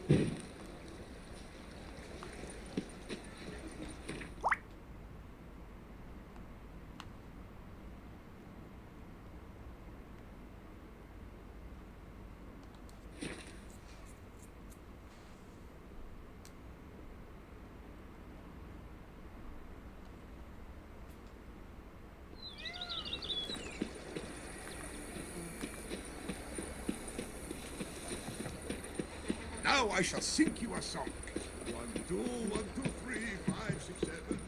Now I shall sing you a song. 1, 2, 1, 2, 3, 5, 6, 7.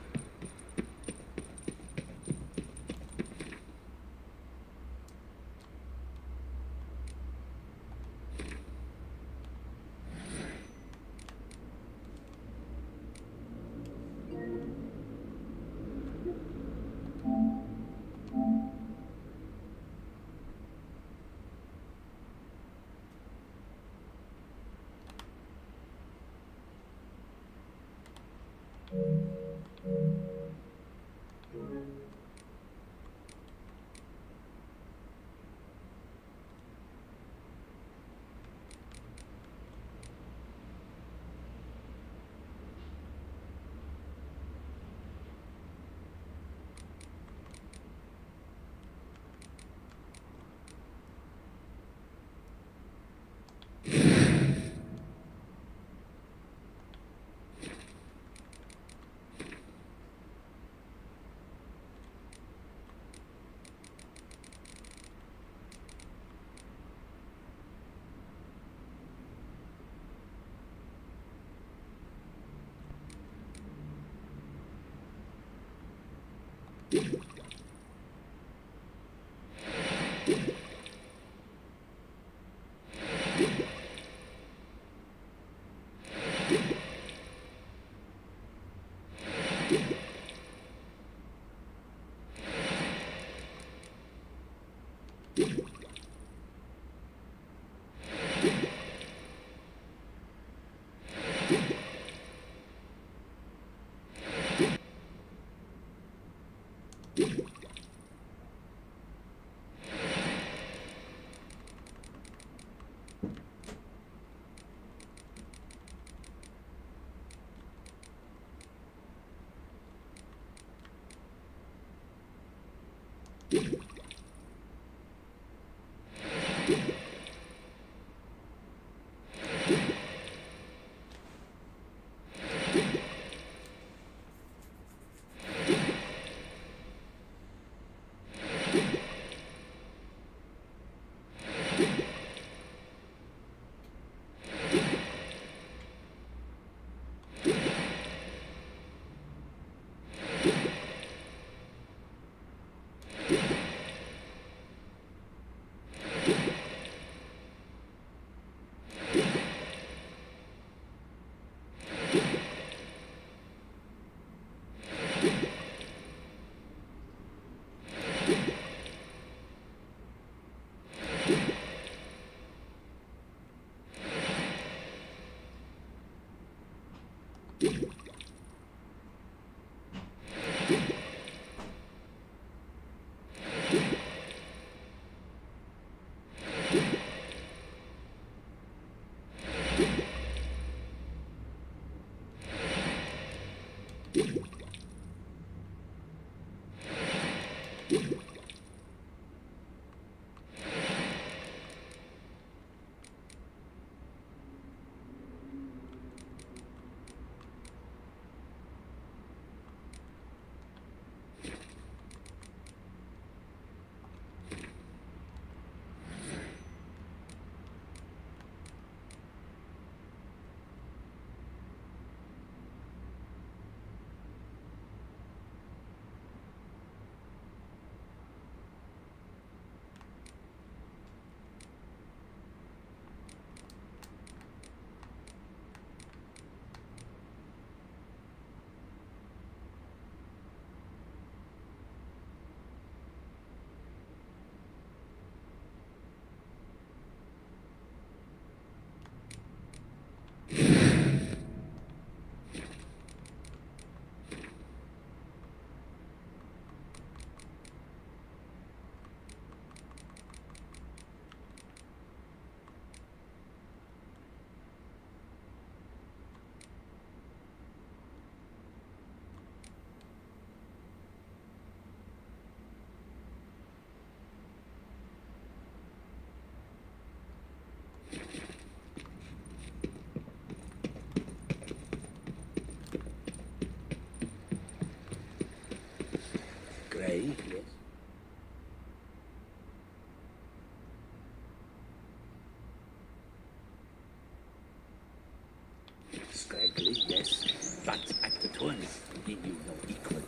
Metaphorically, yes, but at the tournament he knew no equal.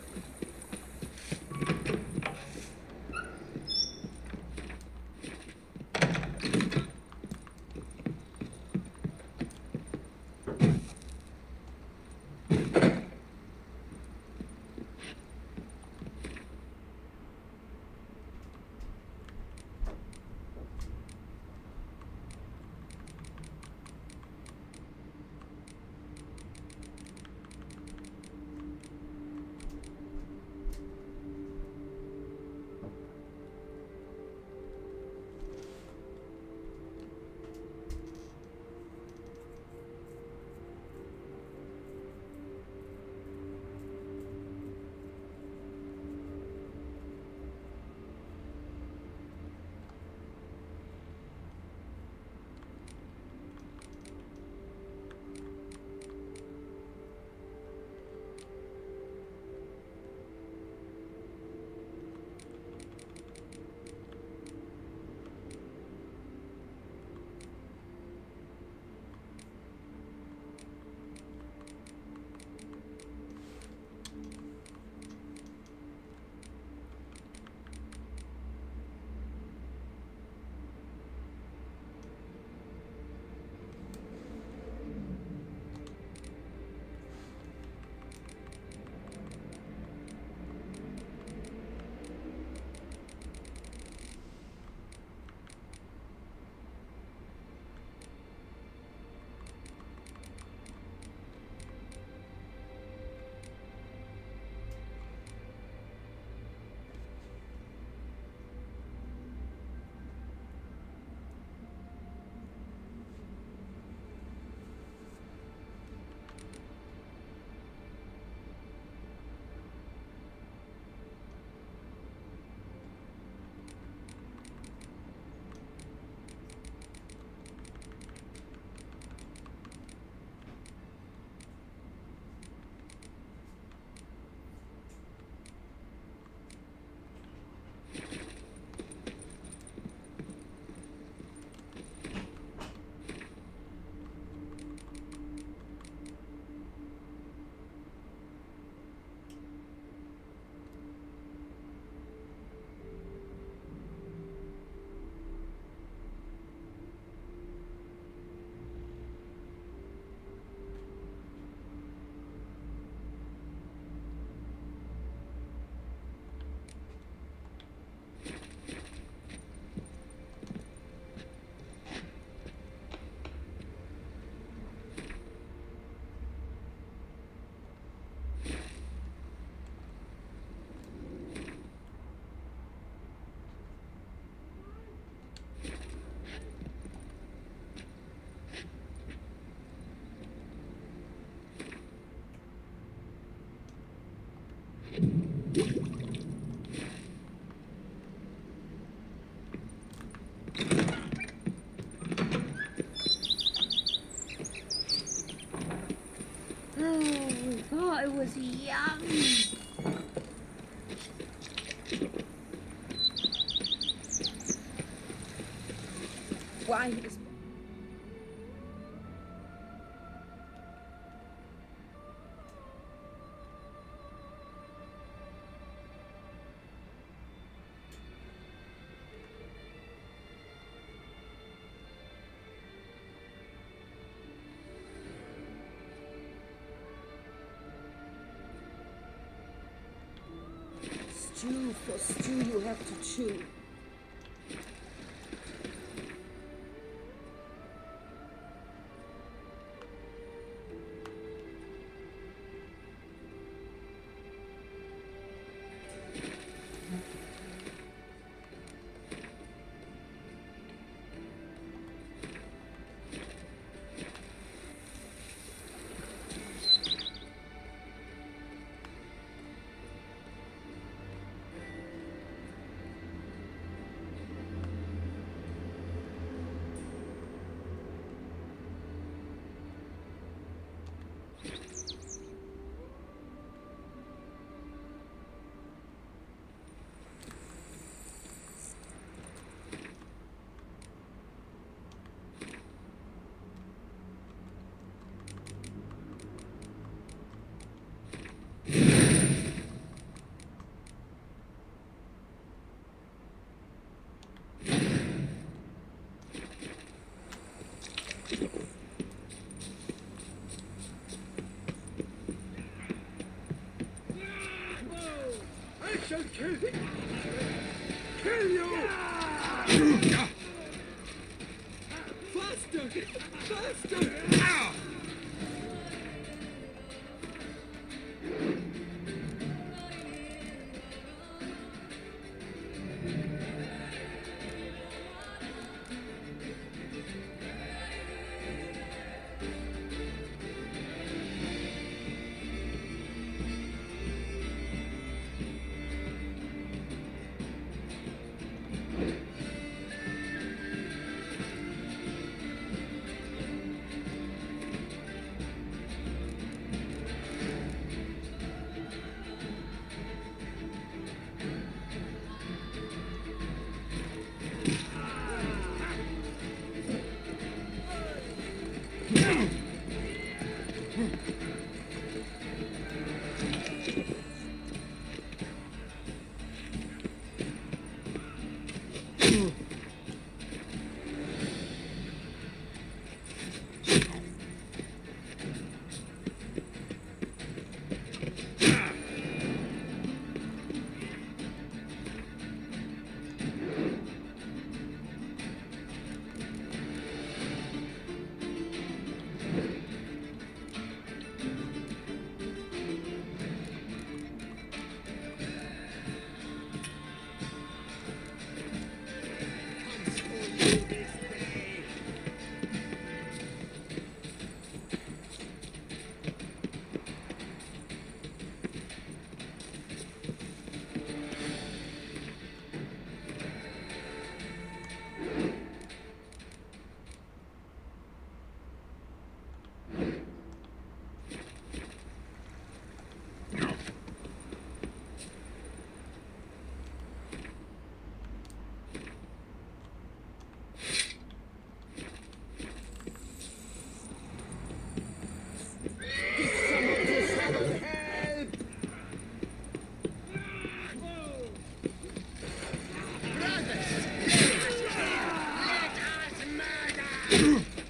I was young. Why is stew for stew you have to chew. I shall kill him! Kill you! Faster! Faster!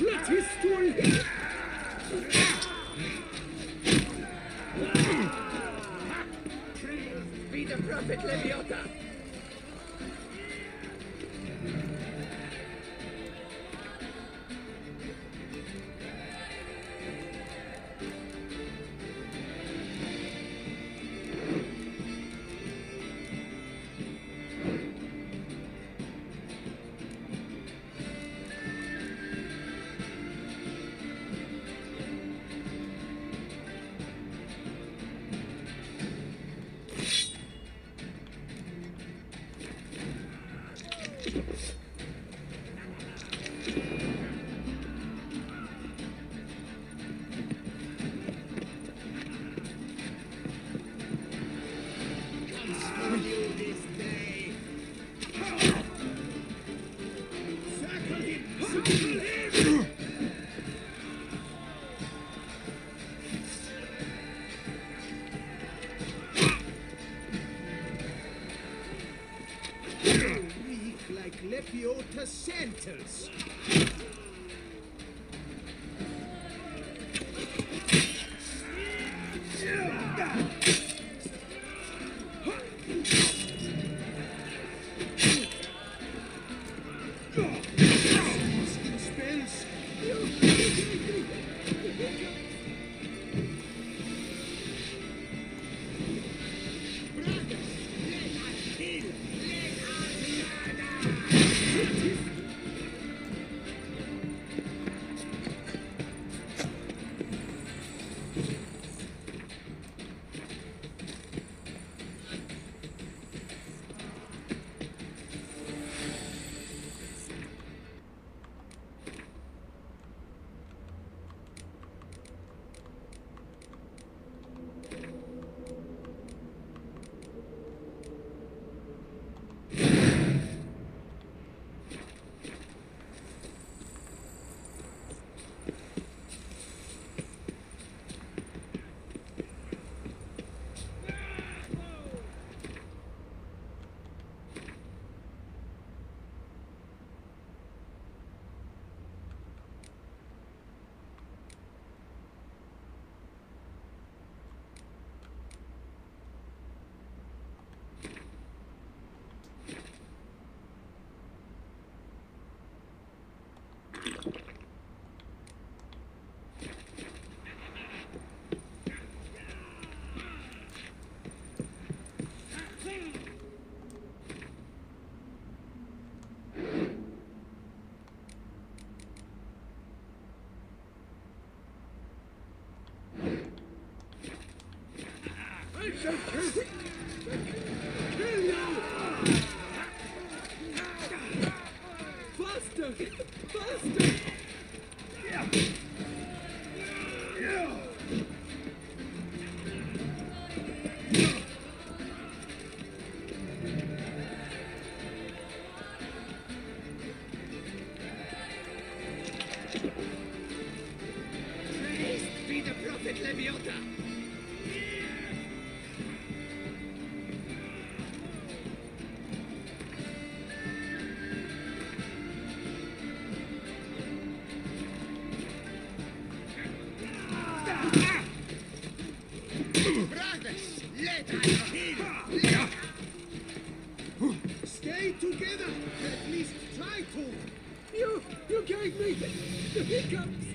Let history be the prophet Leviathan. Weak like Lepiota Santos. Spells. Faster! Faster! Praised be the prophet Leviota! Brothers, let us kill! Stay together! At least try to! You gave me the hiccups!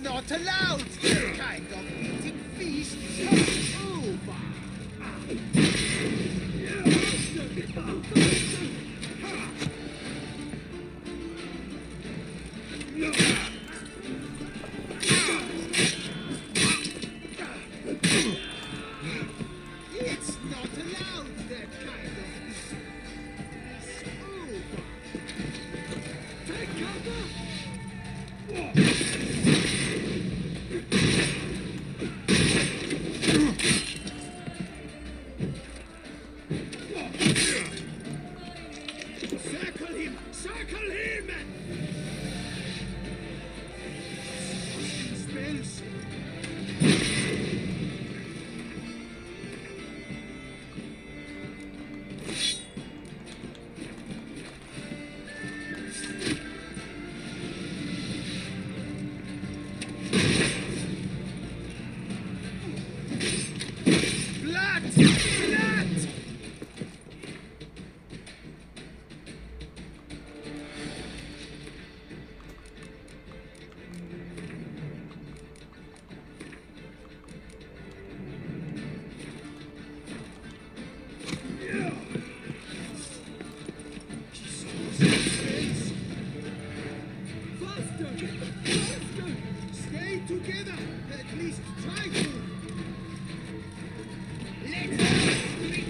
Not allowed! This kind of eating feast is over! It's not allowed, that kind of eating. It's over! Take cover! Circle him! Circle him! Spells. Blood! Blood! Faster! Faster! Stay together! At least try to! Let us drink!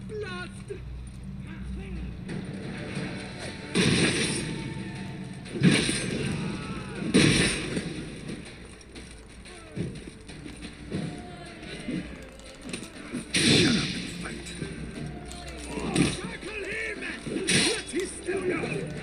Blood! Circle him! What is doing?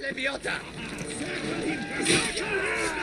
Leviota! Circle him! Circle him!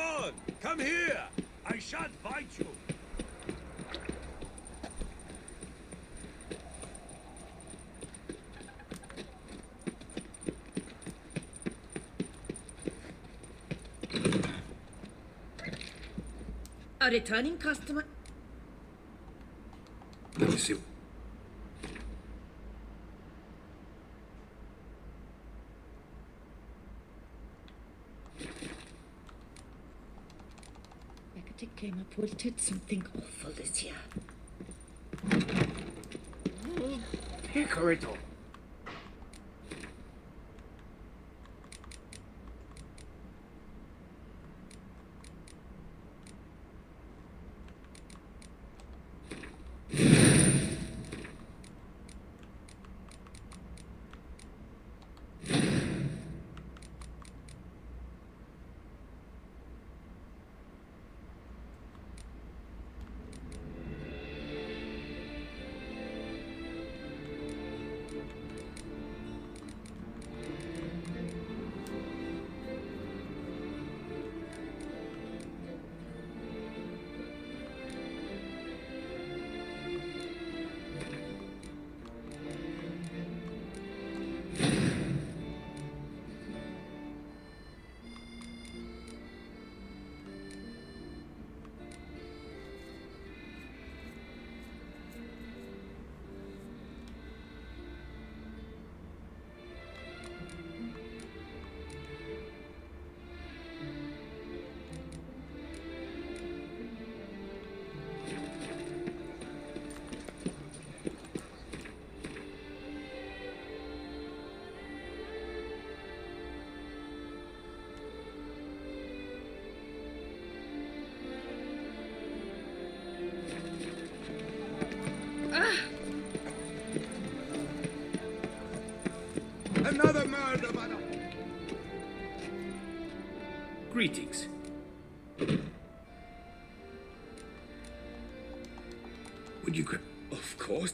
on! Come here! I shan't bite you! A returning customer? Let me see. Hecate came up with something awful this year. Pecorito. Another murder, madam. Greetings. Would you grab? Of course.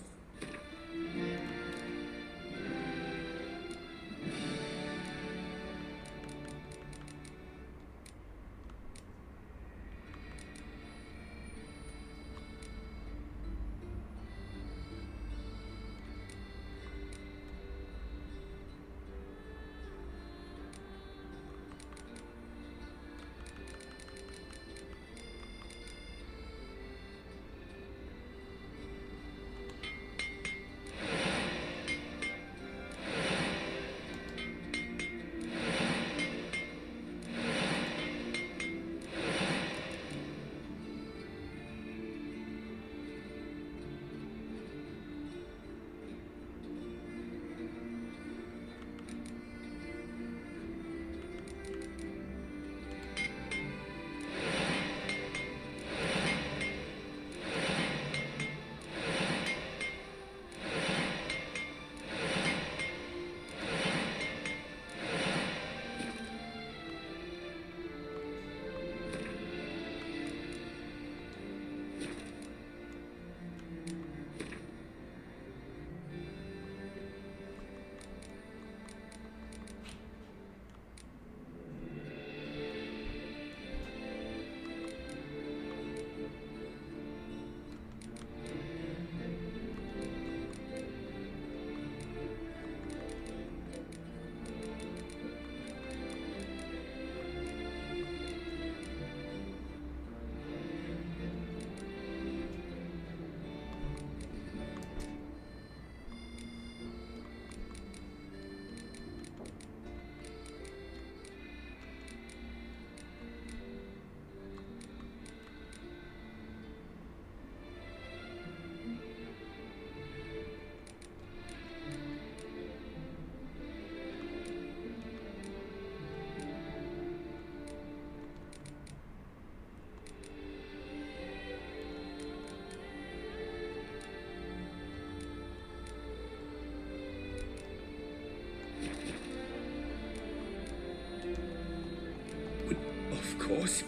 Of course.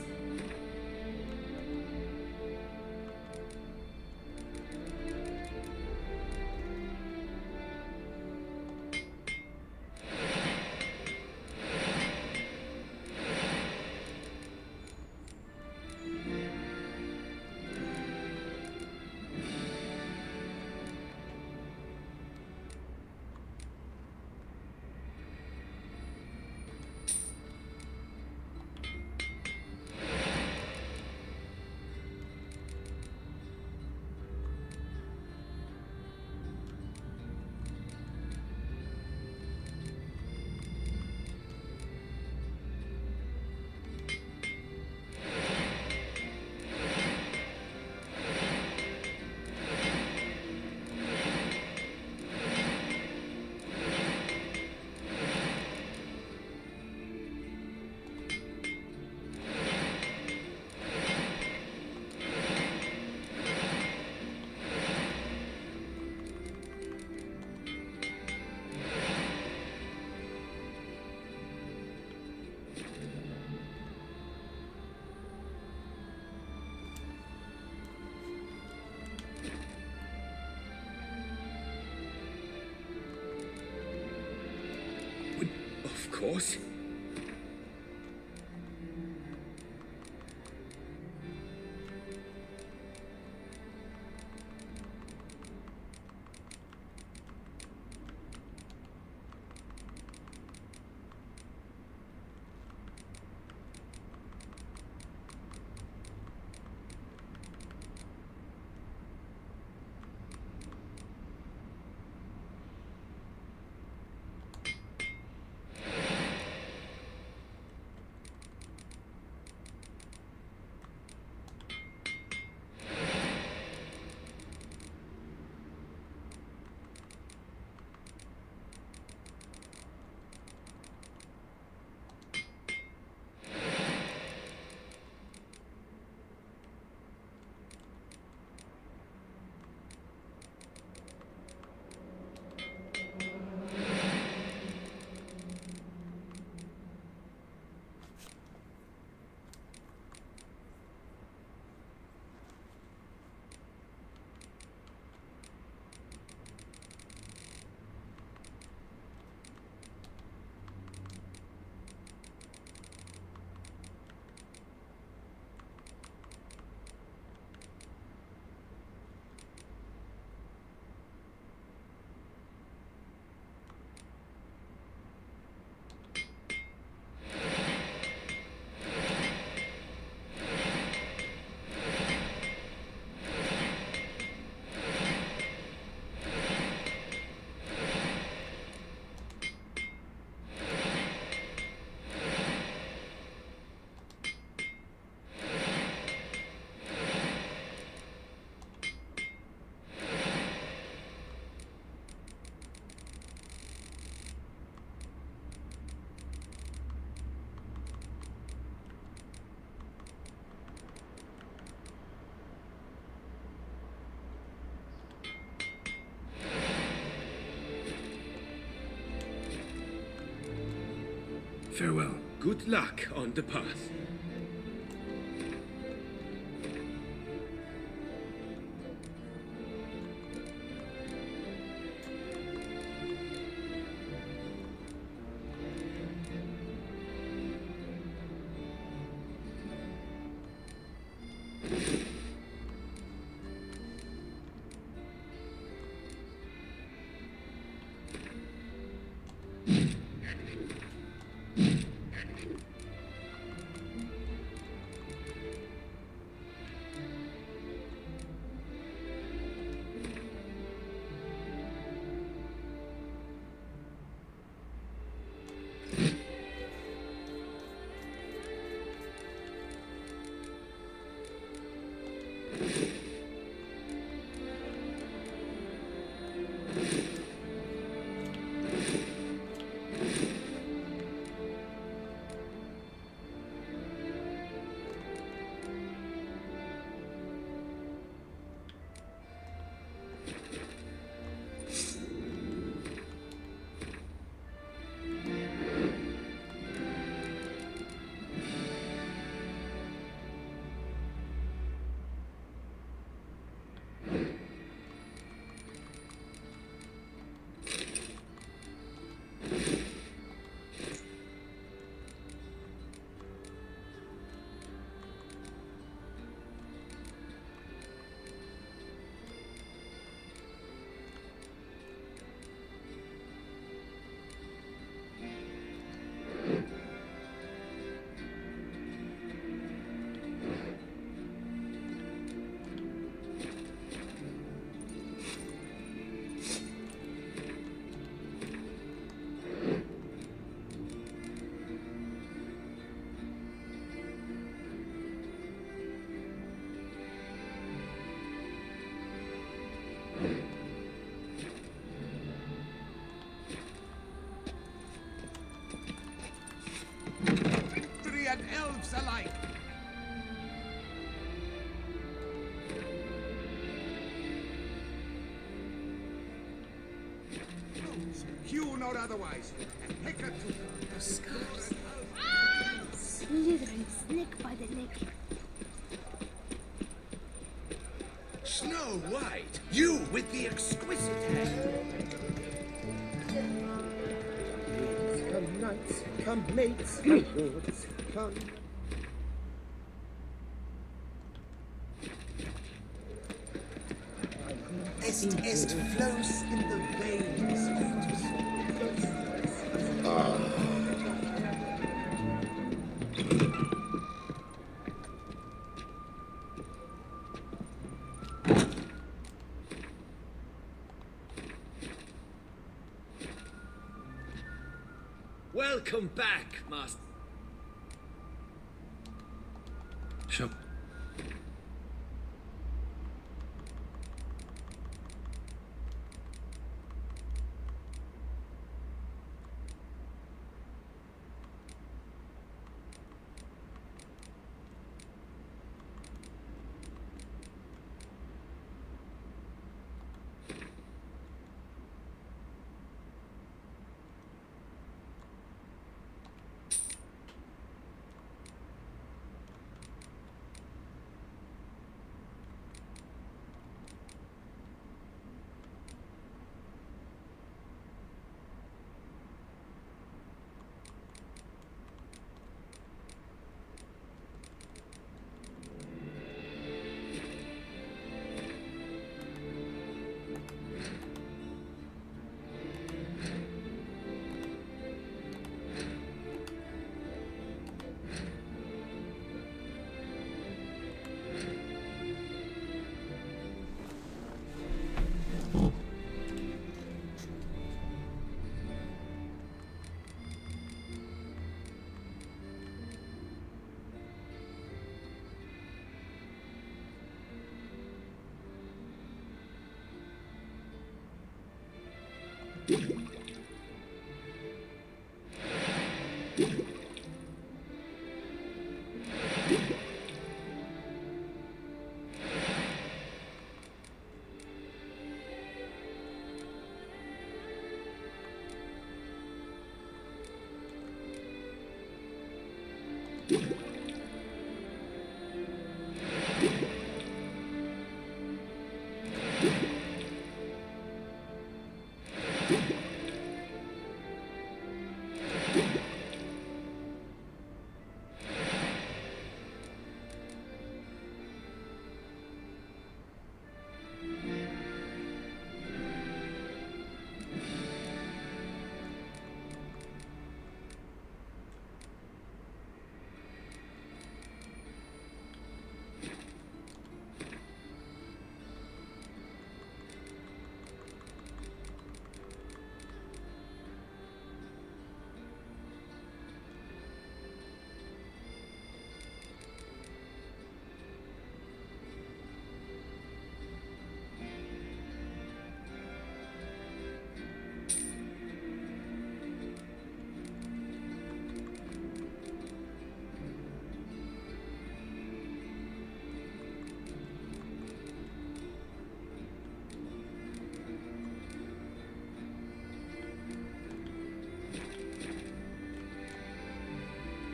course. Farewell. Good luck on the path. And elves alike. Hewn or otherwise, a hecatomb. Slithering snake by the neck. Snow White, you with the exquisite hair. Come nights. Come, mates, my lords, come. Est flows in the veins. Welcome back, Master. Show.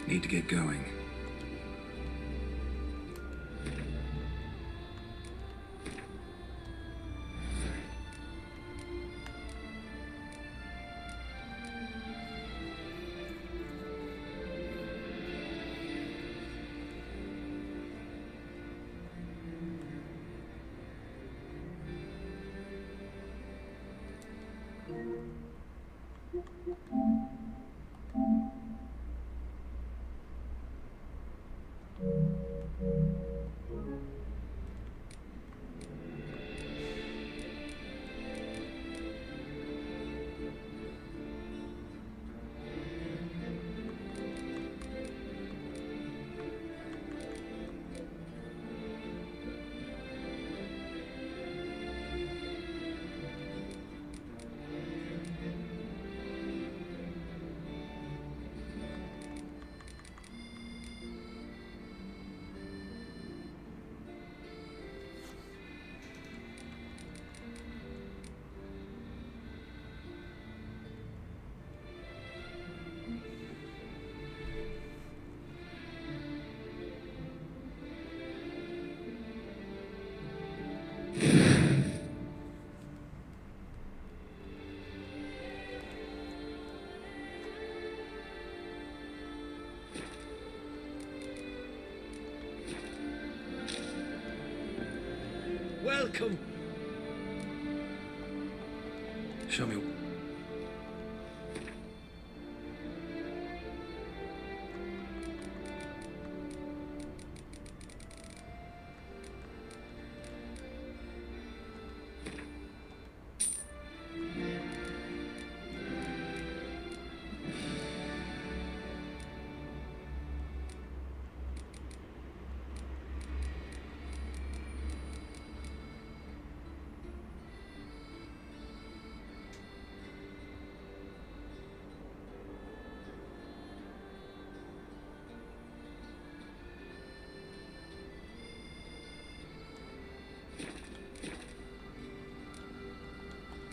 Need to get going. welcome. Show me.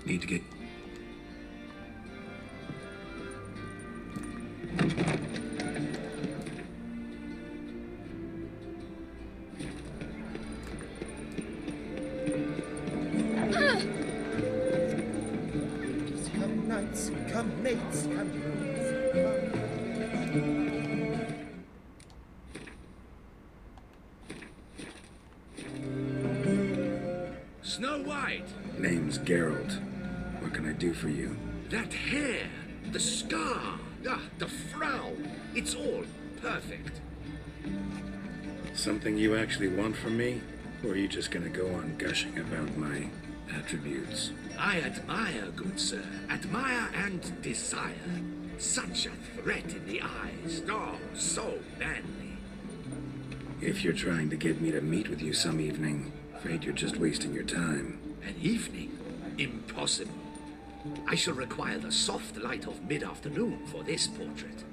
Need to get. Come knights, come mates, come lords, Snow White, Name's Geralt. What can I do for you? that hair, the scar, the frown, it's all perfect. Something you actually want from me? Or are you just gonna go on gushing about my attributes? I admire, good sir, admire and desire. Such a threat in the eyes, oh, so manly. If you're trying to get me to meet with you some evening, afraid you're just wasting your time. An evening? Impossible. I shall require the soft light of mid-afternoon for this portrait.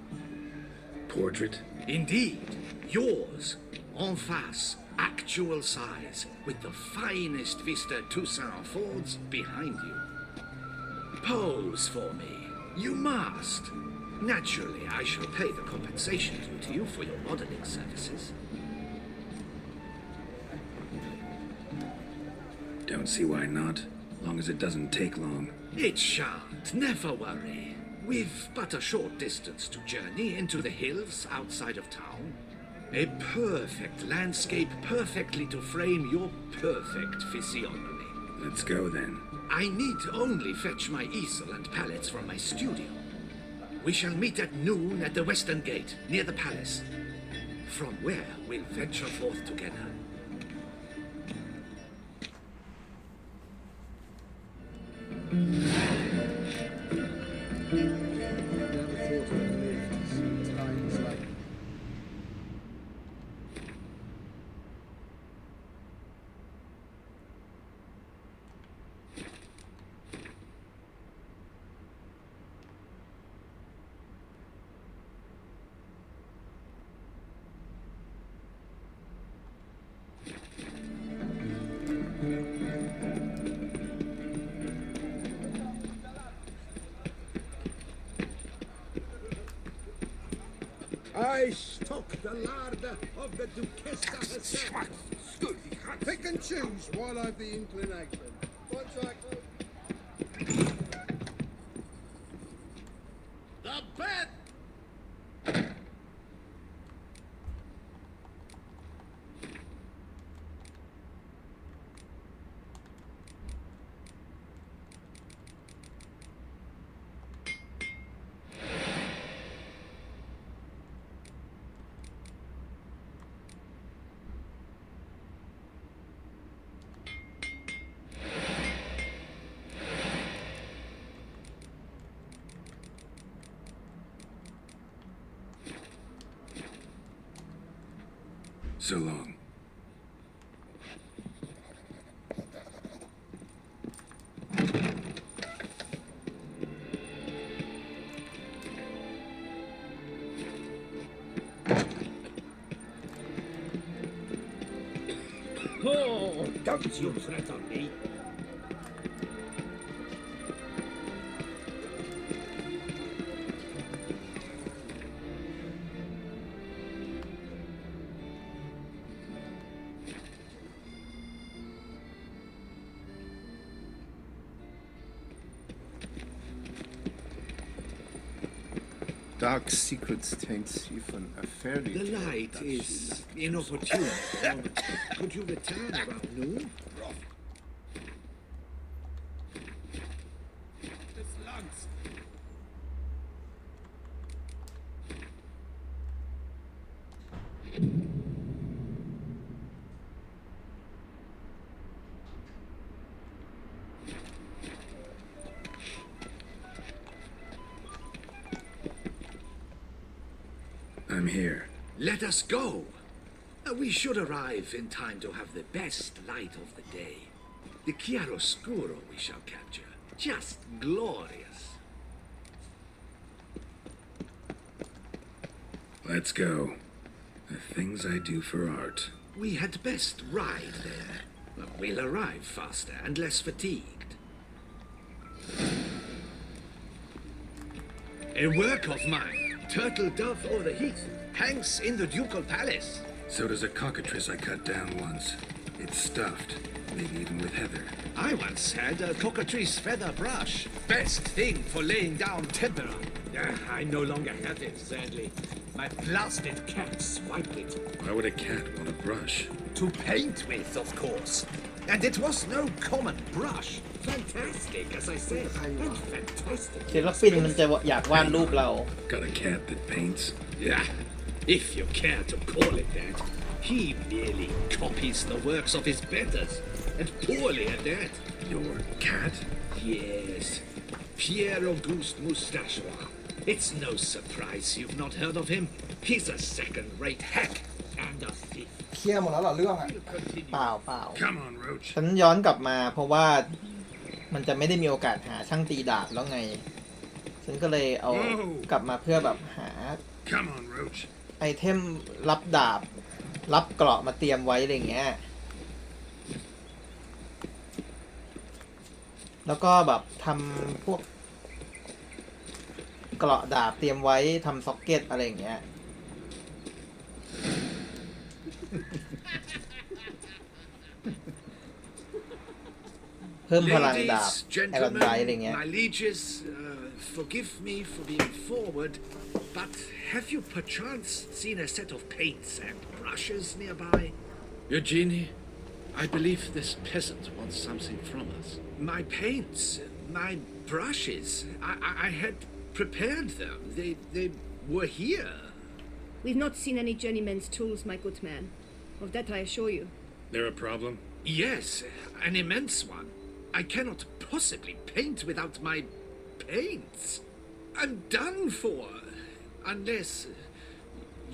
Portrait? Indeed, yours, en face, actual size, with the finest Vista Toussaint affords behind you. Pose for me. You must. Naturally, I shall pay the compensation due to you for your modeling services. Don't see why not, long as it doesn't take long. It shan't, never worry. We've but a short distance to journey into the hills outside of town. A perfect landscape perfectly to frame your perfect physiognomy. Let's go then. I need only fetch my easel and palettes from my studio. We shall meet at noon at the western gate, near the palace. From where we'll venture forth together. Never thought I'd live to see times like. I stock the larder of the Duchessa herself. Pick and choose while I've the inclination. What's that? The bet! So long. Oh, don't you threaten me. Dark secrets taint even a fairy The tale light that she is left. inopportune. Could you return about noon? I'm here. Let us go. We should arrive in time to have the best light of the day. The chiaroscuro we shall capture. Just glorious. Let's go. The things I do for art. We had best ride there. We'll arrive faster and less fatigued. A work of mine, turtle dove o'er the heath, hangs in the ducal palace. So does a cockatrice I cut down once. It's stuffed, maybe even with heather. I once had a cockatrice feather brush. Best thing for laying down tempera. I no longer have it, sadly. My blasted cat swiped it. Why would a cat want a brush? To paint with, of course. And it was no common brush. Fantastic, as I said. And fantastic. ศิลปินมันจะอยากวาดรูปเรา Got a cat that paints? Yeah, if you care to call it that. He merely copies the works of his betters. And poorly at that. Your cat? Yes. Pierre Auguste Moustachois. It's no surprise you've not heard of him. He's a second-rate hack and a thief. เคลียร์หมดแล้วเหรอเรื่องอ่ะ เปล่าเปล่า Come on, Roach. ฉันย้อนกลับมาเพราะว่ามันจะไม่ได้มีโอกาสหาช่างตีดาบแล้วไง ฉันก็เลยเอากลับมาเพื่อแบบหา Come on, Roach. ไอเทมรับดาบ รับเกราะมาเตรียมไว้อะไรเงี้ย แล้วก็แบบทำพวกเกราะดาบเตรียมไว้ทำซ็อกเก็ตอะไรอย่างเงี้ย เพิ่มพลังดาบ Ladies, แอรอนไดอะไร gentlemen, เงี้ย my lieges, forgive me for being forward, but have you perchance seen a set of paints and brushes nearby? Eugenie, I believe this peasant wants something from us. My paints, my brushes, I had prepared them. They were here. We've not seen any journeyman's tools, my good man. Of that I assure you. There a problem? Yes, an immense one. I cannot possibly paint without my paints. I'm done for. Unless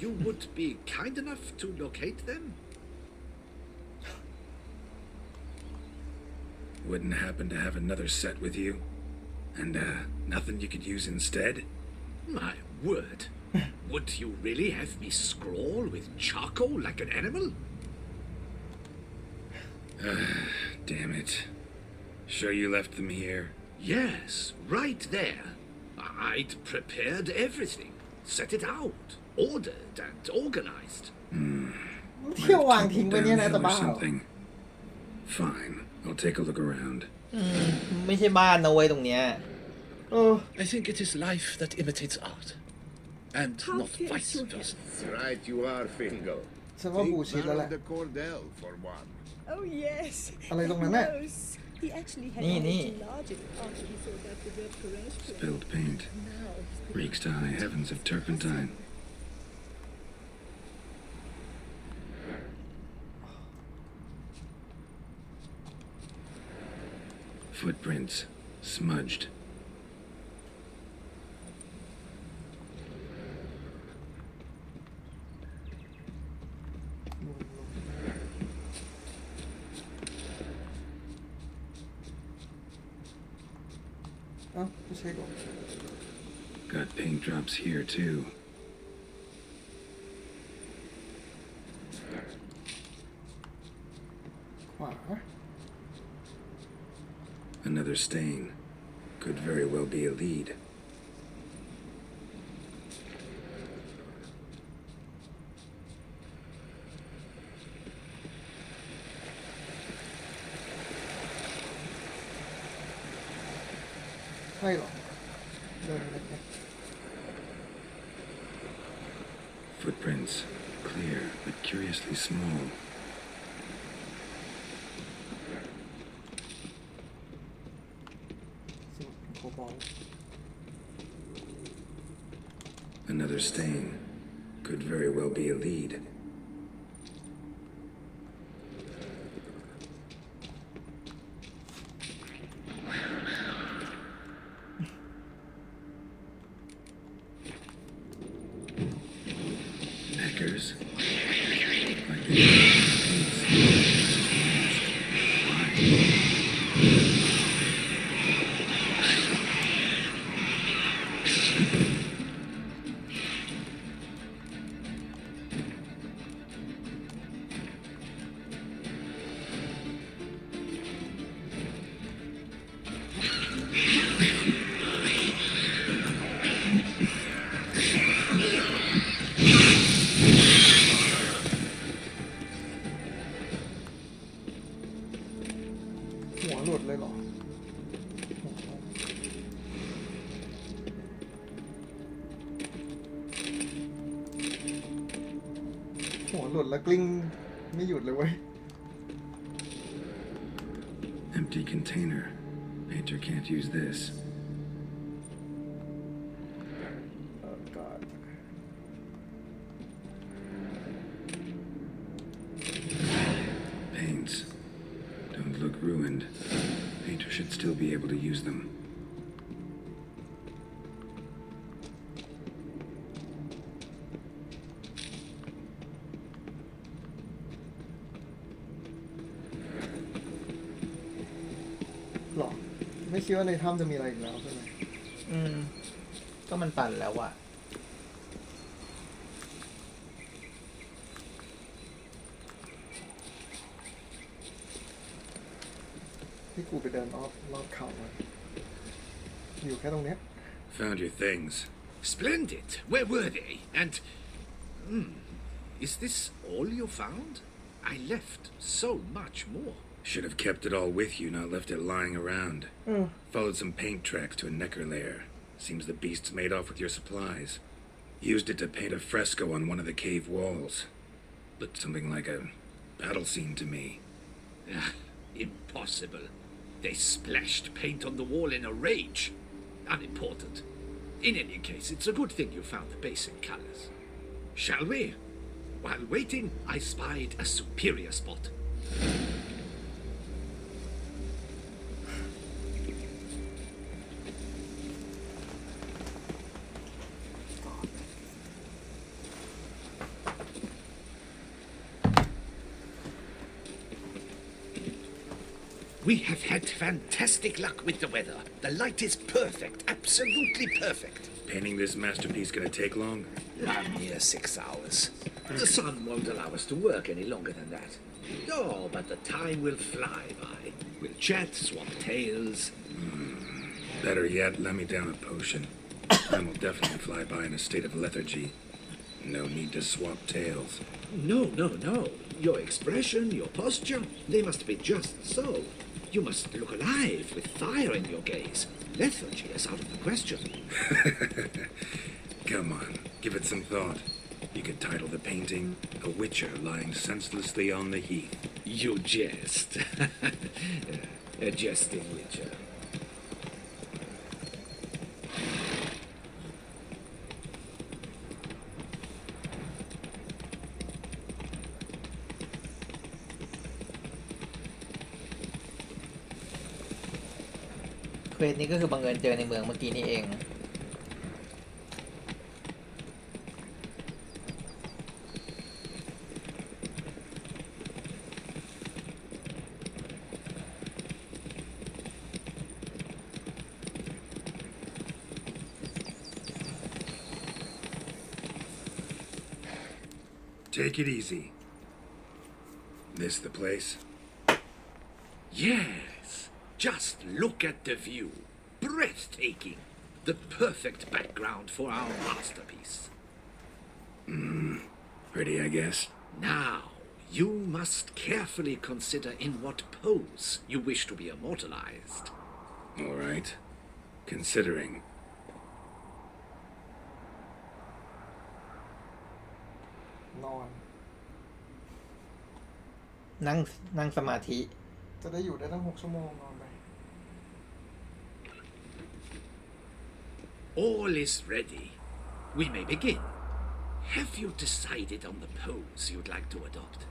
you would be kind enough to locate them? Wouldn't happen to have another set with you? And, nothing you could use instead? My word. Would you really have me scrawl with charcoal like an animal? Damn it. Sure you left them here? Yes, right there. I'd prepared everything, set it out, ordered and organized. เที่ยววางทิ้งไปเนี่ยนะแต่บ้า something. Fine, I'll take a look around. ไม่ใช่บ้านนะเว้ยตรงเนี้ย I think it is life that imitates art, and not vice versa. Right you are, Fingal. ฉันว่าบูชิดแล้วแหละ Baron de Cordel, for one. Oh yes. อะไรตรงนั้นน่ะ He actually had Nee, to nee. enlarge it after he saw that the word courage. Spilled paint. Reeks to high heavens of turpentine. Footprints. Smudged. Got paint drops here too. Another stain. Could very well be a lead. Footprints, clear but curiously small. Another stain. Could very well be a lead. whiskers. Why? หัวหลุดเลยเหรอหัวหลุดแล้วกลิ้งไม่หยุดเลยเว้ย Empty container. Painter can't use this. Oh God. Paints. Don't look ruined. Painter should still be able to use them.หรอไม่คิดว่าในถ้ำจะมีอะไรอีกแล้วใช่ไหมก็มันตันแล้วอะที่กูไปเดินรอบเขาอะอยู่แค่ตรงเนี้ย Found your things. Splendid. Where were they? And is this all you found? I left so much more. Should have kept it all with you, not left it lying around. Followed some paint tracks to a necker lair. Seems the beasts made off with your supplies. Used it to paint a fresco on one of the cave walls. Looked something like a battle scene to me. Impossible. They splashed paint on the wall in a rage. Unimportant. In any case, it's a good thing you found the basic colors. Shall we? While waiting, I spied a superior spot. We have had fantastic luck with the weather. The light is perfect, absolutely perfect. Painting this masterpiece gonna take long? A mere 6 hours. The sun won't allow us to work any longer than that. Oh, but the time will fly by. We'll chat, swap tales. Better yet, let me down a potion. Time will definitely fly by in a state of lethargy. No need to swap tales. No. Your expression, your posture, they must be just so. You must look alive with fire in your gaze. Lethargy is out of the question. Come on, give it some thought. You could title the painting, A Witcher Lying Senselessly on the Heath. You jest. A jesting witcher.เควสนี้ก็คือบังเอิญเจอในเมืองเมื่อกี้นี่เอง Take it easy. This the place? Yes. Just look at the view. Breathtaking. The perfect background for our masterpiece. Pretty, I guess. Now, you must carefully consider in what pose you wish to be immortalized. All right. Considering. นอนนั่งสมาธิจะได้อยู่ได้ตั้ง6 ชั่วโมงนอนไป All is ready. We may begin. Have you decided on the pose you'd like to adopt?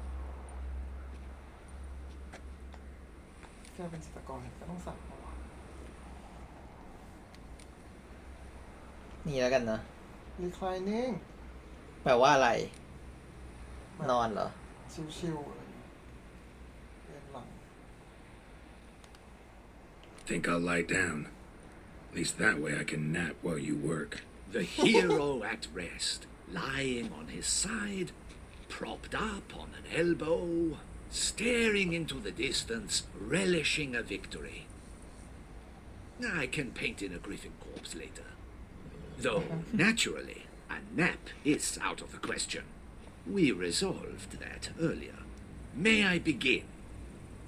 แค่เป็นจิตรกรก็ต้องสั่งเอาวะนี่แล้วกันนะ reclining แปลว่าอะไร นอนเหรอ ชิวๆอะไรเล่นหลัง Think I'll lie down. At least that way I can nap while you work. The hero at rest, lying on his side, propped up on an elbow, staring into the distance, relishing a victory. I can paint in a griffin corpse later. Though, naturally, a nap is out of the question. We resolved that earlier. May I begin?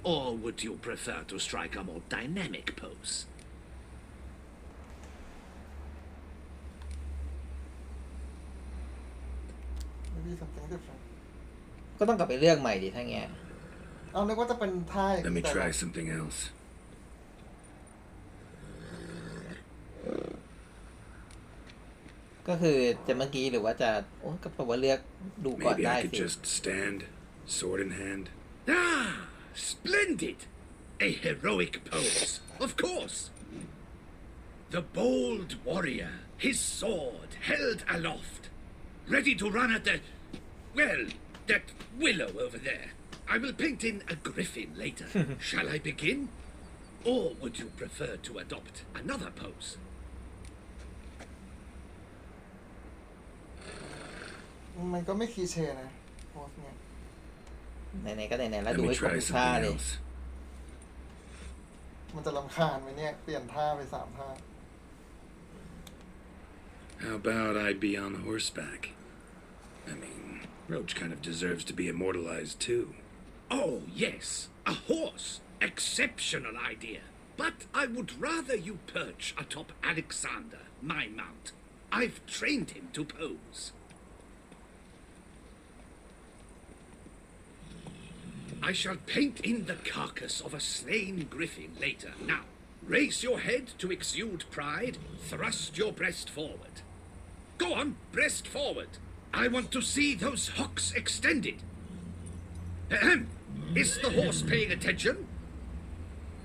Or would you prefer to strike a more dynamic pose? Maybe something different ก็ต้องกลับไปเลือกใหม่ดิถ้าเงี้ย เอานึกว่าจะเป็นท่าอย่าง Let me นี้แต่ try something else. ก็คือจะเมื่อกี้หรือว่าจะโอ้ก็แปลว่าเลือกดูก่อน Maybe ได้ I could สิ just stand, sword in hand. Ah, splendid! A heroic pose, of course. The bold warrior, his sword held aloft, ready to run at that willow over there. I will paint in a griffin later. Shall I begin? Or would you prefer to adopt another pose? มันก็ไม่คีเชนะโพสเนี่ย ไหนๆก็ไหนๆแล้ว Let ดู me ให้ครบ try ทุกท่า something เลย else. มันจะรำคาญไหมเนี่ยเปลี่ยนท่าไป3 ท่า How about I be on horseback? I mean, Roach kind of deserves to be immortalized too. Oh, yes, a horse. Exceptional idea. But I would rather you perch atop Alexander, my mount. I've trained him to pose. I shall paint in the carcass of a slain griffin later. Now, raise your head to exude pride. Thrust your breast forward. Go on, breast forward. I want to see those hocks extended. Ahem. Is the horse paying attention?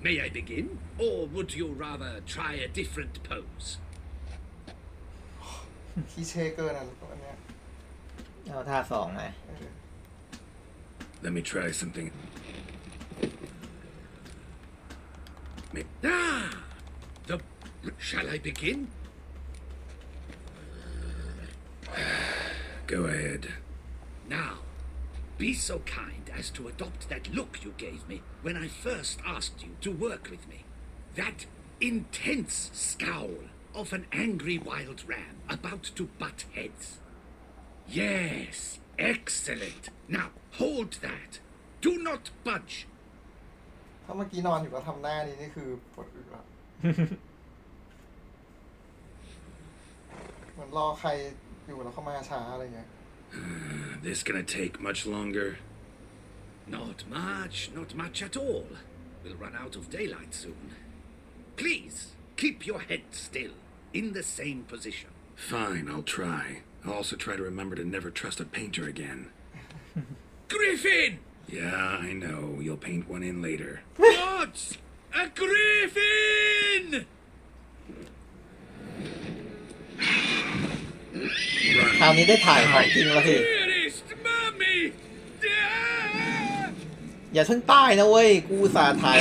May I begin? Or would you rather try a different pose? คีเชเกินอ่ะอันเนี้ย เอาท่าสองนะ Let me try something. Shall I begin? Go ahead. Now, be so kind as to adopt that look you gave me when I first asked you to work with me. That intense scowl of an angry wild ram about to butt heads. Yes, excellent. Now, hold that. Do not budge. ถ้าเมื่อกี้นอนอยู่แล้วทำหน้านี้นี่คือปวดอึละ เหมือนรอใครอยู่แล้วเข้ามาช้าอะไรเงี้ย This gonna take much longer? Not much at all. We'll run out of daylight soon. Please, keep your head still, in the same position. Fine, I'll try. I'll also try to remember to never trust a painter again. Griffin! Yeah, I know. You'll paint one in later. What? A griffin! Run. คราวนี้ได้ถ่ายของจริงแล้วสิ Dearest mommy! อย่าเพิ่งป้ายนะเว้ย กูอุตสาห์ถ่าย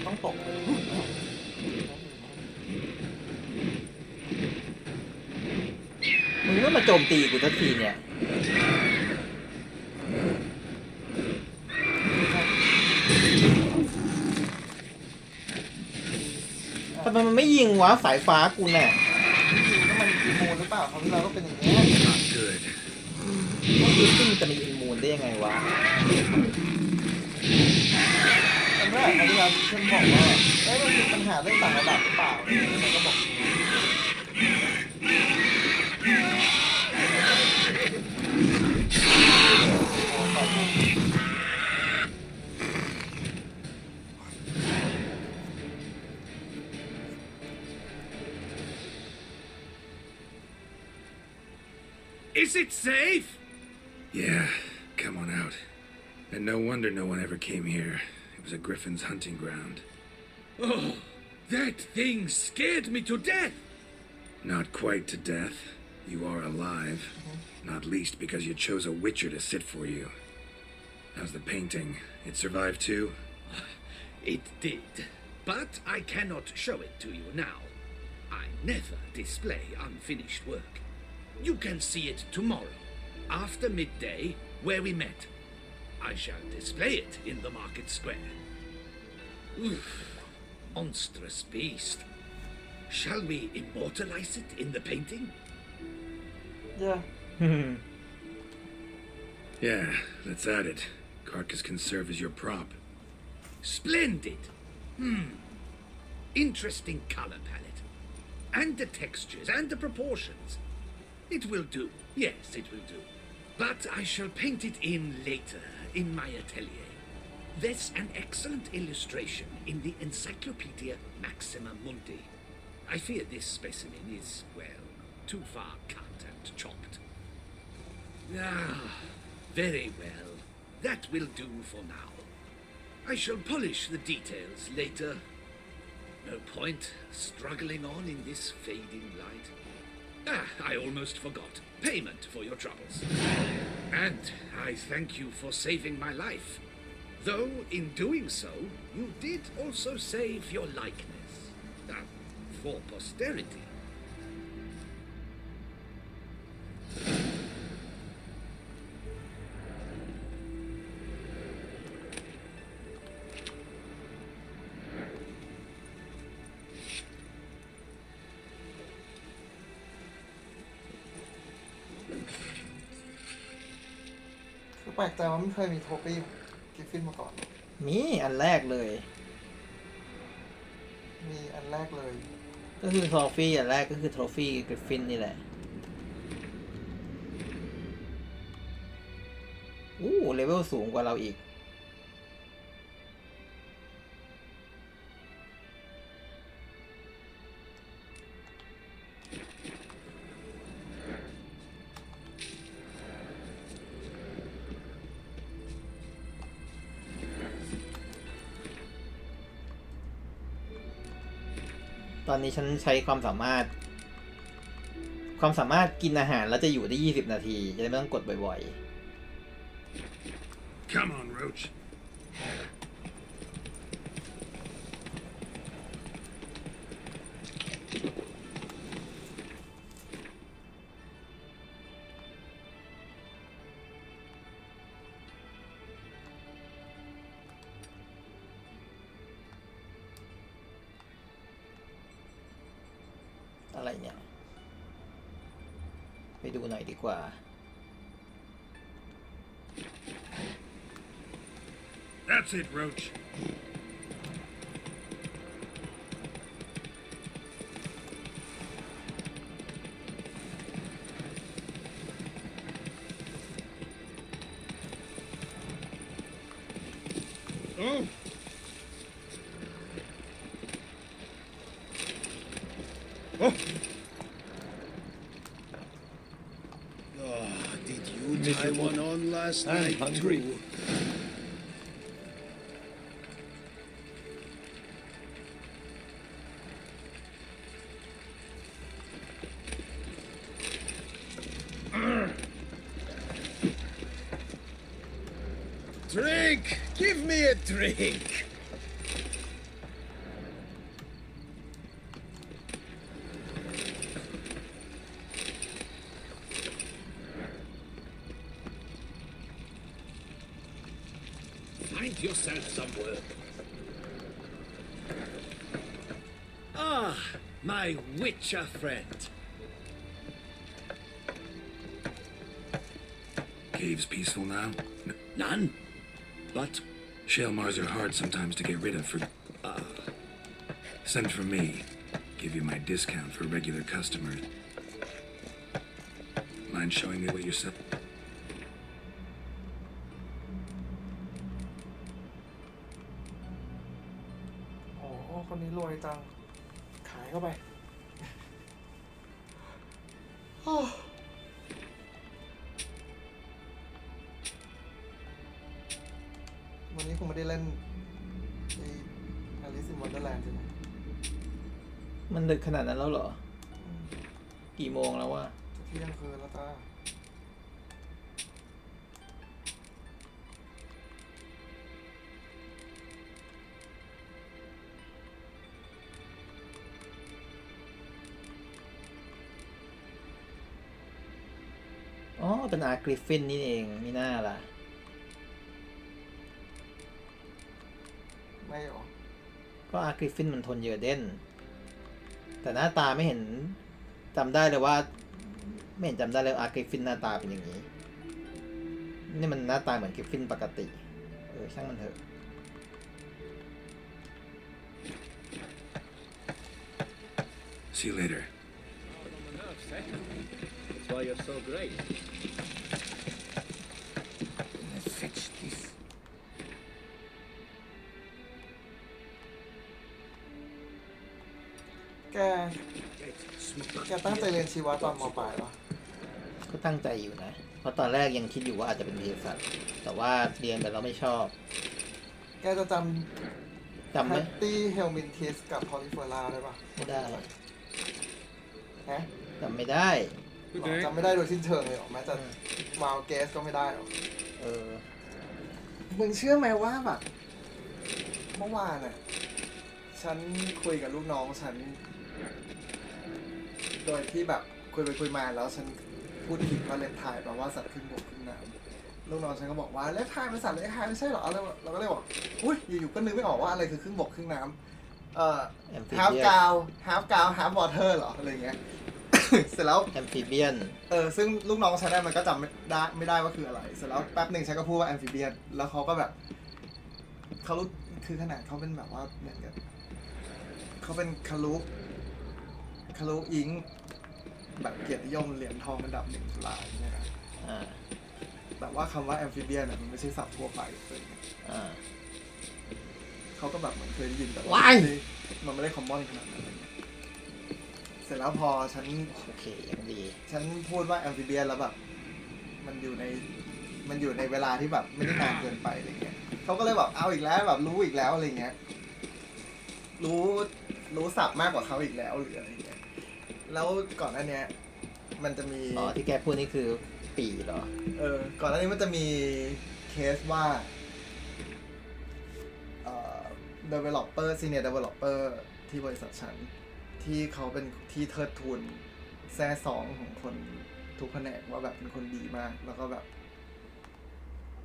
ต้องตกมึงต้องมาโจมตีกูทักทีเนี่ย ไมมันไม่ยิงวะสายฟ้ากูเนี่ยยิงก็มันอิมมูนหรือเปล่าเพราะเราก็เป็นอย่างเงี้ย Not good. ต้องดูซึ่งจะมีอิมมูนได้ยังไงวะตอนแรกที่เราเพิ่งบอกว่ามันมีปัญหาเรื่องต่างระดับหรือเปล่ามันก็บอก Is it safe? Yeah, come on out. And no wonder no one ever came here. It was a griffin's hunting ground. Oh, that thing scared me to death. Not quite to death. You are alive. Not least because you chose a witcher to sit for you. How's the painting? It survived too? It did. But I cannot show it to you now. I never display unfinished work. You can see it tomorrow, after midday, where we met. I shall display it in the market square. Oof, monstrous beast. Shall we immortalize it in the painting? Yeah. Yeah, let's add it. Carcass can serve as your prop. Splendid. Interesting color palette. And the textures and the proportions. It will do. Yes, it will do. But I shall paint it in later, in my atelier. There's an excellent illustration in the Encyclopedia Maxima Mundi. I fear this specimen is, well, too far cut and chopped. Ah, very well. That will do for now. I shall polish the details later. No point struggling on in this fading light. Ah, I almost forgot. Payment for your troubles. And I thank you for saving my life. Though, in doing so, you did also save your likeness. For posterity. คือแปลกใจว่าไม่เคยมีโทปี้กิฟฟินมาก่อน มีอันแรกเลย มีอันแรกเลย ก็คือโทรฟี่อันแรกก็คือโทรฟี่กริฟฟินนี่แหละเลเวลสูงกว่าเราอีกตอนนี้ฉันใช้ความสามารถกินอาหารแล้วจะอยู่ได้20 นาทีจะได้ไม่ต้องกดบ่อยๆ Come on, Roach. อะไรเนี่ย ไปดูหน่อยดีกว่า That's it, Roach. Oh! Oh! Did you tie one on last night? I'm hungry. Too? Drink! Give me a drink! Find yourself some work. Ah, my witcher friend. Cave's peaceful now? None. But Shale Mars are hard sometimes to get rid of for... Send for me. Give you my discount for regular customers. Mind showing me what you're selling? โอ้คนนี้รวยจัง ขายเข้าไป วันนี้คงไม่ได้เล่นไอ้ Alice in Wonderland ใช่ไหม มันดึกขนาดนั้นแล้วเหรอ กี่โมงแล้ววะ จะเที่ยงคืนแล้วจ้า อ๋อ เป็นอาร์กริฟฟินนี่เองมีหน้าล่ะ ไม่หรอ ก็อาร์กริฟฟินมันทนเยอเดนแต่หน้าตาไม่เห็นจำได้เลยว่า ไม่เห็นจำได้เลยอาร์กริฟฟินหน้าตาเป็นอย่างนี้ นี่มันหน้าตาเหมือนกริฟฟินปกติ ช่างมันเถอะ See you later. That's why you're so great. Let's fetch this. แกตั้งใจเรียนชีวะตอนม.ปลายปะ ก็ตั้งใจอยู่นะ เพราะตอนแรกยังคิดอยู่ว่าอาจจะเป็นเภสัชแต่ว่าเรียนไปแล้วไม่ชอบ แกจะจจำไหม แพตตี้เฮลมินทิสกับพอลิเฟอร่าได้ปะ ไม่ได้ ฮะ จำไม่ได้ จำไม่ได้โดยสิ้นเชิงเลยหรอแม้แต่วาวเกสก็ไม่ได้หรอ มึงเชื่อไหมว่าแบบเมื่อวานอ่ะฉันคุยกับลูกน้องฉัน โดยที่แบบคุยไปคุยมาแล้วฉันพูดผิดว่าเลนไทายแปลว่าสัตว์ขึ้นบกขึ้นน้ำลูกน้องฉันก็บอกว่าเลนไทายเป็นสัตว์เลนไทายไม่ใช่หรอเราก็เลยบอกอุ้ยอยู่ๆก็นึกไม่ออกว่าอะไรคือขึ้นบกขึ้นน้ำhalf cow half water เหรออะไรเงี้ย เสร็จแล้ว แอมฟิเบียน ซึ่งลูกน้องฉันมันก็จำไม่ได้ว่าคืออะไร เสร็จแล้วแป๊บหนึ่งฉันก็พูดว่าแอมฟิเบียนแล้วเขาก็แบบเขารู้คือขนาดเขาเป็นแบบว่าเหมือนกันเขาเป็นคารุอิงแบบเกียรตินิยมเหรียญทองอันดับ1จุฬาเนี่ยนะแต่ว่าคำว่าแอมฟิเบียนมันไม่ใช่ศัพท์ทั่วไปเลยเขาก็แบบเหมือนเคยได้ยินแต่ว่ามันไม่ได้คอมมอนขนาดนั้น เสร็จแล้วพอฉันโอเคยังดีฉันพูดว่าแอมฟิเบียนแล้วแบบมันอยู่ในเวลาที่แบบไม่ได้นานเกินไปอะไรเงี้ยเขาก็เลยแบบเอาอีกแล้วแบบรู้อีกแล้วอะไรเงี้ยรู้ศัพท์มากกว่าเขาอีกแล้วหรืออะไรเงี้ยแล้วก่อนหน้านี้มันจะมีที่แกพูดนี่คือปีเหรอก่อนหน้านี้มันจะมีเคสว่าdeveloper senior developer ที่บริษัทฉันที่เขาเป็นที่เทิดทูนแซ่สองของคนทุกแผนกว่าแบบเป็นคนดีมากแล้วก็แบบ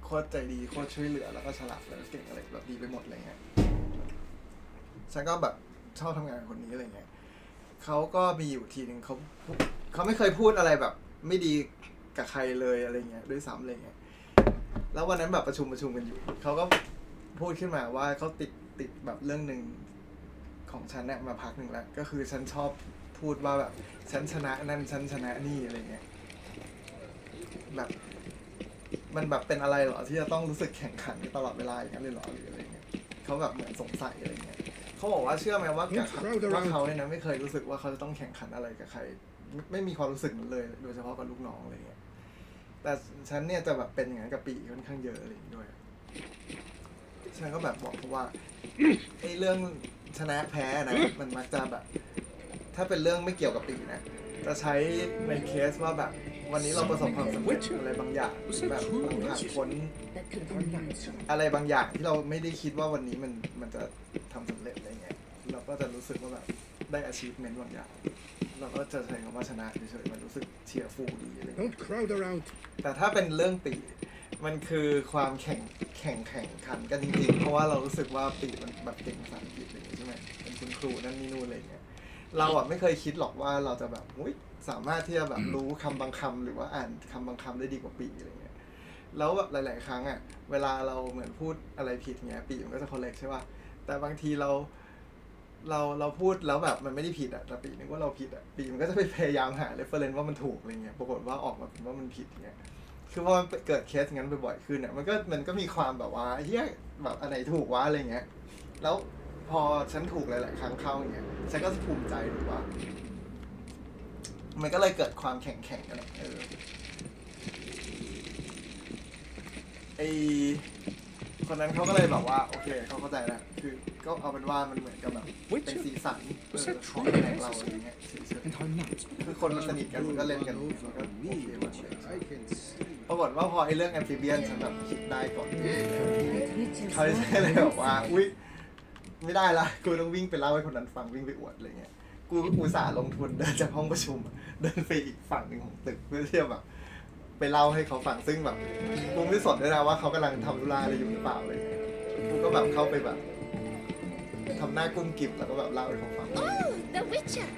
โคตรใจดีโคตรช่วยเหลือแล้วก็ฉลาดแล้วเก่งอะไรแบบดีไปหมดอะไรเงี้ยฉันก็แบบชอบทำงานกับคนนี้อะไรเงี้ยเขาก็มีอยู่ทีนึงเขาไม่เคยพูดอะไรแบบไม่ดีกับใครเลยอะไรเงี้ยด้วยซ้ำอะไรเงี้ยแล้ววันนั้นแบบประชุมกันอยู่เขาก็พูดขึ้นมาว่าเขาติดแบบเรื่องนึงของฉันเนี่ยมาพักหนึ่งแล้วก็คือฉันชอบพูดว่าแบบฉันชนะนั่นฉันชนะนี่อะไรเงี้ยแบบมันแบบเป็นอะไรเหรอที่จะต้องรู้สึกแข่งขันตลอดเวลาอย่างนั้นเลยเหรอหรืออะไรเงี้ยเขาแบบเหมือนสงสัยอะไรเงี้ยเขาบอกว่าเชื่อไหมว่าเขาเนี่ยนะไม่เคยรู้สึกว่าเขาจะต้องแข่งขันอะไรกับใครไม่มีความรู้สึกนั้นเลยโดยเฉพาะกับลูกน้องอะไรเงี้ยแต่ฉันเนี่ยจะแบบเป็นอย่างนั้นกับปีค่อนข้างเยอะอะไรอย่างเงี้ยด้วยฉันก็แบบบอกเขาว่าไอ้เรื่องชนะแพ้นะมันมักจะแบบถ้าเป็นเรื่องไม่เกี่ยวกับปีนะจะใช้ในเคสว่าแบบวันนี้เราประสบความสำเร็จอะไรบางอย่างแบบผ่านพ้นอะไรบางอย่างที่เราไม่ได้คิดว่าวันนี้มันจะทำสำเร็จอะไรเงี้ยเราก็จะรู้สึกว่าแบบได้ achievement บางอย่างเราก็จะใช้คำว่าชนะเฉยๆมันรู้สึกเชียร์ฟูลดีอะไรเงี้ยแต่ถ้าเป็นเรื่องปีมันคือความแข่งขันกันจริงๆเพราะว่าเรารู้สึกว่าปีมันแบบเก่งภาษาอังกฤษอะไรอย่างเงี้ยใช่ไหมเป็นคุณครูนั่นนี่นู่นอะไรเงี้ย เราอ่ะไม่เคยคิดหรอกว่าเราจะแบบสามารถที่จะแบบรู้คำบางคำหรือว่าอ่านคำบางคำได้ดีกว่าปีอะไรเงี้ยแล้วแบบหลายๆครั้งอ่ะเวลาเราเหมือนพูดอะไรผิดเงี้ยปีมันก็จะ correct ใช่ป่ะแต่บางทีเราพูดแล้วแบบมันไม่ได้ผิดอ่ะแต่ปีนึกว่าเราผิดอ่ะปีมันก็จะไปพยายามหา reference ว่ามันถูกอะไรเงี้ยปรากฏว่าออกมาเป็นว่ามันผิดเงี้ยคือว่ามันเกิดเคสงั้นบ่อยๆขึ้นอ่ะมันก็มีความแบบว่าเฮียแบบอันไหนถูกวะอะไรเงี้ยแล้วพอฉันถูกหลายๆครั้งเข้าอย่างเงี้ยฉันก็ภูมิใจหรือว่ามันก็เลยเกิดความแข่งกันไอคนนั้นเขาก็เลยแบบว่าโอเคเขาเข้าใจแล้วคือก็เอาเป็นว่ามันเหมือนกับแบบเป็นสีสันของแข่งเราอะไรเงี้ยคือคนมันสนิทกันมันก็เล่นกันมันก็โอเคมันปรากฏว่าพอไอเรื่องแอมฟิเบียนฉันแบบคิดได้ก่อนเขาจะเลยแบบว่าอุ้ยไม่ได้ละกูต้องวิ่งไปเล่าให้คนนั้นฟังวิ่งไปอวดอะไรเงี้ยกูอุตส่าห์ลงทุนเดินจากห้องประชุมเดินไปอีกฝั่งหนึ่งของตึกเพื่อที่จะแบบไปเล่าให้เขาฟังซึ่งแบบกูไม่สนด้วยนะว่าเขากำลังทำธุระอะไรอยู่หรือเปล่าเลยกูก็แบบเข้าไปแบบทำหน้ากุ้มกิ่มแล้วก็แบบเล่าให้เขาฟัง The Witcher.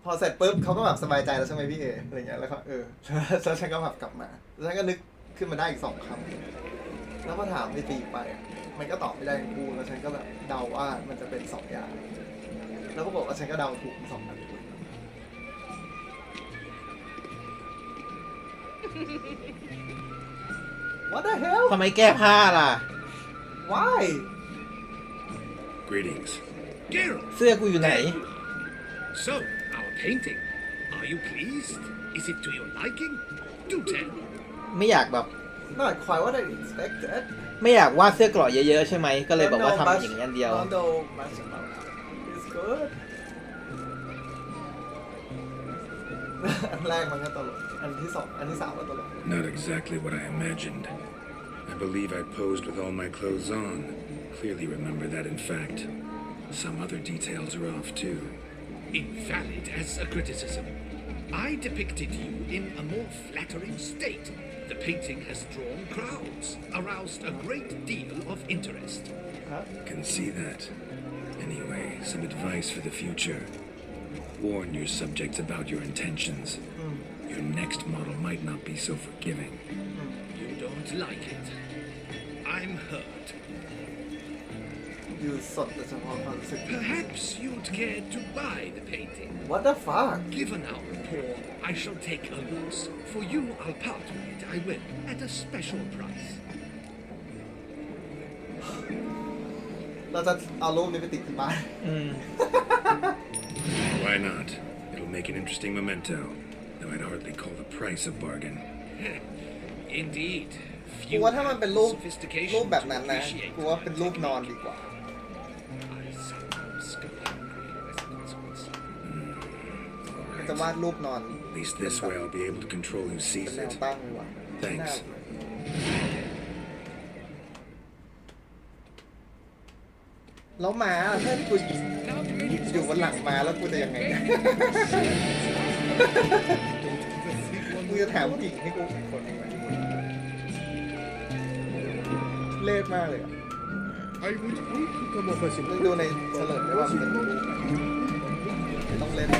พอเสร็จปุ๊บเขาก็แบบสบายใจแล้วใช่ไหมพี่เออะไรเงี้ยแล้วก็แล้วฉันก็แบบกลับมาแล้วฉันก็นึกขึ้นมาได้อีก2 คำแล้วพอถามไอ้ตีไปมันก็ตอบไม่ได้กูแล้วฉันก็แบบเดาว่ามันจะเป็น2 อย่างแล้วก็บอกว่าฉันก็เดาถูก2 อันWhat the hell ทำไมแก้ผ้าล่ะ Why Greetings. Geralt! เสื้อกูอยู่ไหน So, our painting. Are you pleased? Is it to your liking? Do tell. ไม่อยากแบบ Not quite what I expected ไม่อยากวาดเสื้อเกราะเยอะๆใช่ไหมก็เลยบอกว่าทำอย่างนี้อันเดียว No much about it. It's good อันแรกมันก็ตลกอันที่2อันที่3ก็ตลก Not exactly what I imagined. I believe I posed with all my clothes on. Clearly remember that, in fact. Some other details are off, too. Invalid as a criticism. I depicted you in a more flattering state. The painting has drawn crowds, aroused a great deal of interest. Can see that. Anyway, some advice for the future. Warn your subjects about your intentions. Your next model might not be so forgiving. You don't like it. I'm hurt. อยู่สดแต่เฉพาะความรู้สึก Perhaps you'd care to buy the painting. What the fuck Given our rapport, I shall take a loss. For you, I'll part with it. I will, at a special price. เราจะเอารูปนี้ไปติดที่บ้าน Why not? It'll make an interesting memento, though I'd hardly call the price a bargain. Indeed. กูว่าถ้ามันเป็นรูป sophistication แบบนั้น to นะ appreciate กูว่าเป็นรูปนอนดีกว่า I sometimes go hungry as a consequence. มันจะวาดรูปนอน At least this way I'll be able to control who เป็น sees แนว it. ตั้งเลยว่ะ Thanks. แล้วม้าถ้ากูอยู่บนหลังม้าแล้วกูจะยังไง มึงจะแถมกิ่งให้กูอีกคนหนึ่งไหมเล่มากเลยอ่ะ I would hope to come off as มึงดูในเฉลยได้ว่ามันเป็นรูปไหนไม่ต้องเล่น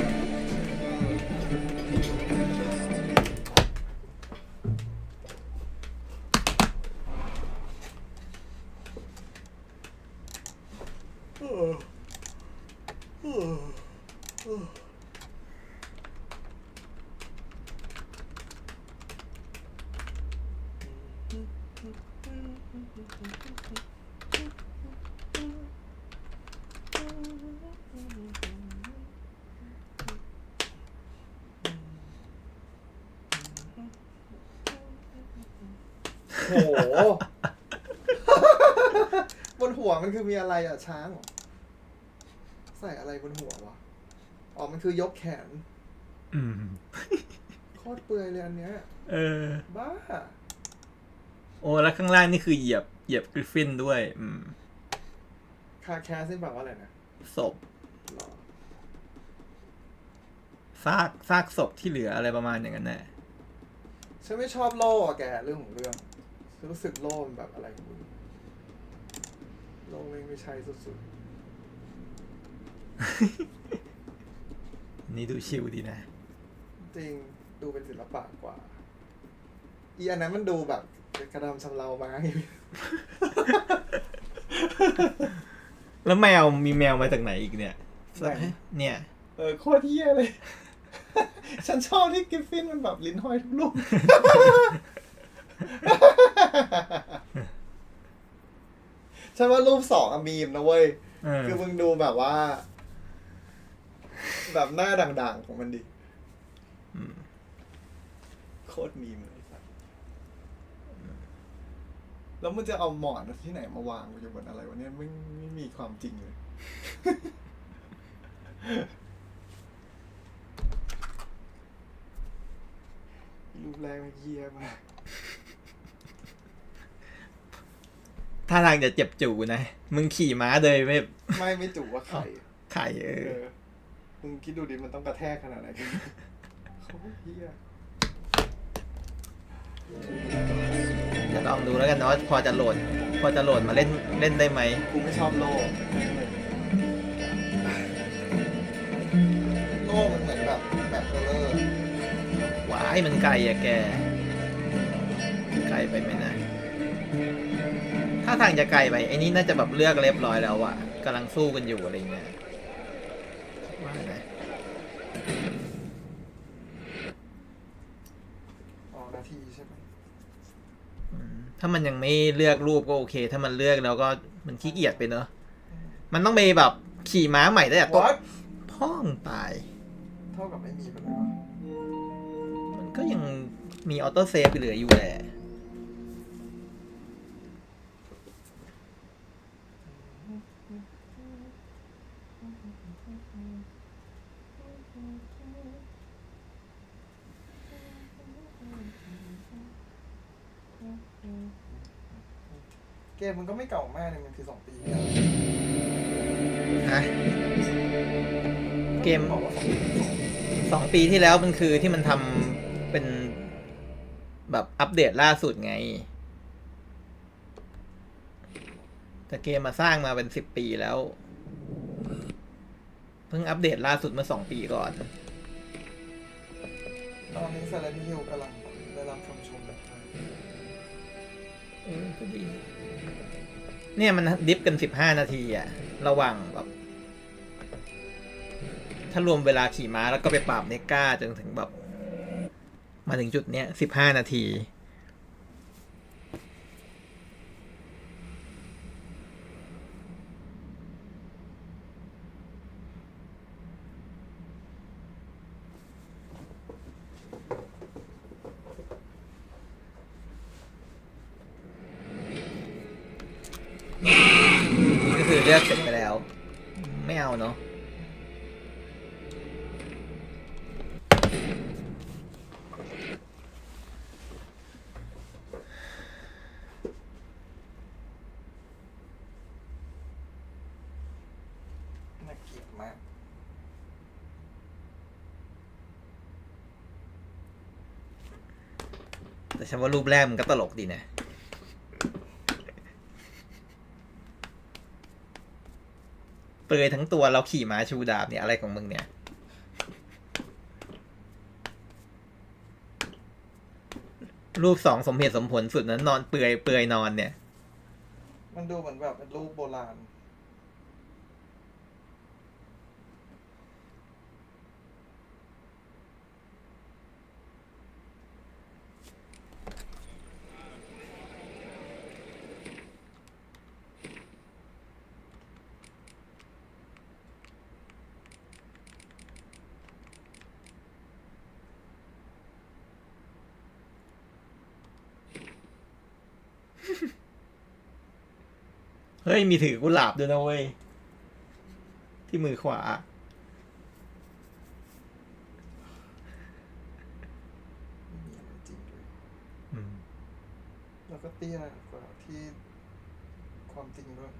โอ้โห บนหัวมันคือมีอะไรอ่ะช้างเหรอใส่อะไรบนหัววะอ๋อมันคือยกแขนโคตรเปื่อยเลยอันเนี้ยบ้าโอ้แล้วข้างล่างนี่คือเหยียบกริฟฟินด้วยคาแคสนี่แบบว่าอะไรนะศพซากศพที่เหลืออะไรประมาณอย่างนั้นแหละฉันไม่ชอบโล่อะแกเรื่องของเรื่องฉันรู้สึกโล่มันแบบอะไรของมึง โลกไม่ใช่สุดๆ นี่ดูชิลดีนะจริงดูเป็นศิลปะกว่าอีอันนั้นมันดูแบบกระดำชำเรามาแล้วแมวมีแมวมาจากไหนอีกเนี่ยเนี่ยโคตรเหี้ยเลย ฉันชอบที่กิฟฟินมันแบบลิ้นห้อยทุกลูก ฉันว่ารูป2อะมีมนะเว้ยคือมึงดูแบบว่าแบบหน้าด่างๆของมันดิโคตรมีมเลยสัสแล้วมันจะเอาหมอนที่ไหนมาวางอยู่บนอะไรวะเนี่ยไม่มีความจริงเลย รูปแรกมันเยี่ยมากถ้าทางจะเจ็บจู่นะมึงขี่ม้าเลยไม่จู่ว่าไข่มึงคิดดูดิมันต้องกระแทกขนาดไหนกันเขาเยี่ยจะลองดูแล้วกันเนาะพอจะโหลดมาเล่นได้ไหมกูไม่ชอบโลมันเหมือนแบบเลอร์ว้ายมันไกลอะแกไกลไปไหมนะถ้าทางจะไกลไปไอ้นี่น่าจะแบบเลือกเรียบร้อยแล้วอะกำลังสู้กันอยู่อะไรเงี้ยว่าไงนาทีใช่ไหมถ้ามันยังไม่เลือกรูปก็โอเคถ้ามันเลือกแล้วก็มันขี้เกียจไปเนอะมันต้องไปแบบขี่ม้าใหม่ได้แบบพ่องตายเท่ากับไม่มีไปแล้วมันก็ยังมีออโต้เซฟเหลืออยู่แหละเกมมันก็ไม่เก่ามากเลยมันคือ2 ปีฮะเกม2 ปีที่แล้วมันคือที่มันทำเป็นแบบอัปเดตล่าสุดไงแต่เกมมาสร้างมาเป็น10 ปีแล้วเพิ่งอัปเดตล่าสุดเมื่อ2 ปีก่อนตอนนี้ซาเลนฮิลกำลังได้รับคำชมแบบก็ดีเนี่ยมันดิฟกัน15 นาทีอะระหว่างแบบถ้ารวมเวลาขี่ม้าแล้วก็ไปปราบเนก้าจนถึงแบบมาถึงจุดเนี้ย15 นาทีนี่ก็คือเลือกเสร็จไปแล้วไม่เอาเนาะน่าเกลียดมากแต่ฉันว่ารูปแรกมันก็ตลกดีนะเปลือยทั้งตัวเราขี่ม้าชูดาบเนี่ยอะไรของมึงเนี่ยรูป2สมเหตุสมผลสุดนั้นนอนเปลือยนอนเนี่ยมันดูเหมือนแบบเป็นรูปโบราณเฮ้ยมีถือกุหลาบด้วยนะเว้ยที่มือขวาจริงด้วยแล้วก็เตี้ยกว่าที่ความจริงด้วย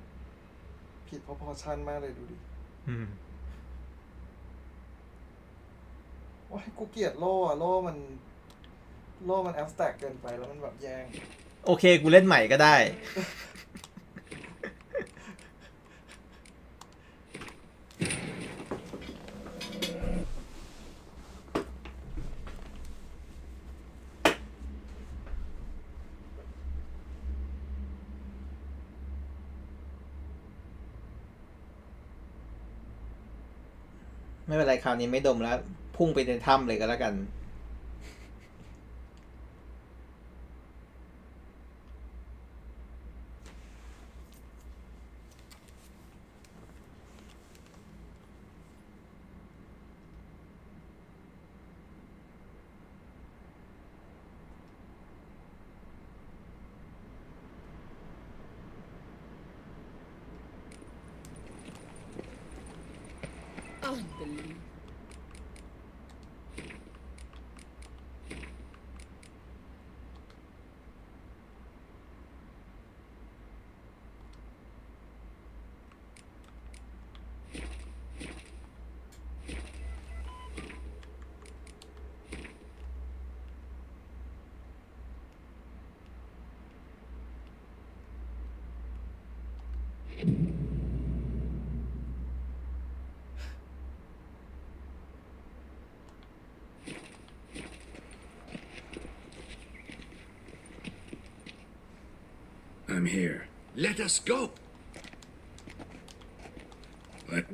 ผิดพอชั่นมากเลยดูดิว่าให้กูเกลียดโล่อะโล่มันแอบสแต็กเกินไปแล้วมันแบบแย่งโอเคกูเล่นใหม่ก็ได้ ไม่เป็นไรคราวนี้ไม่ดมแล้ว พุ่งไปในถ้ำเลยก็แล้วกัน Unbelievable. I'm here. Let us go. What?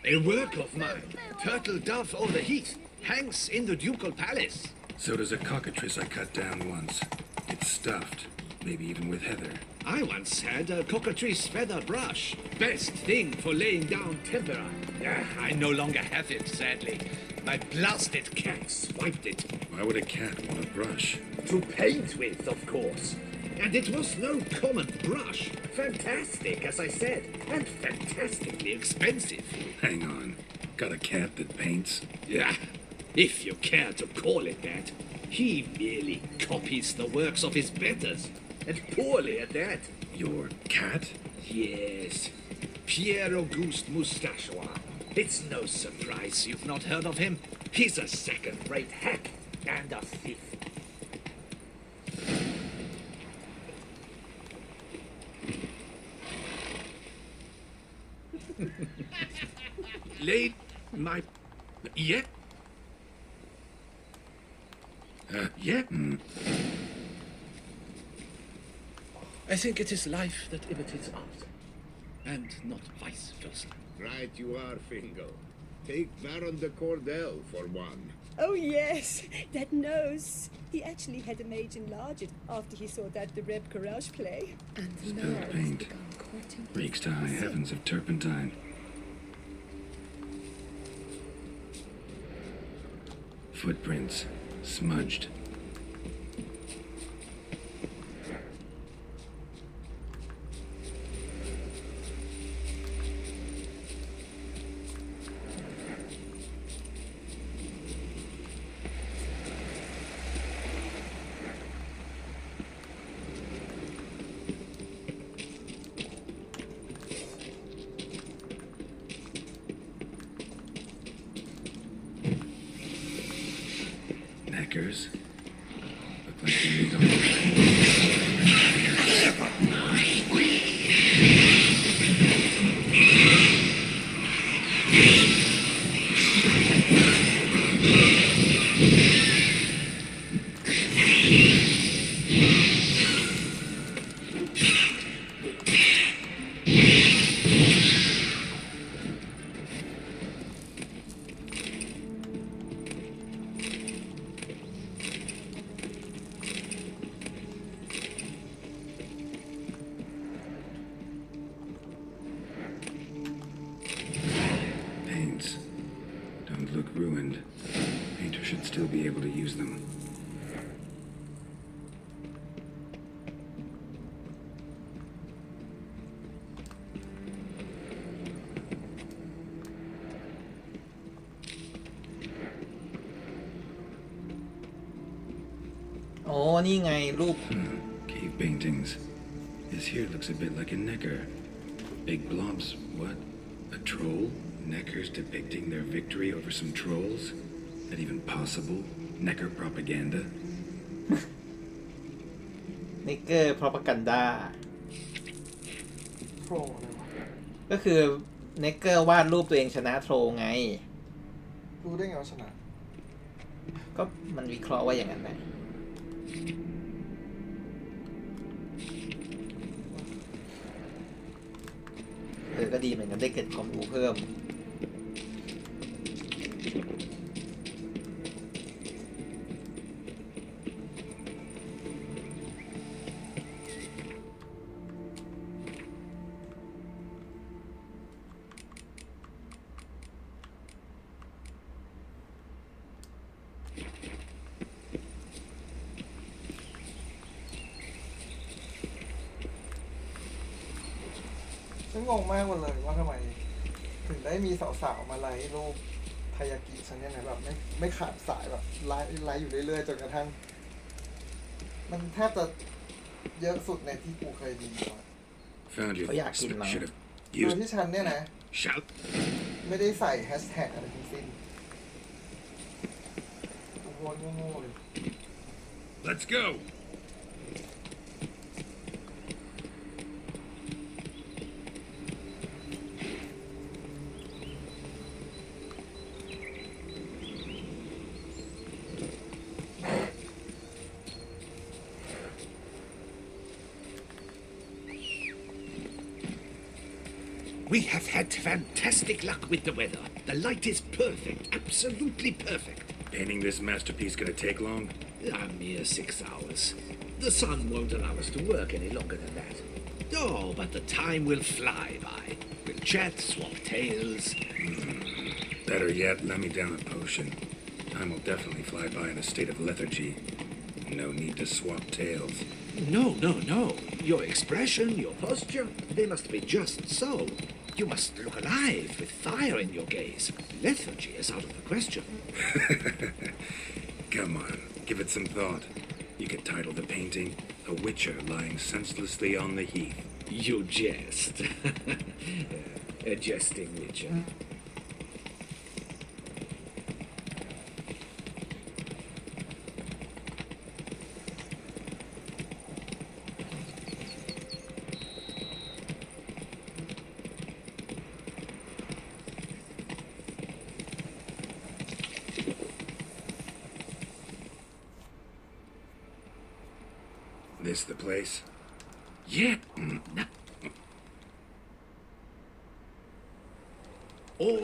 A work of mine. Turtle dove over the heath. Hangs in the ducal palace. So does a cockatrice I cut down once. It's stuffed, maybe even with heather. I once had a cockatrice feather brush. Best thing for laying down tempera. I no longer have it, sadly. My blasted cat swiped it. Why would a cat want a brush? To paint with, of course. And it was no common brush. Fantastic, as I said, and fantastically expensive. Hang on. Got a cat that paints? Yeah, if you care to call it that. He merely copies the works of his betters, and poorly at that. Your cat? Yes, Pierre Auguste Moustachois. It's no surprise you've not heard of him. He's a second-rate hack and a thief. Laid my... Yet? Yet? I think it is life that imitates art, and not vice versa. Right you are, Fingal. Take Baron de Cordell for one. Oh, yes, that nose. He actually had a mage enlarge it after he saw that the Reb Courage play. And now Spilled it's paint. become courting. Reeks to high heavens of turpentine. Footprints. Smudged. Knackers. Look like they need paints. Don't look ruined. Painter should still be able to use them. Oh, นี่ไงรูป Cave paintings. This here looks a bit like a necker. Big blobs. What? A troll? Neckers depicting their victory over some trolls? That even possible? Necker propaganda? นิกเกอร์ propaganda โผล่เลยวะ ก็คือเนกเกอร์วาดรูปตัวเองชนะโทรไง รู้ได้ไงว่าชนะ ก็มันวิเคราะห์ว่าอย่างนั้นนะ ก็ดีเหมือนกันได้เก็บความรู้เพิ่มฉันงงมากเลยว่าทำไมถึงได้มีสาวๆมาไลฟ์รูปทายากิฉันเนี่ยนะแบบไม่ขาดสายแบบไลฟ์อยู่เรื่อยๆจนกระทั่งมันแทบจะเยอะสุดในที่กูเคยดูมา Found you. เขาอยากกินมั้ง Should have โดย used. ที่ฉันเนี่ยนะ Shout. ไม่ได้ใส่แฮชแท็กอะไรทั้งสิ้นกูโพสต์โง่ๆเลย Let's go. We have had fantastic luck with the weather. The light is perfect, absolutely perfect. Painting this masterpiece gonna take long? A mere 6 hours. The sun won't allow us to work any longer than that. Oh, but the time will fly by. We'll chat, swap tales. Better yet, let me down a potion. Time will definitely fly by in a state of lethargy. No need to swap tales. No, no, no. Your expression, your posture, they must be just so. You must look alive with fire in your gaze. Lethargy is out of the question. Come on, give it some thought. You could title the painting, A Witcher Lying Senselessly on the Heath. You jest. A jesting witcher. This the place? Yeah. Oh.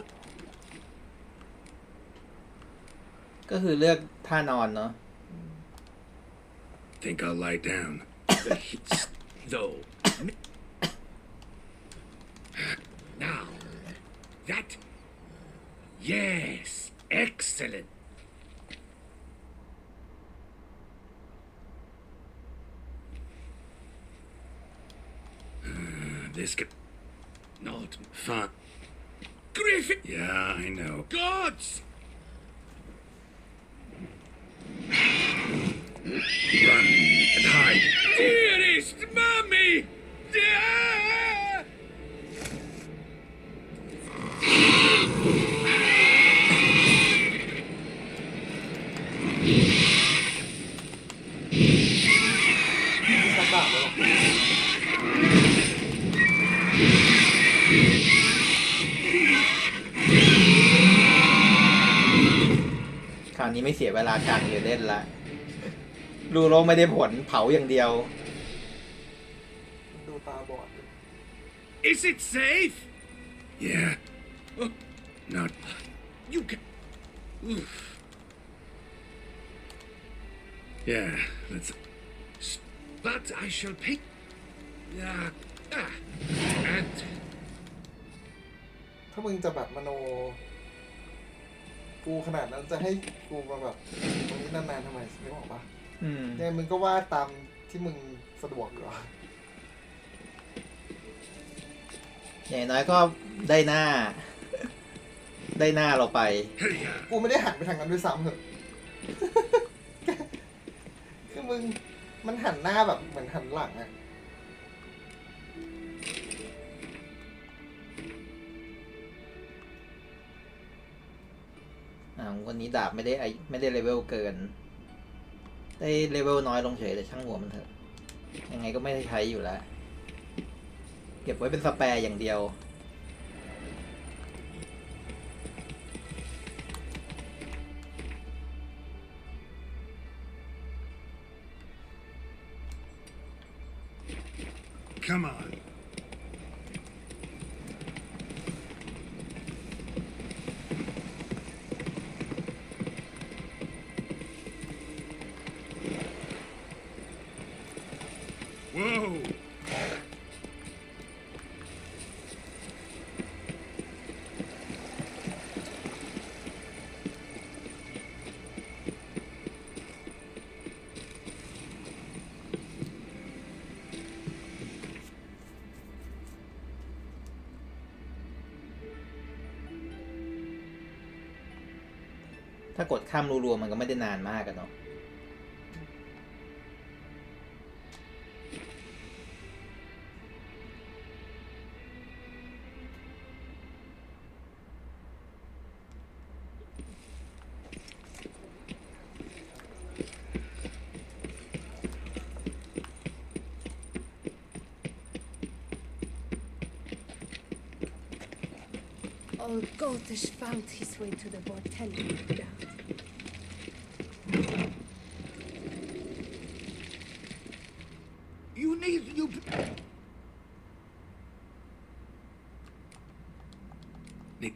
ก็คือเลือกท่านอนเนาะ Think I'll lie down. The heat, though. Now, that. Yes, excellent. This could... Not Fun. Griffin. Yeah, I know. Gods! Run and hide. Dearest mommy! Stop. คราวนี้ไม่เสียเวลากลางเรือเล่นละรูโรไม่ได้ผลเผาอย่างเดียว ดูตาบอด Is it safe? Yeah. Not... You can... Yeah, let's... But I shall pay... And... ถ้ามึงจะแบบมโน กูขนาดนั้นจะให้กูมาแบบตรงนี้นานๆทำไมไม่บอกปะเนี่ยมึงก็วาดตามที่มึงสะดวกเหรอ อย่างน้อยก็ได้หน้า ได้หน้าเราไป กูไม่ได้หันไปทางนั้นด้วยซ้ำเหรอ คือมึงมันหันหน้าแบบเหมือนหันหลังอะวันนี้ดาบไม่ได้เลเวลเกิน ได้เลเวลน้อยลงเฉยแต่ช่างหัวมันเถอะ ยังไงก็ไม่ได้ใช้อยู่แล้ว เก็บไว้เป็นสแปร์อย่างเดียว Come on. ถ้ากดข้ามรัวๆมันก็ไม่ได้นานมากกันเนาะOld Gotish found his way to the Vortelli ground. You need you. Nick.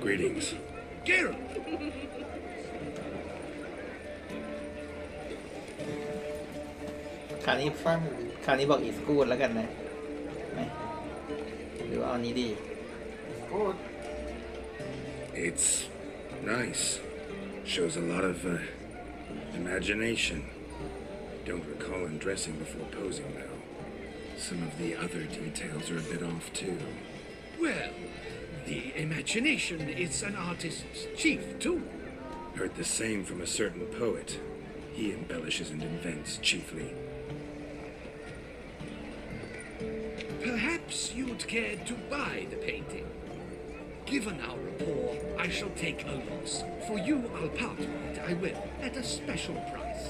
Greetings. Geralt! คราวนี้ฟังคราวนี้บอกอีสกูดแล้วกันนะไหมหรือว่าเอานี้ดี Good. It's nice. Shows a lot of imagination. Don't recall undressing before posing, though. Some of the other details are a bit off, too. Well, the imagination is an artist's chief tool. Heard the same from a certain poet. He embellishes and invents chiefly. Perhaps you'd care to buy the painting. Given our rapport, I shall take a loss. For you, I'll part with it, I will, at a special price.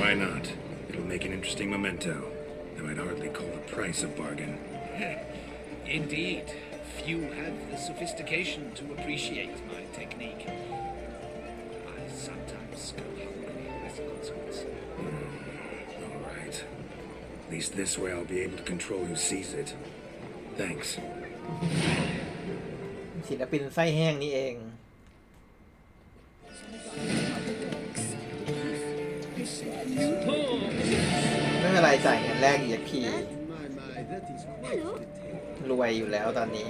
Why not? It'll make an interesting memento. Though I'd hardly call the price a bargain. Indeed, few have the sophistication to appreciate my technique. I sometimes go hungry with consequence. All right. At least this way I'll be able to control who sees it. Thanks. ศิลปินไส้แห้งนี่เอง ไม่เป็นไรจ่ายเงินแรกอีกพี่ That is quite detailed. รวยอยู่แล้วตอนนี้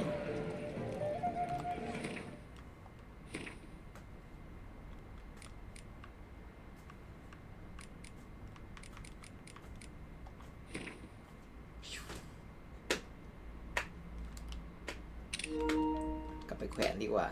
กลับไปแขวนดีกว่า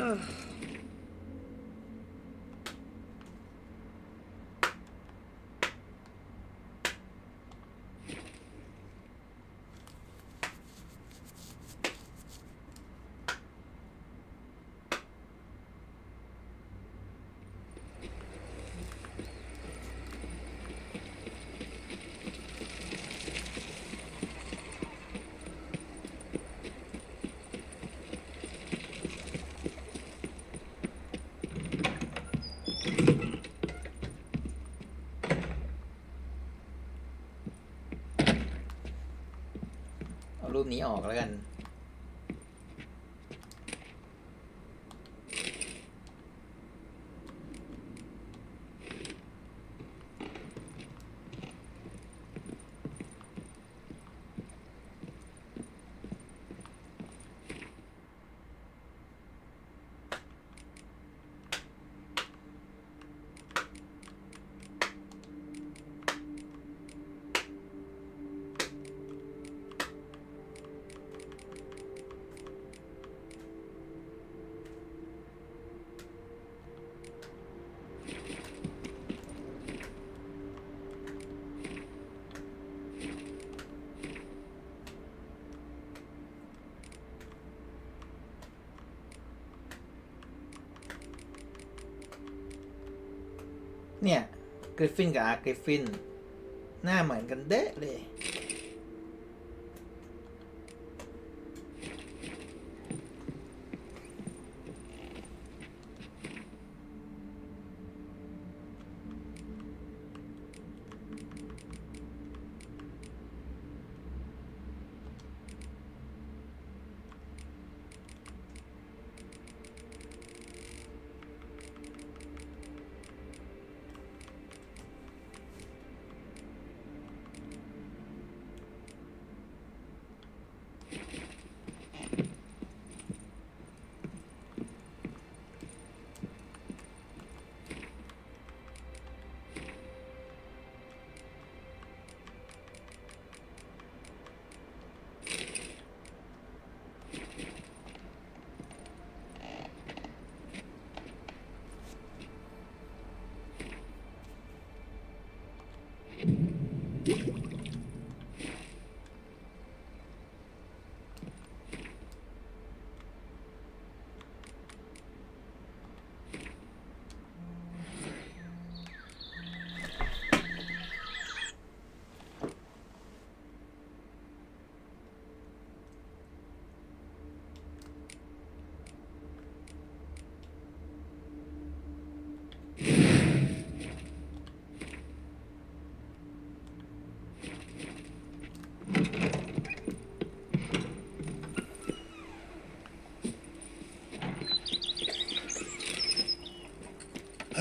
Oh. นี้ออกแล้วกันเนี่ยกริฟฟินกับอาร์กริฟฟินหน้าเหมือนกันเด๊ะเลย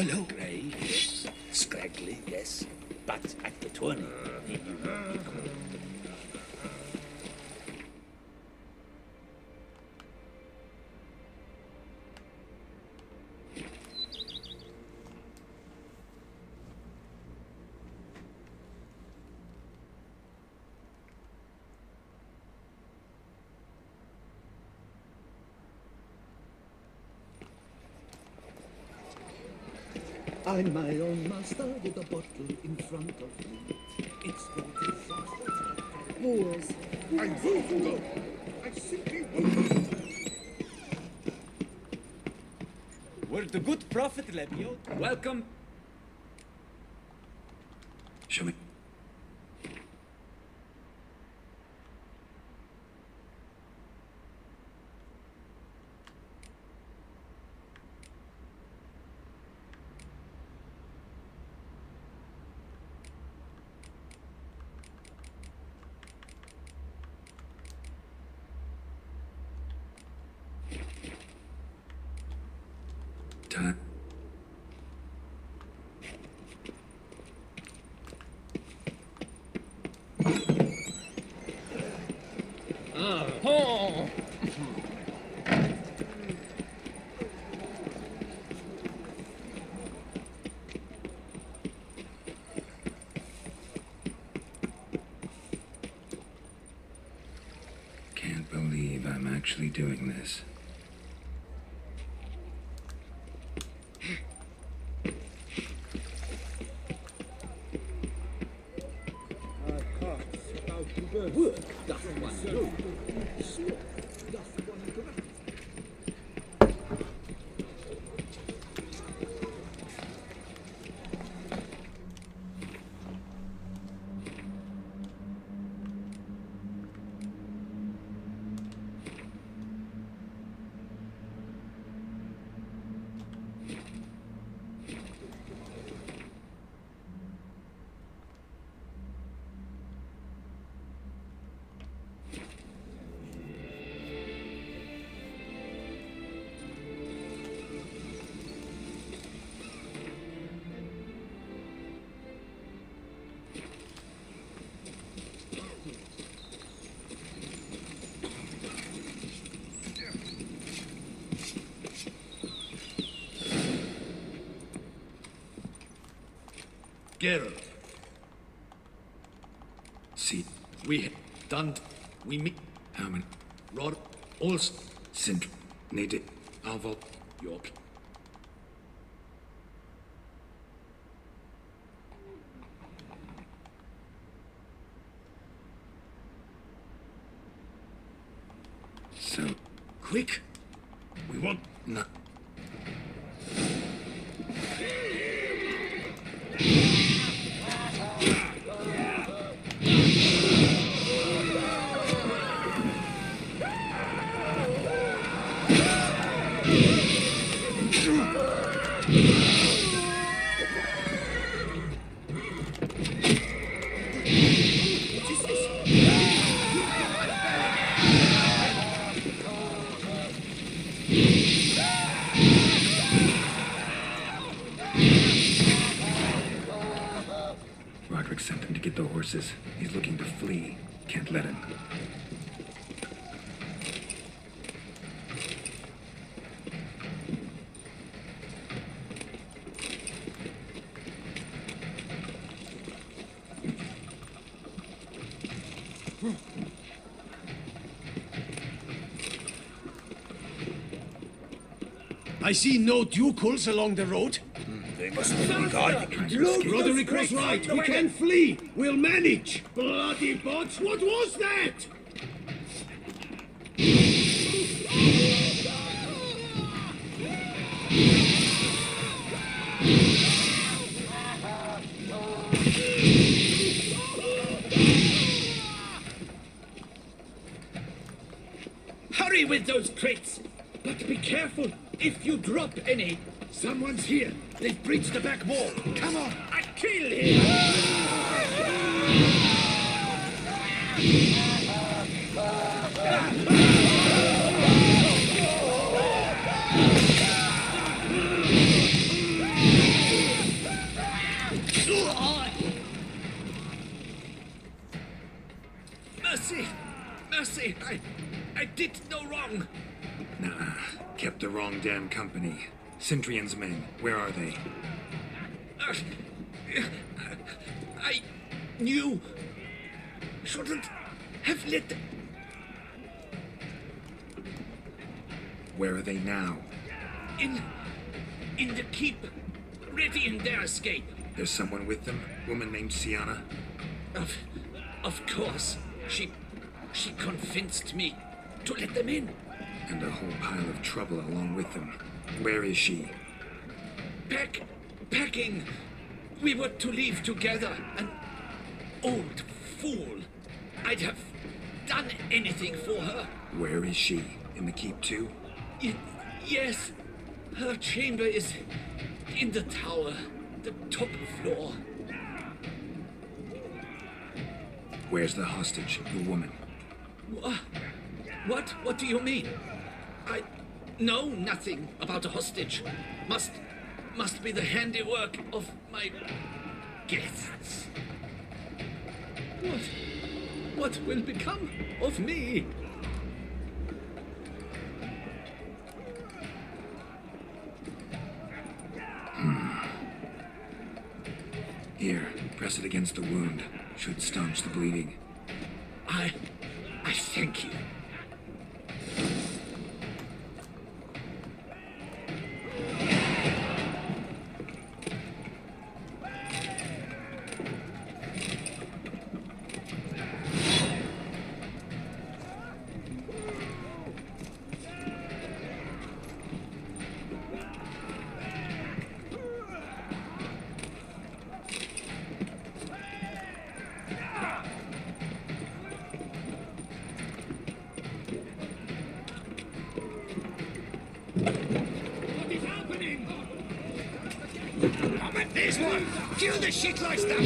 Hello. Grey, yes. Scraggly, yes. But at the tourney, he knew not be called. I'm my own master with a bottle in front of me. It's going to Wars. I won't go. I simply won't. We're the good prophet, Lebio. Welcome. Show me. Time. Can't believe I'm actually doing this. work doth one do. Smoke doth one correct. Geralt. See, We done. We meet. how many? Rod. Also. Sint. Need it. Alvo. York. So, Quick. we want not. Roderick sent him to get the horses. He's looking to flee. Can't let him. I see no ducals along the road. They must be guarding it. Look, Roderick was right. We can flee. We'll manage. Bloody bots, what was that? Hurry with those crates! But be careful if you drop any. Someone's here. They've breached the back wall. Come on. I kill him! Mercy! Mercy! I did no wrong. Nah, kept the wrong damn company. Centrion's men, where are they? I knew. Shouldn't have let them. Where are they now? In the keep, ready in their escape. There's someone with them? Woman named Sienna? Of course. She convinced me to let them in. And a whole pile of trouble along with them. Where is she? Packing. We were to leave together. An old fool. I'd have done anything for her. Where is she? In the keep too? Yes. Her chamber is in the tower, the top floor. Where's the hostage, the woman? What do you mean? I know nothing about a hostage. Must be the handiwork of my guests. What will become of me? Here, press it against the wound. Should staunch the bleeding. I thank you. There's one! Kill the shit like stuff!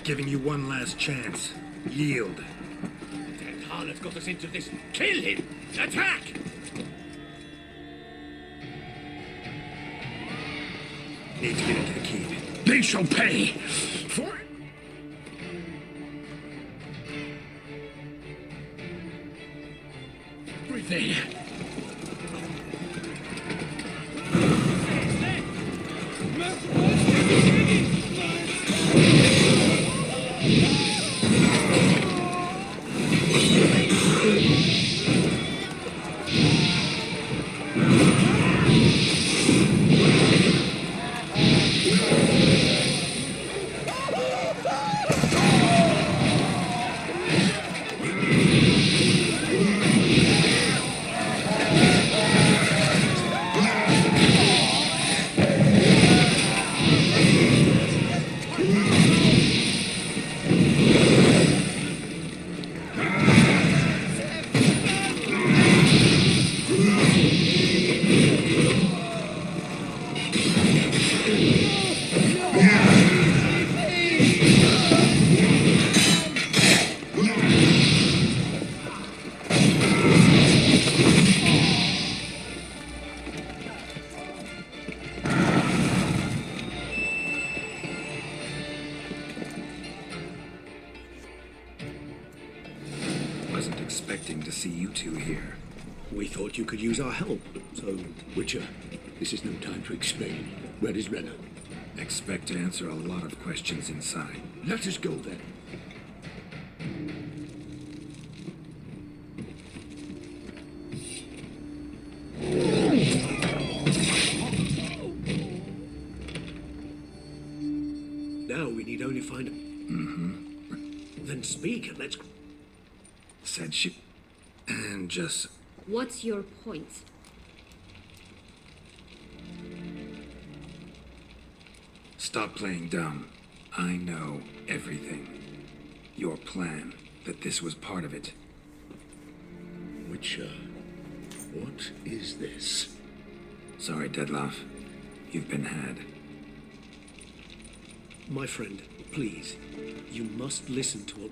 Giving you one last chance. Yield. That harlot got us into this. Kill him! Attack! Need to get into the keep. They shall pay for it. There. Wasn't expecting to see you two here. We thought you could use our help. So, Witcher, this is no time to explain. Where is Renner? Expect to answer a lot of questions inside. Let us go then. Now we need only find... Then speak and let's... Said she... And just... What's your point? Stop playing dumb. I know everything. Your plan, that this was part of it. Witcher, what is this? Sorry, Dettlaff. You've been had. My friend, please, you must listen to a...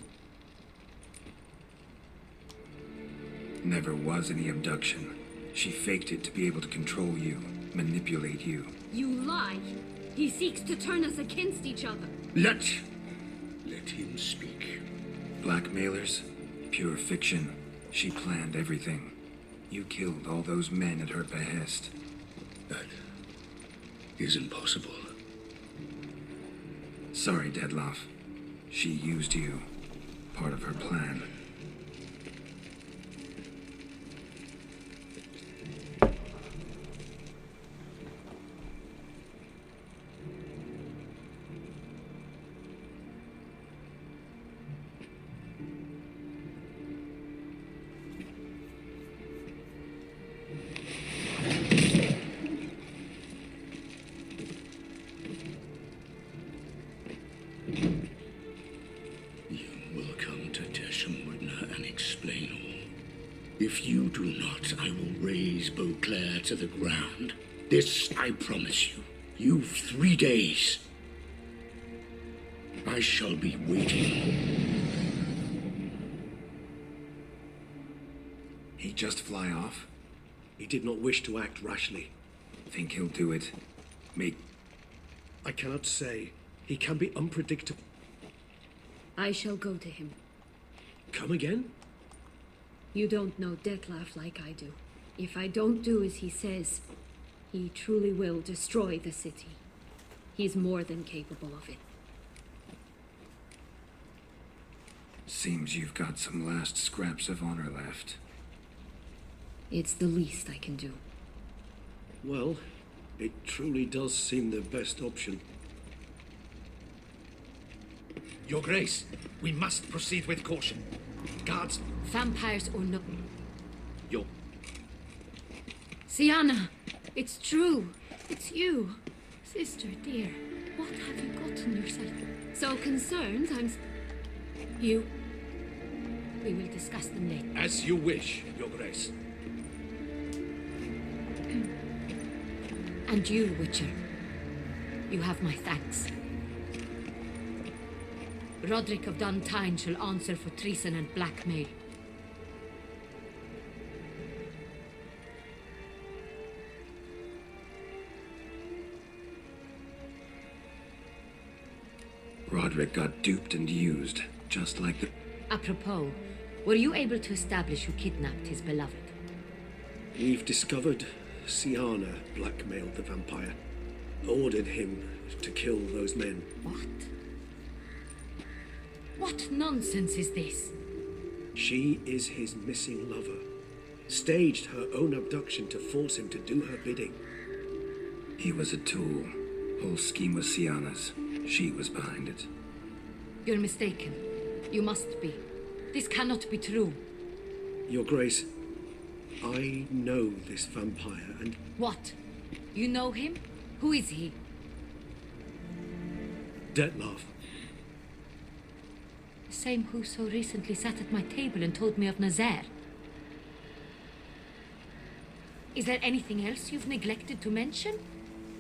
Never was any abduction. She faked it to be able to control you, manipulate you. You lie! He seeks to turn us against each other. Let him speak. Blackmailers? Pure fiction. She planned everything. You killed all those men at her behest. That is impossible. Sorry, Dettlaff. She used you. Part of her plan. If you do not, I will raise Beauclair to the ground. This I promise you. You've 3 days. I shall be waiting. He just fly off? He did not wish to act rashly. Think he'll do it? Make I cannot say. He can be unpredictable. I shall go to him. Come again? You don't know Detlef like I do. If I don't do as he says, he truly will destroy the city. He's more than capable of it. Seems you've got some last scraps of honor left. It's the least I can do. Well, it truly does seem the best option. Your Grace, we must proceed with caution. Guards... Vampires or no... Your... Sienna! It's true! It's you! Sister, dear, what have you gotten yourself? So concerned, You... We will discuss them later. As you wish, Your Grace. And you, Witcher. You have my thanks. Roderick of Duntine shall answer for treason and blackmail. Roderick got duped and used, just like the... Apropos, were you able to establish who kidnapped his beloved? We've discovered Sienna blackmailed the vampire. Ordered him to kill those men. What? What nonsense is this? She is his missing lover. Staged her own abduction to force him to do her bidding. He was a tool. Whole scheme was Sienna's. She was behind it. You're mistaken. You must be. This cannot be true. Your Grace, I know this vampire and... What? You know him? Who is he? Detlef. The same who so recently sat at my table and told me of Nazaire. Is there anything else you've neglected to mention?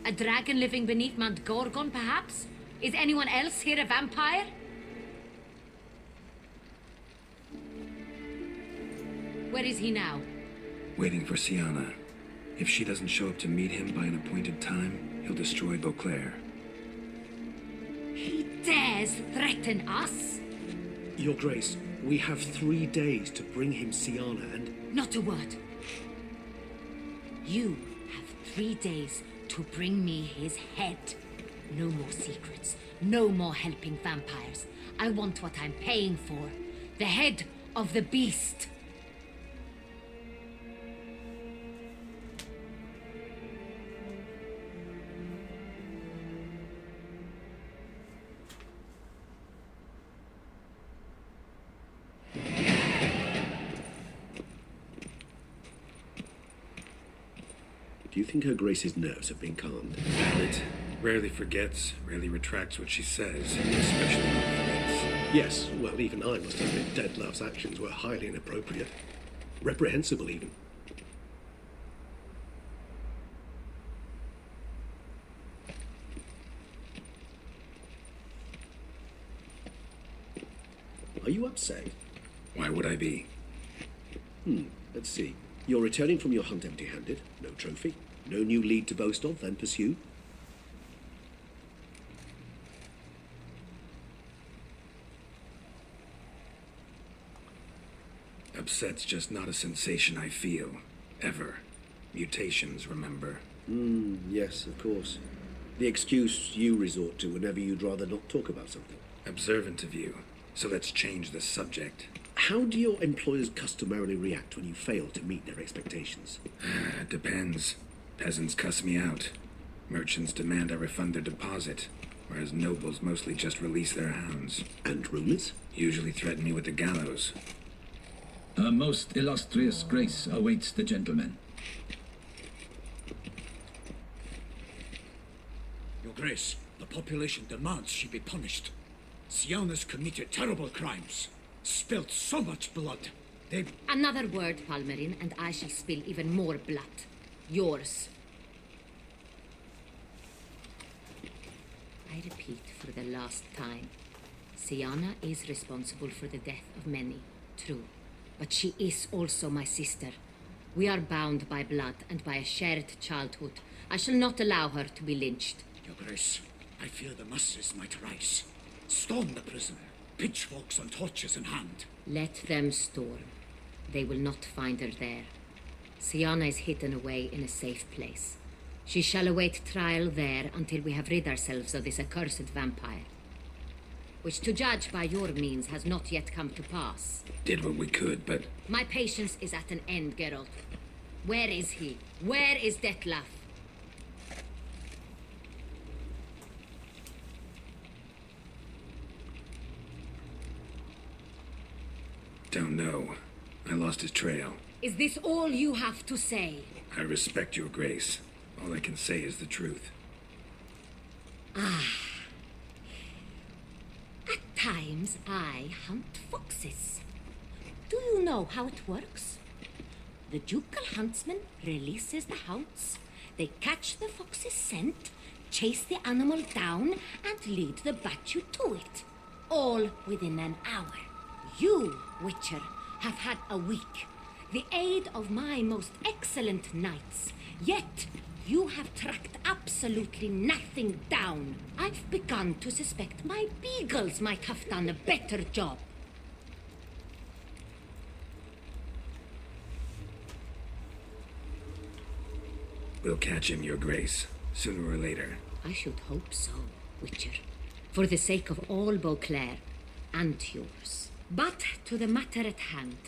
A dragon living beneath Mount Gorgon, perhaps? Is anyone else here a vampire? Where is he now? Waiting for Sienna. If she doesn't show up to meet him by an appointed time, he'll destroy Beauclair. He dares threaten us? Your Grace, we have 3 days to bring him Sienna and... Not a word. You have 3 days to bring me his head. No more secrets. No more helping vampires. I want what I'm paying for. The head of the beast. Do you think Her Grace's nerves have been calmed? It rarely forgets, rarely retracts what she says, especially when it forgets. Yes, well, even I must admit Detlef's actions were highly inappropriate. Reprehensible, even. Are you upset? Why would I be? Let's see. You're returning from your hunt empty-handed. No trophy. No new lead to boast of, then pursue. Upset's just not a sensation I feel. Ever. Mutations, remember? Yes, of course. The excuse you resort to whenever you'd rather not talk about something. Observant of you. So let's change the subject. How do your employers customarily react when you fail to meet their expectations? Depends. Peasants cuss me out. Merchants demand I refund their deposit, whereas nobles mostly just release their hounds. And rulers? Usually threaten me with the gallows. Her most illustrious grace awaits the gentleman. Your Grace, the population demands she be punished. Sienna's committed terrible crimes. Spilt so much blood. They've... Another word, Palmerin, and I shall spill even more blood. Yours. I repeat for the last time. Sienna is responsible for the death of many, true. But she is also my sister. We are bound by blood and by a shared childhood. I shall not allow her to be lynched. Your Grace, I fear the masses might rise. Storm the prison, pitchforks and torches in hand. Let them storm. They will not find her there. Siana is hidden away in a safe place. She shall await trial there until we have rid ourselves of this accursed vampire. Which, to judge by your means, has not yet come to pass. Did what we could, but... My patience is at an end, Geralt. Where is he? Where is Detlef? Don't know. I lost his trail. Is this all you have to say? I respect your grace. All I can say is the truth. Ah. At times, I hunt foxes. Do you know how it works? The ducal huntsman releases the hounds. They catch the fox's scent, chase the animal down, and lead the battue to it. All within an hour. You, Witcher, have had a week. The aid of my most excellent knights. Yet, you have tracked absolutely nothing down. I've begun to suspect my beagles might have done a better job. We'll catch him, your grace, sooner or later. I should hope so, Witcher. For the sake of all Beauclair and yours. But to the matter at hand.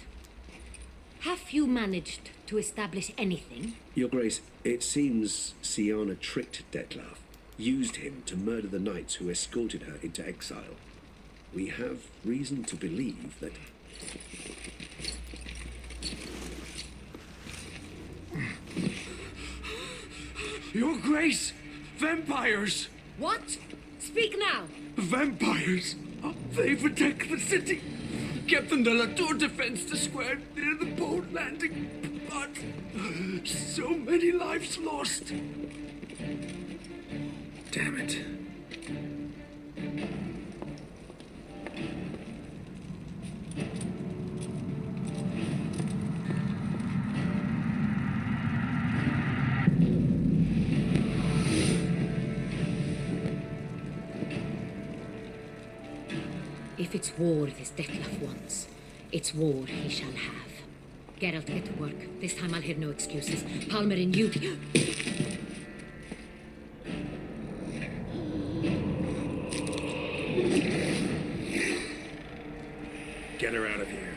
Have you managed to establish anything? Your Grace, it seems Siana tricked Detlef, used him to murder the knights who escorted her into exile. We have reason to believe that... Your Grace! Vampires! What? Speak now! Vampires! They've attacked the city! Captain de la Tour defends the square near the boat landing, but so many lives lost. Damn it. If it's war this Detlef wants, it's war he shall have. Geralt, get to work. This time I'll hear no excuses. Palmer and you... Get her out of here.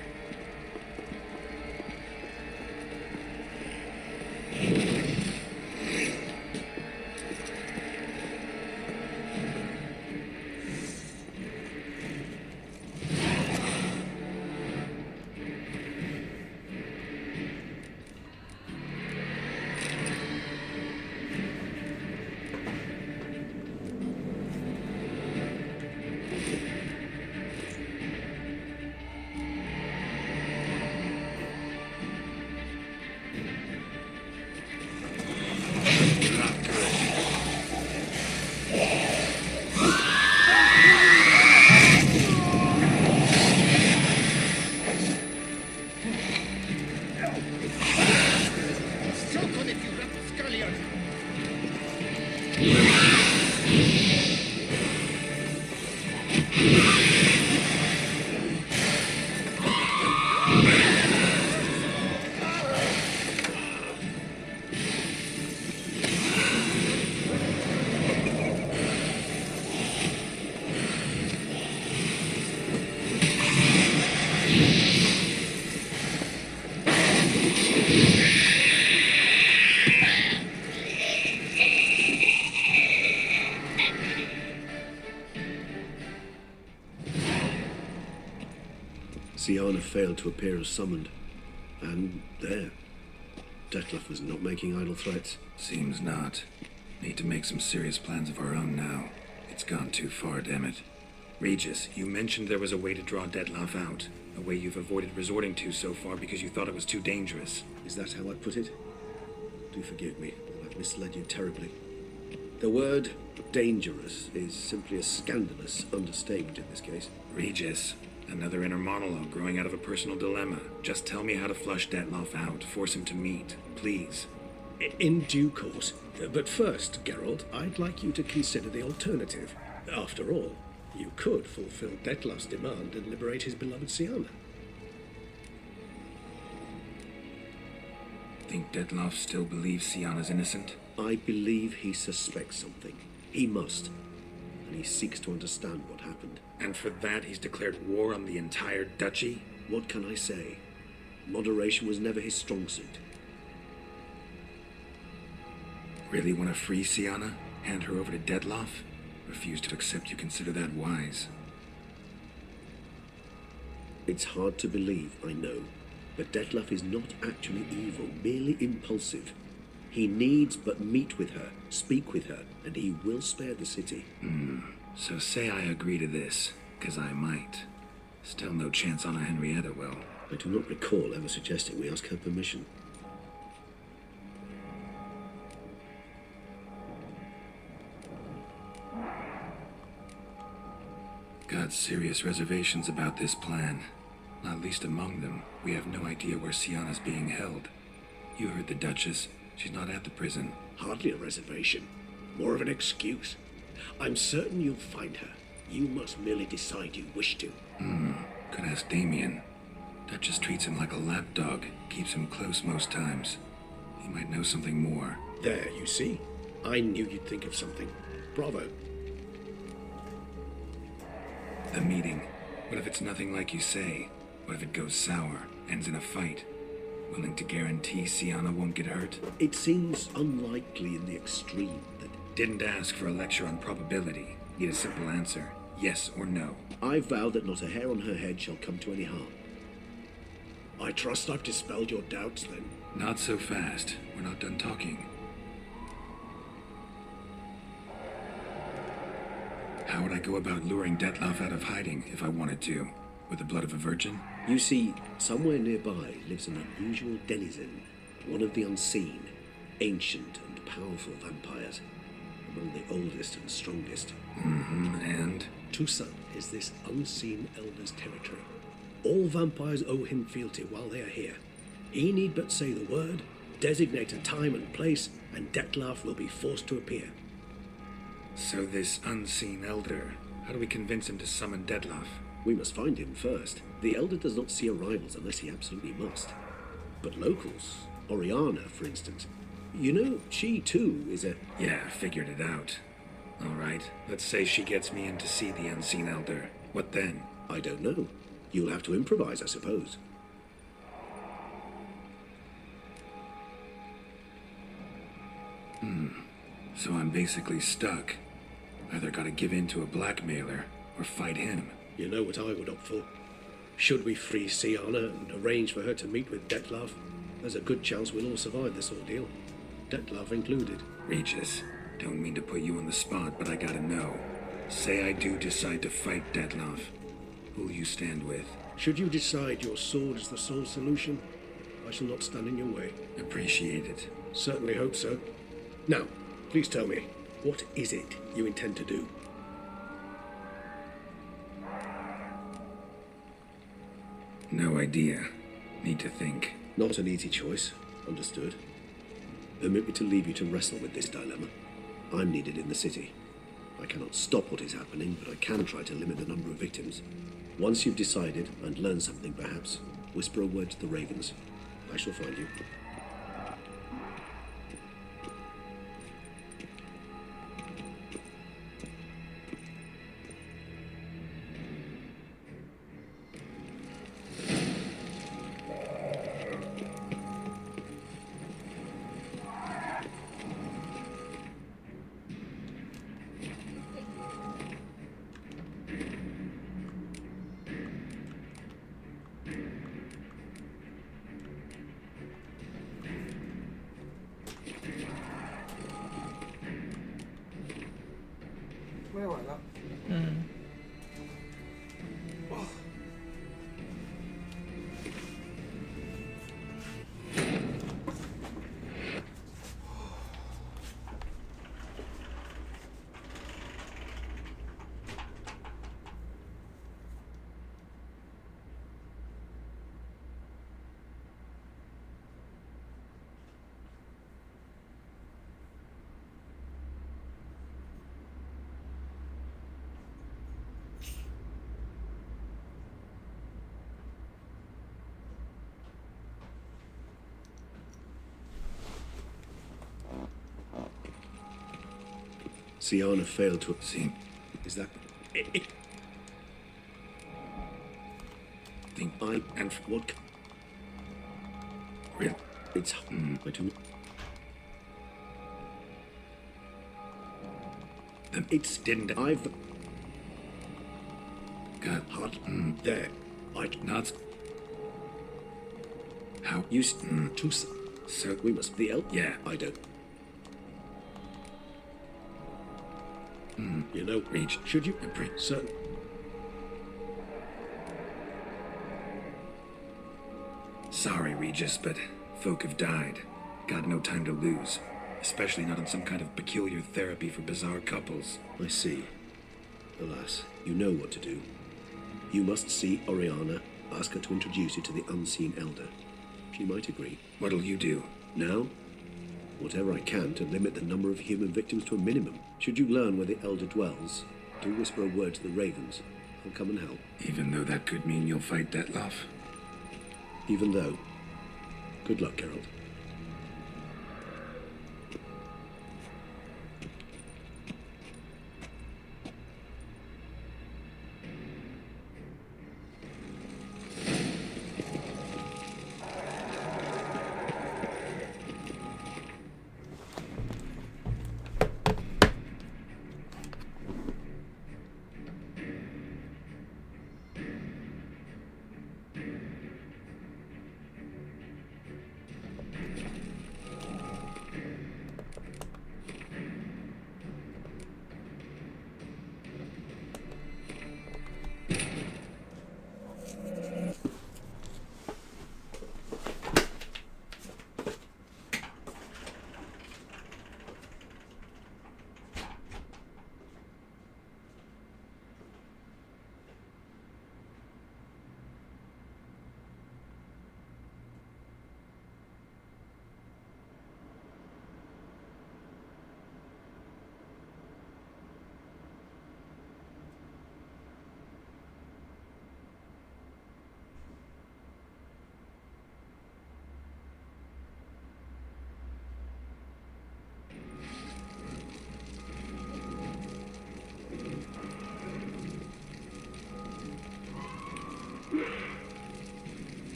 Siana failed to appear as summoned. And there. Detlef was not making idle threats. Seems not. Need to make some serious plans of our own now. It's gone too far, damn it. Regis, you mentioned there was a way to draw Detlef out. A way you've avoided resorting to so far because you thought it was too dangerous. Is that how I put it? Do forgive me, I've misled you terribly. The word dangerous is simply a scandalous understatement in this case. Regis, another inner monologue growing out of a personal dilemma. Just tell me how to flush Detlef out, force him to meet, please. In due course. But first, Geralt, I'd like you to consider the alternative. After all, you could fulfill Detlef's demand and liberate his beloved Siana. Think Detlef still believes Siana's innocent? I believe he suspects something. He must. And he seeks to understand what happened. And for that, he's declared war on the entire duchy? What can I say? Moderation was never his strong suit. Really want to free Siana? Hand her over to Detlef? Refuse to accept you consider that wise. It's hard to believe, I know. But Detlef is not actually evil, merely impulsive. He needs but meet with her, speak with her, and he will spare the city. So say I agree to this, 'cause I might. Still no chance Anna Henrietta will. I do not recall ever suggesting we ask her permission. Got serious reservations about this plan. Not least among them, we have no idea where Siana's being held. You heard the Duchess. She's not at the prison. Hardly a reservation. More of an excuse. I'm certain you'll find her. You must merely decide you wish to. Could ask Damien. Duchess treats him like a lapdog. Keeps him close most times. He might know something more. There, you see? I knew you'd think of something. Bravo. The meeting. What if it's nothing like you say? What if it goes sour, ends in a fight? Willing to guarantee Siana won't get hurt? It seems unlikely in the extreme that... Didn't ask for a lecture on probability. Need a simple answer. Yes or no. I vow that not a hair on her head shall come to any harm. I trust I've dispelled your doubts, then. Not so fast. We're not done talking. How would I go about luring Detlef out of hiding if I wanted to? With the blood of a virgin? You see, somewhere nearby lives an unusual denizen, one of the unseen, ancient and powerful vampires, among the oldest and strongest. And? Toussaint is this unseen elder's territory. All vampires owe him fealty while they are here. He need but say the word, designate a time and place, and Detlef will be forced to appear. So this unseen elder, how do we convince him to summon Detlef? We must find him first. The elder does not see arrivals unless he absolutely must. But locals, Oriana, for instance, you know, she too is a... Yeah, figured it out. All right, let's say she gets me in to see the unseen elder. What then? I don't know. You'll have to improvise, I suppose. So I'm basically stuck. Either gotta give in to a blackmailer, or fight him. You know what I would opt for. Should we free Siana and arrange for her to meet with Detlef, there's a good chance we'll all survive this ordeal. Detlef included. Regis, don't mean to put you on the spot, but I gotta know. Say I do decide to fight Detlef. Who'll you stand with? Should you decide your sword is the sole solution, I shall not stand in your way. Appreciate it. Certainly hope so. Now, please tell me, what is it you intend to do? No idea. Need to think. Not an easy choice. Understood. Permit me to leave you to wrestle with this dilemma. I'm needed in the city. I cannot stop what is happening, but I can try to limit the number of victims. Once you've decided, and learned something perhaps, whisper a word to the ravens. I shall find you. Siana failed to see. Is that it? Think I and what? Really? It's I do. It's didn't I've got hot there. I'd not. How you to so we must the elk. Yeah, I don't. You know, reach. Should you imprint certain? Sorry, Regis, but folk have died. Got no time to lose. Especially not on some kind of peculiar therapy for bizarre couples. I see. Alas, you know what to do. You must see Oriana, ask her to introduce you to the unseen elder. She might agree. What'll you do? Now? Whatever I can to limit the number of human victims to a minimum. Should you learn where the elder dwells, do whisper a word to the ravens. I'll come and help. Even though that could mean you'll fight Dettlaff? Even though. Good luck, Geralt.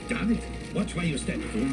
Damn it! Watch where you step, fool.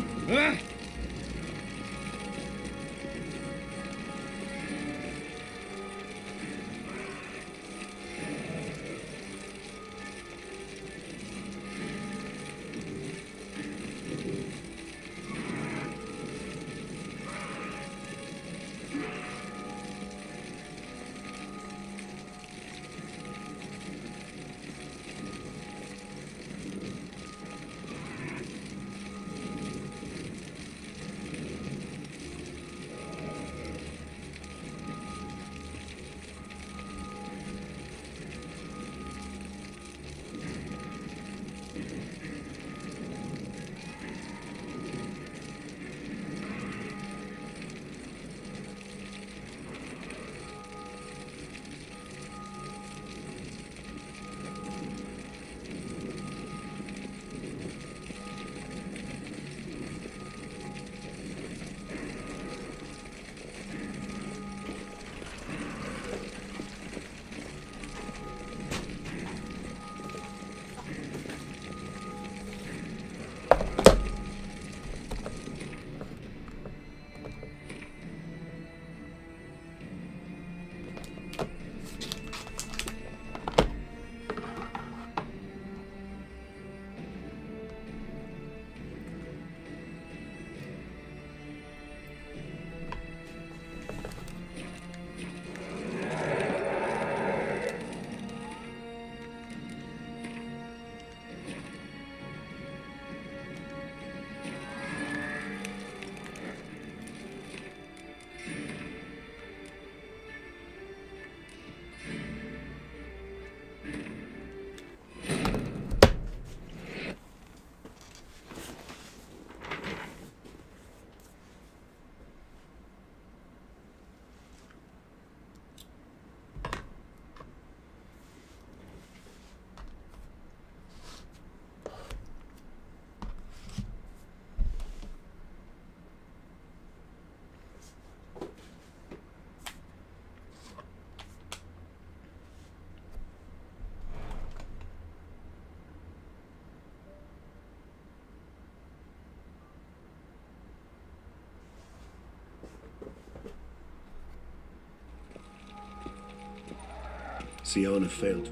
Siana failed.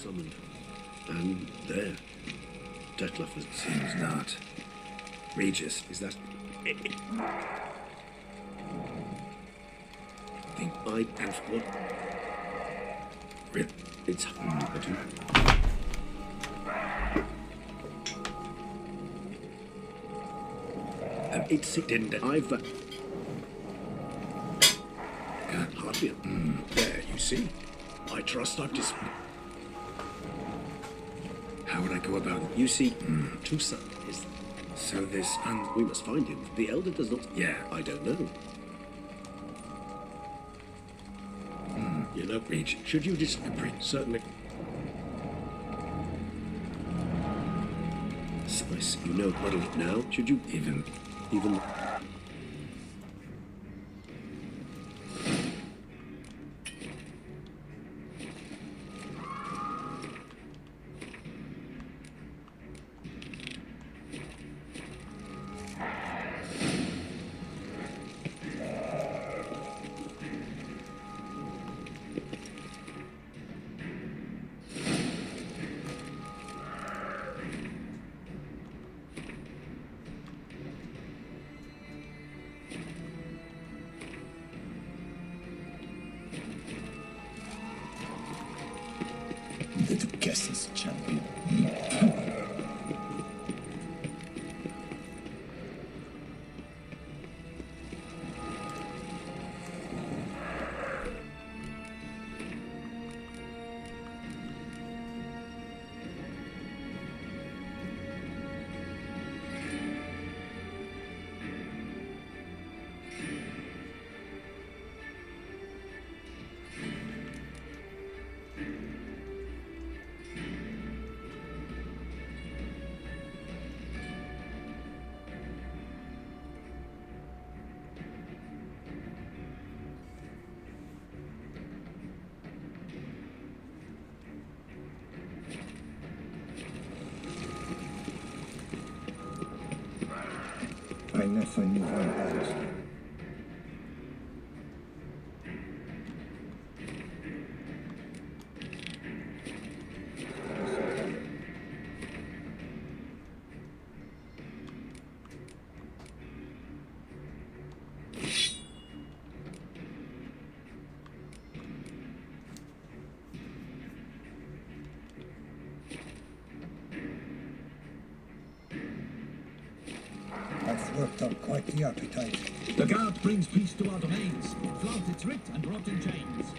Summoned. And there. Detlef was... Seems not. Regis. Is that... think I have what? It's... But you... It didn't... I've... Can't hardly... There, you see? I trust I've just... How would I go about... You see, Toussaint is... So this... We must find him. The Elder does not... Yeah. I don't know. You know, Reach. Should you just... Certainly. Nice. You know muddle it now. Should you... Even... Yennefer knew her best. I've worked up quite the appetite. The guard brings peace to our domains. Flaunt its writ and rot in chains.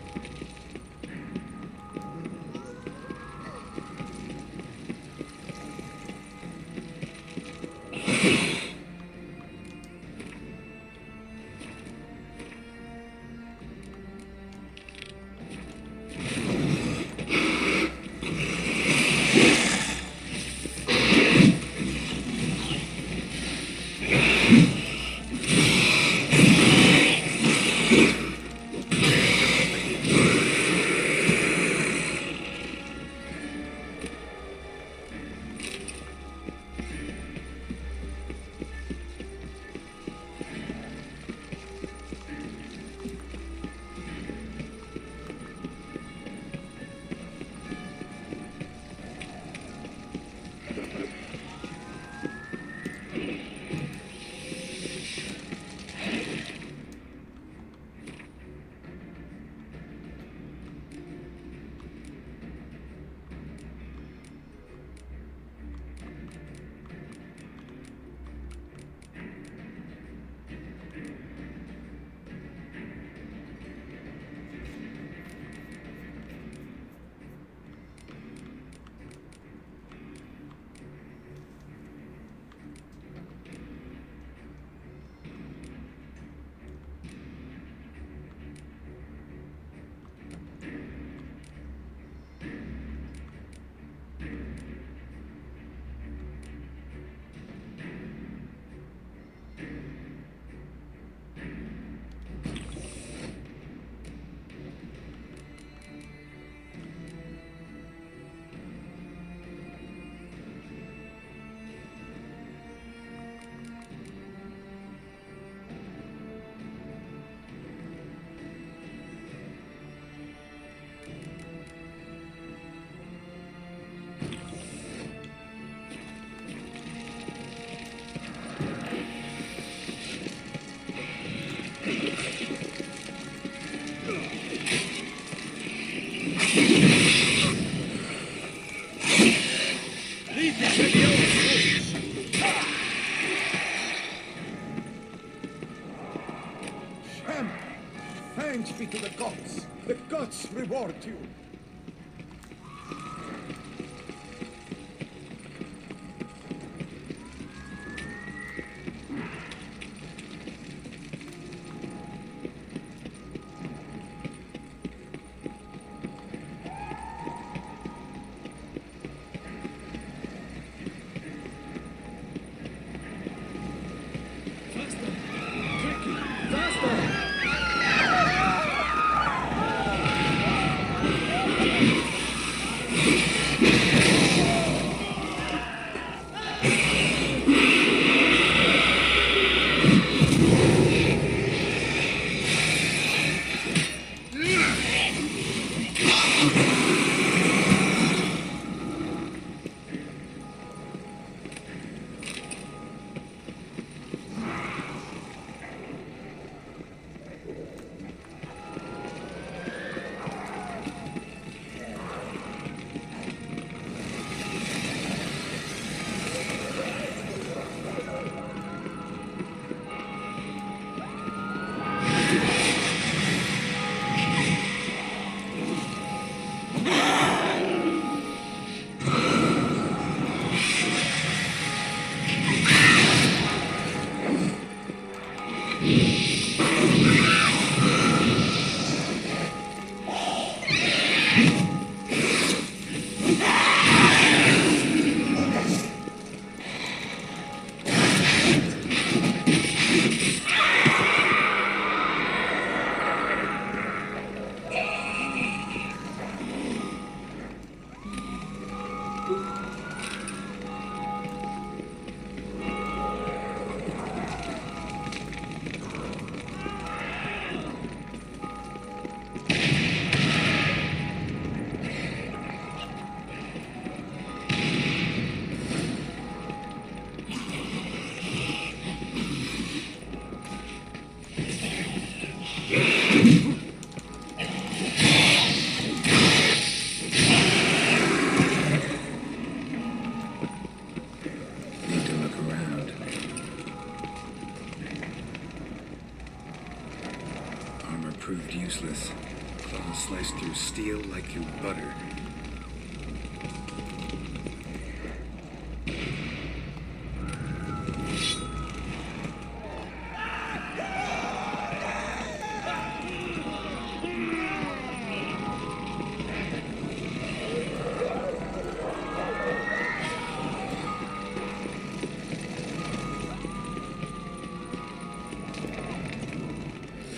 Thanks be to the gods. The gods reward you. Need to look around. Armor proved useless. Claws sliced through steel like through butter.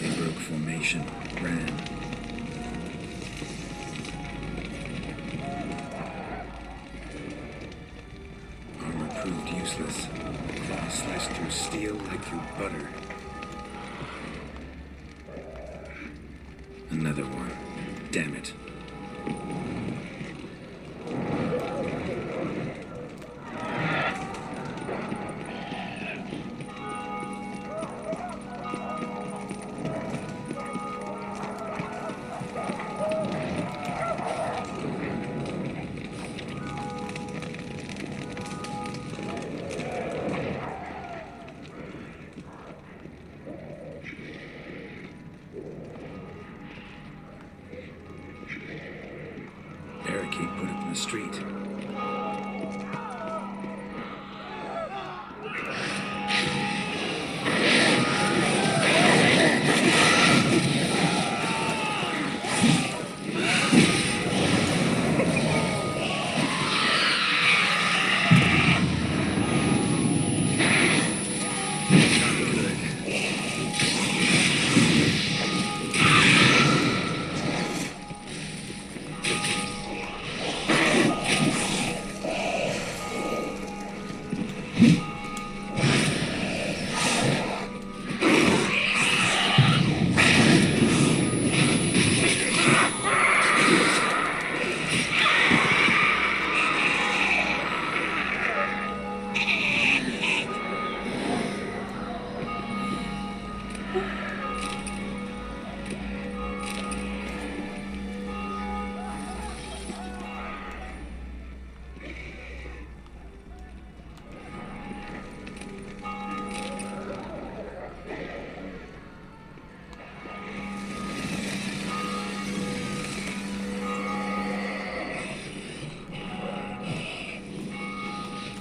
They broke formation, ran. Armor proved useless. Claws sliced through steel like through butter. Another one. Damn it. Barricade put up in the street.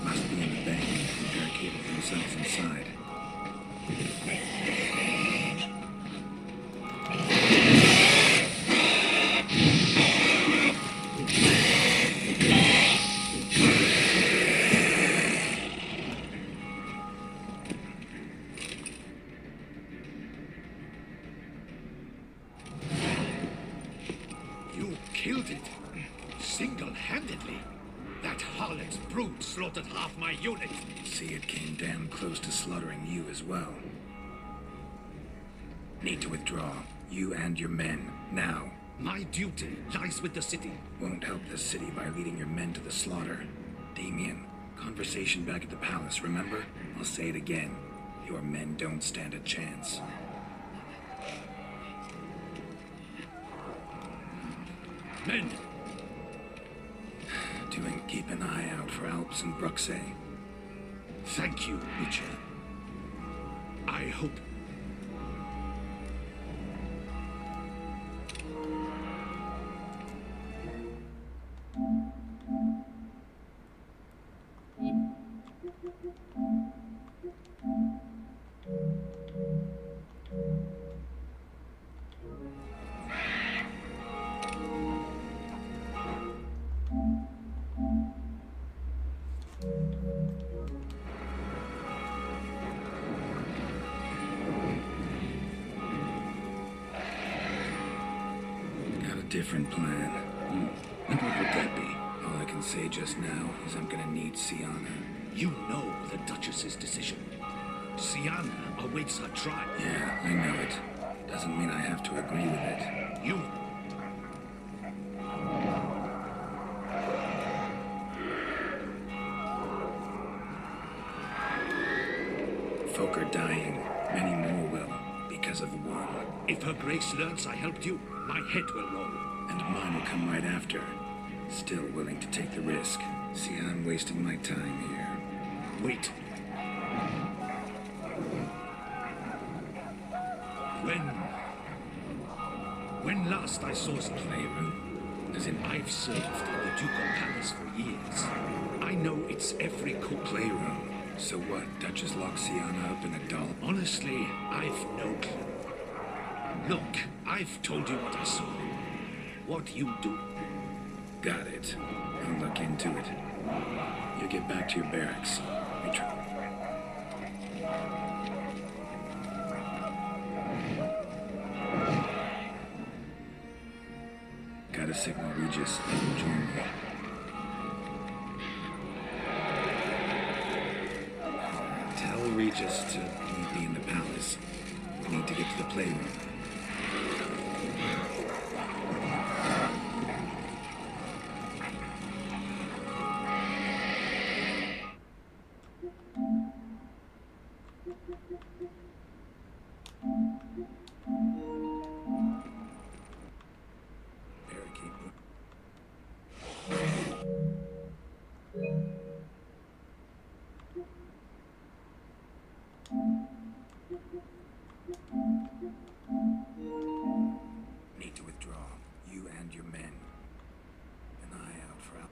Must be in the bank. Barricaded themselves inside. You killed it. Single-handedly. That harlot's brood slaughtered half my unit. See, it came damn close to slaughtering you as well. Need to withdraw. You and your men. Now. My duty lies with the city. Won't help the city by leading your men to the slaughter. Damien, conversation back at the palace, remember? I'll say it again. Your men don't stand a chance. Men! Doing keep an eye out for Alps and Bruxay. Thank you, Witcher. I hope... Got a different plan. And what would that be? All I can say just now is I'm gonna need Siana. You know the Duchess's decision. Siana awaits her trial. Yeah, I know it. Doesn't mean I have to agree with it. You... Folk are dying. Many more will. because of one. If Her Grace learns I helped you, my head will roll. And mine will come right after. Still willing to take the risk. See, I'm wasting my time here. Wait. When last I saw some playroom, as in I've served in the ducal palace for years. I know it's every court. Playroom? So what, Duchess locks Sienna up in a doll? Honestly, I've no clue. Look, I've told you what I saw. What you do. Got it. I'll look into it. You get back to your barracks. Gotta signal Regis. Join me. Tell Regis to meet me in the palace. We need to get to the playroom. Need to withdraw. You and your men. An eye out for help.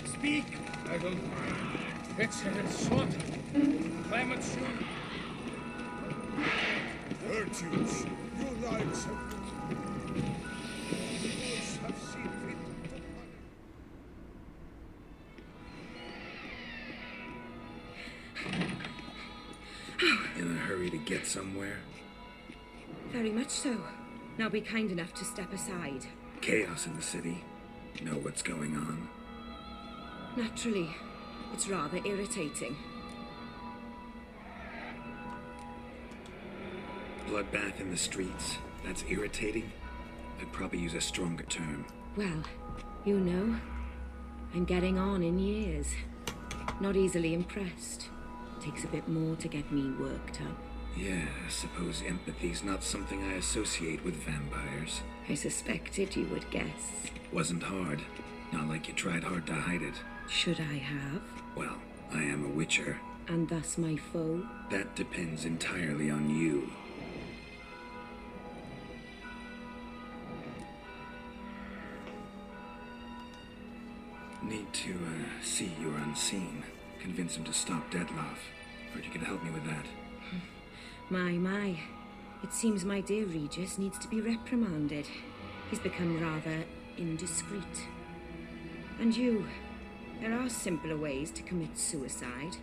Speak! I don't mind. It's short. Climate soon. Virtues, your lives have seen fit to punish. get somewhere? Very much so. Now be kind enough to step aside. Chaos in the city. Know what's going on? Naturally. It's rather irritating. Bloodbath in the streets. That's irritating? I'd probably use a stronger term. Well, you know, I'm getting on in years. Not easily impressed. Takes a bit more to get me worked up. Yeah, I suppose empathy's not something I associate with vampires. I suspected you would guess. Wasn't hard. Not like you tried hard to hide it. Should I have? Well, I am a witcher. And thus my foe? That depends entirely on you. Need to, see you're unseen. Convince him to stop Dettlaff. Heard you could help me with that. My. It seems my dear Regis needs to be reprimanded. He's become rather indiscreet. And you, there are simpler ways to commit suicide.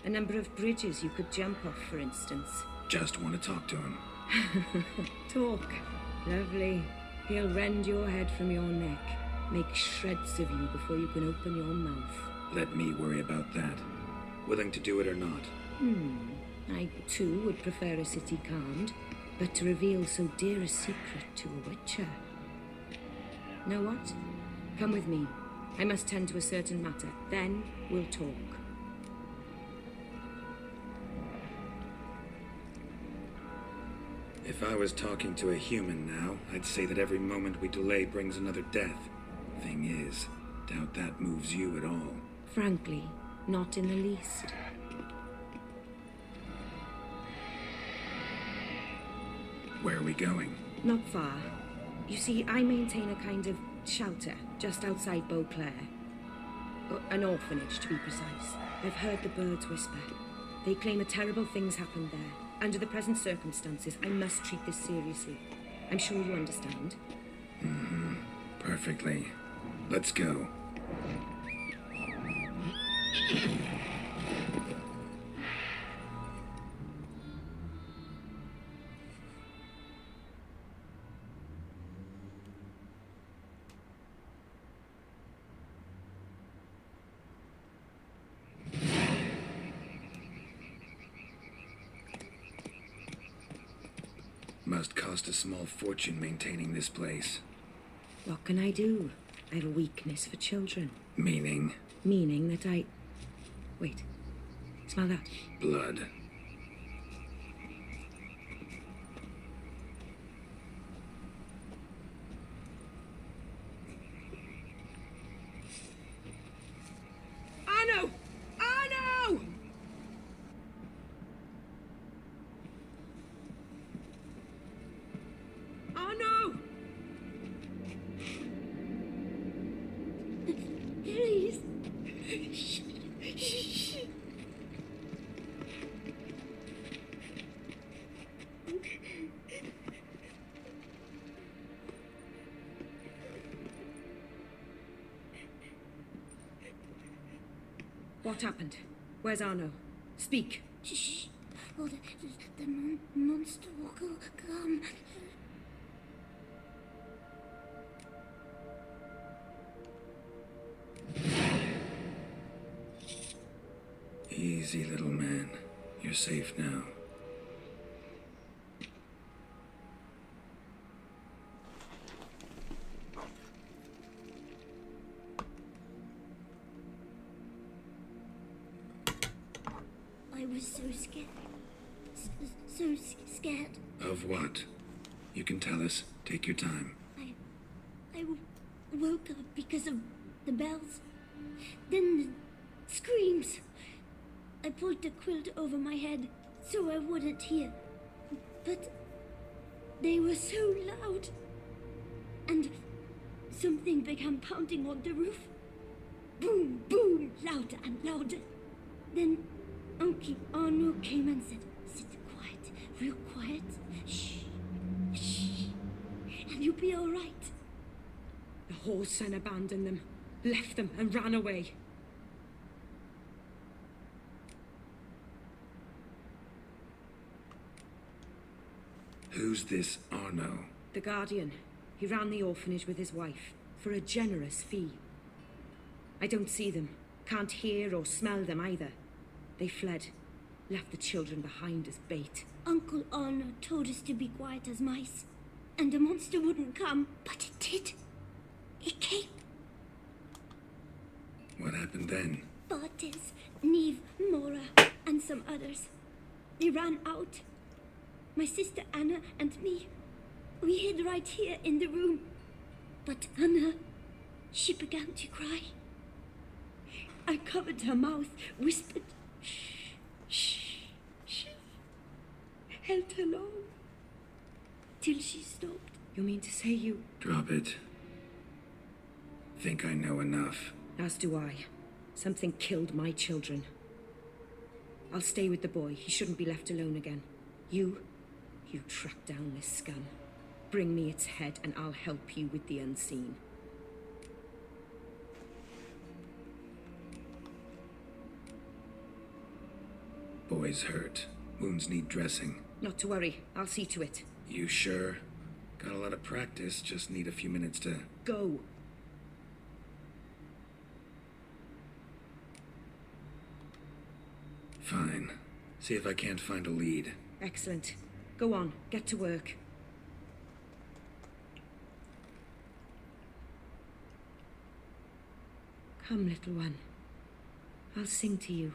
A number of bridges you could jump off, for instance. Just want to talk to him. Talk. Lovely. He'll rend your head from your neck. Make shreds of you before you can open your mouth. Let me worry about that. Willing to do it or not? I, too, would prefer a city calmed, but to reveal so dear a secret to a witcher. Know what? Come with me. I must tend to a certain matter. Then we'll talk. If I was talking to a human now, I'd say that every moment we delay brings another death. Thing is, doubt that moves you at all. Frankly, not in the least. Where are we going? Not far. You see, I maintain a kind of shelter just outside Beauclair. An orphanage, to be precise. I've heard the birds whisper. They claim a terrible thing's happened there. Under the present circumstances, I must treat this seriously. I'm sure you understand. Perfectly. Let's go. Must cost a small fortune maintaining this place. What can I do? I have a weakness for children. Meaning? Meaning that I... Wait. Smell that? Blood. Arno! Arno! Arno! Please. What happened? Where's Arno? Speak. Shh. Oh, the monster will come. Easy, little man. You're safe now. I was so scared. So scared. Of what? You can tell us. Take your time. I woke up because of the bells. Then the screams. I pulled the quilt over my head so I wouldn't hear. But they were so loud. And something began pounding on the roof. Boom, boom, louder and louder. Then Uncle Arno came and said, "Sit quiet, real quiet. Shh, shh, and you'll be all right." The whoreson abandoned them, left them and ran away. Who's this Arno? The Guardian. He ran the orphanage with his wife, for a generous fee. I don't see them, can't hear or smell them either. They fled, left the children behind as bait. Uncle Arno told us to be quiet as mice, and the monster wouldn't come, but it did. It came. What happened then? Bartes, Neve, Mora, and some others. They ran out. My sister Anna and me, we hid right here in the room. But Anna, she began to cry. I covered her mouth, whispered, shh, shh, shh. Held her low, till she stopped. You mean to say you... Drop it. Think I know enough. As do I. Something killed my children. I'll stay with the boy. He shouldn't be left alone again. You track down this scum. Bring me its head and I'll help you with the unseen. Boy's hurt. Wounds need dressing. Not to worry. I'll see to it. You sure? Got a lot of practice. Just need a few minutes to... Go. Fine. See if I can't find a lead. Excellent. Go on. Get to work. Come, little one. I'll sing to you.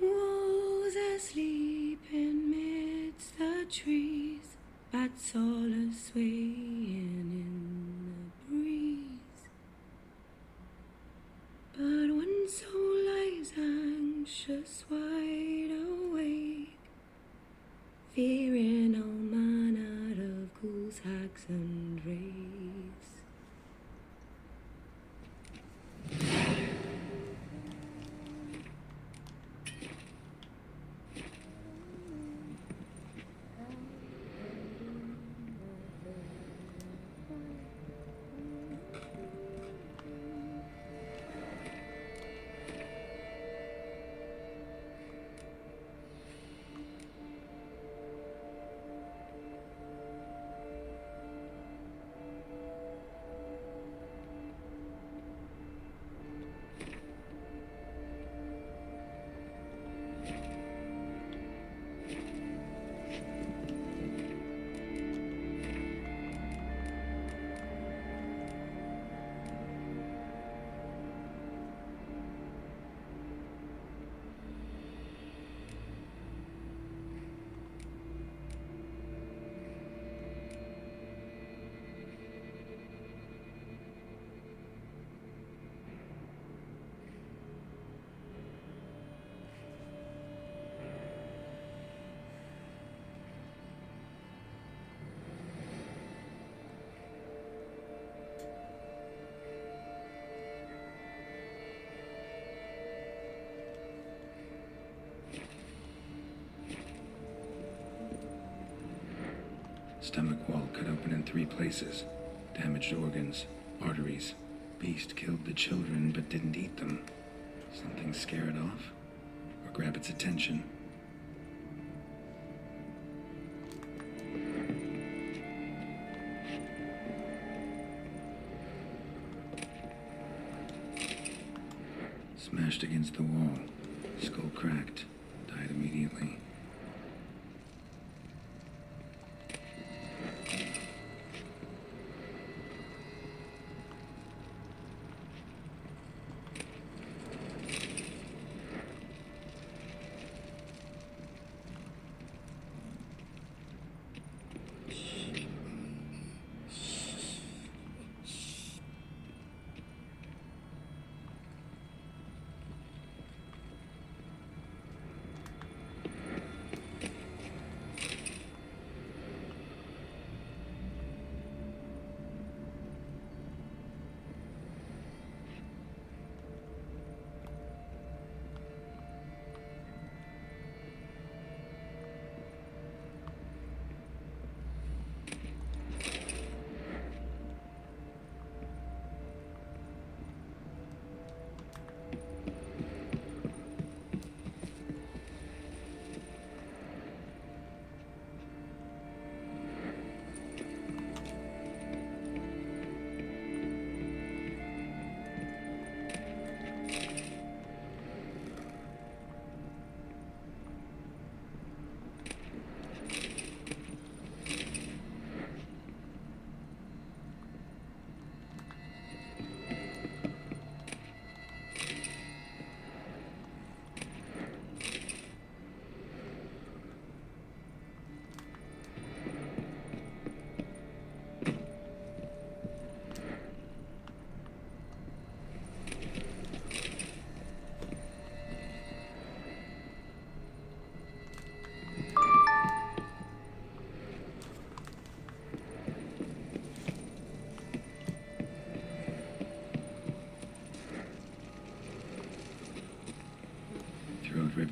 Wolves asleep amidst the trees, bats all a-swaying in the breeze. But one soul lies anxious, wide awake, fearing all manner of ghouls, hags, and wraiths. Stomach wall cut open in 3 places. Damaged organs, arteries. Beast killed the children but didn't eat them. Something scare it off? Or grab its attention? Smashed against the wall. Skull cracked. Died immediately.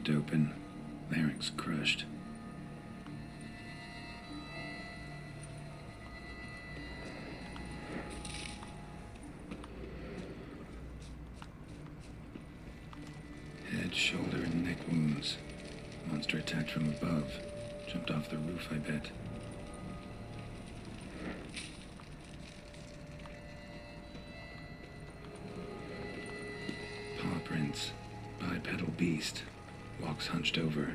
ripped open, larynx crushed. Head, shoulder, and neck wounds. Monster attacked from above. Jumped off the roof, I bet. Paw prints. Bipedal beast. Walks hunched over.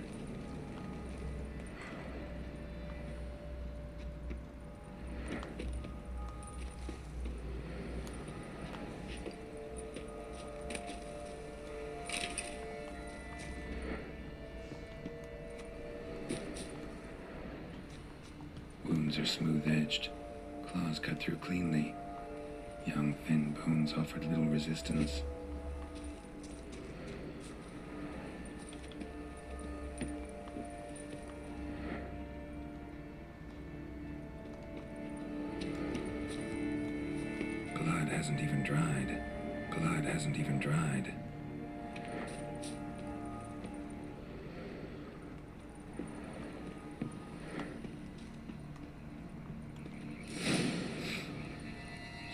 Wounds are smooth-edged. Claws cut through cleanly. Young, thin bones offered little resistance. Blood hasn't even dried. Blood hasn't even dried.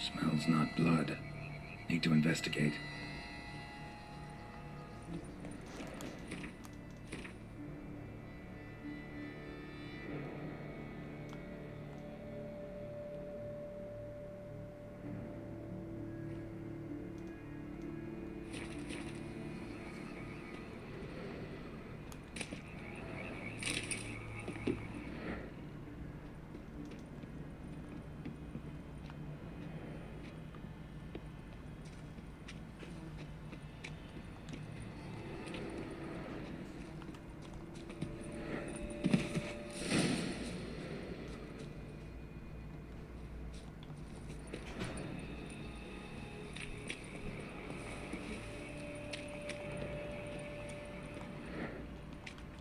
Smells not blood. Need to investigate.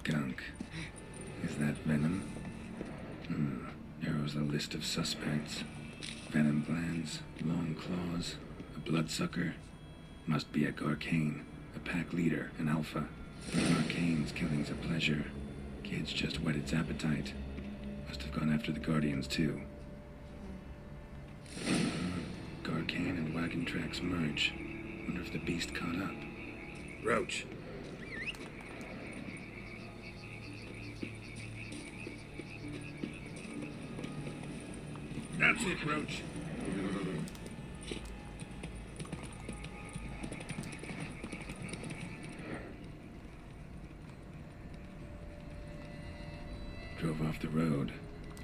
Gunk. Is that venom? Narrows the list of suspects. Venom glands, long claws, a bloodsucker. Must be a Garcane, a pack leader, an alpha. Garcane's killing's a pleasure. Kid's just whet its appetite. Must have gone after the Guardians, too. Garcane and wagon tracks merge. Wonder if the beast caught up. Roach. That's it, Roach. Drove off the road.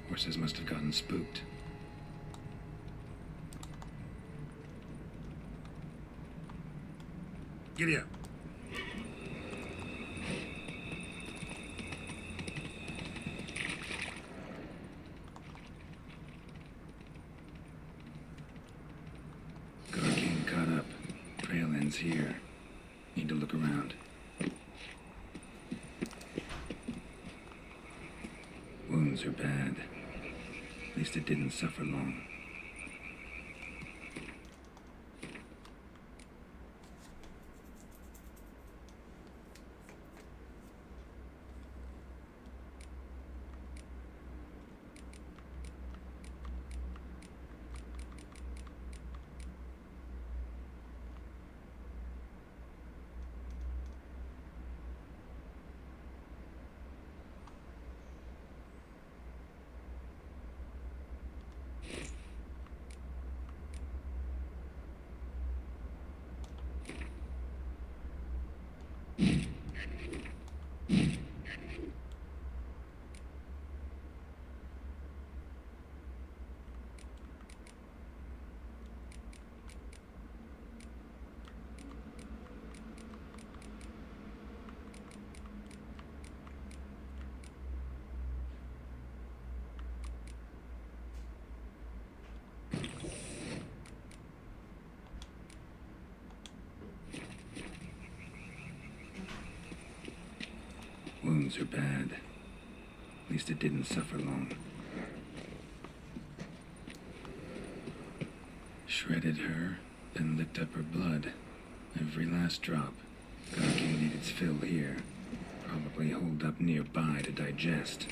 Horses must have gotten spooked. Giddy up. Garcane caught up. Trail ends here. Need to look around. Wounds are bad. At least it didn't suffer long. Wounds are bad. At least it didn't suffer long. Shredded her, then licked up her blood. Every last drop. Garcane ate its fill here. probably holed up nearby to digest.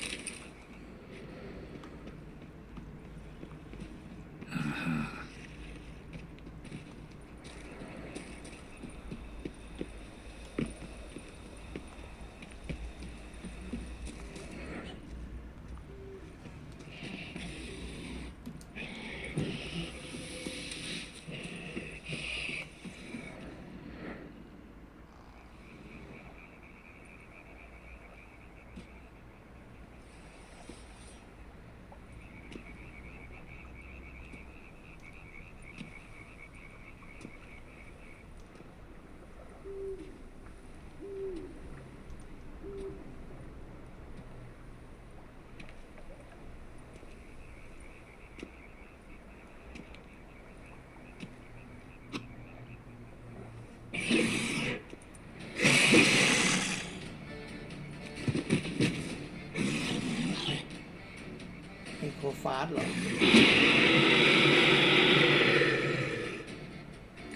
Aha.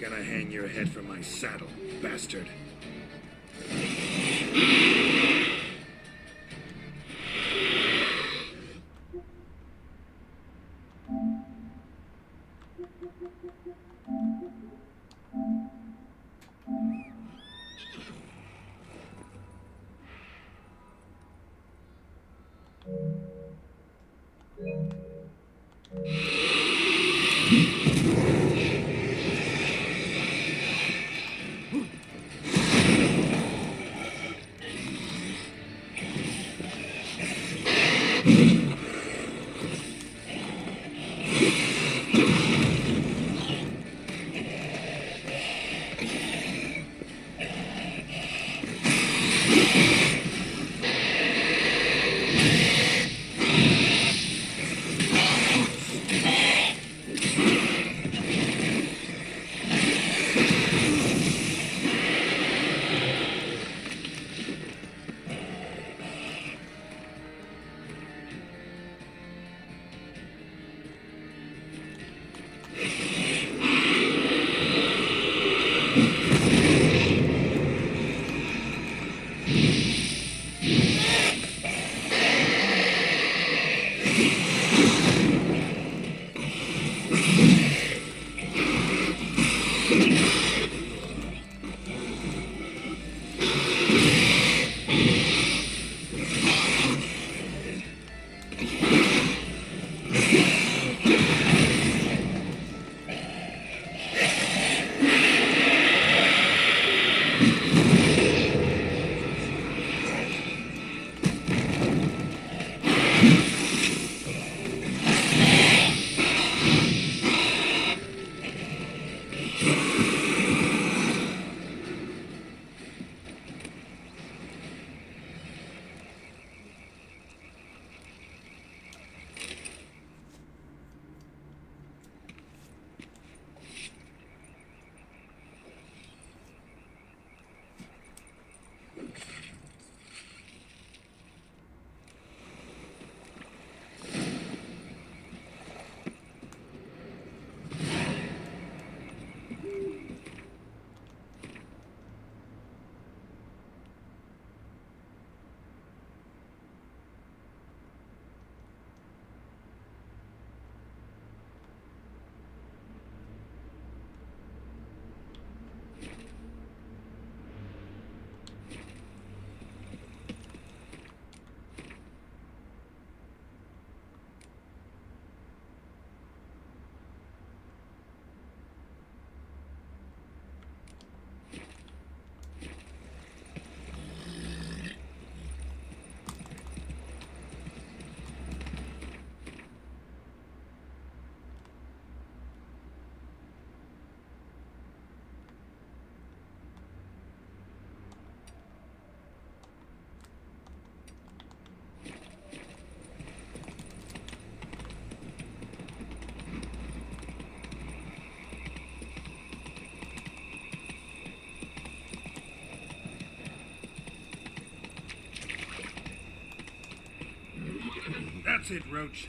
Gonna hang your head from my saddle, bastard. That's it, Roach.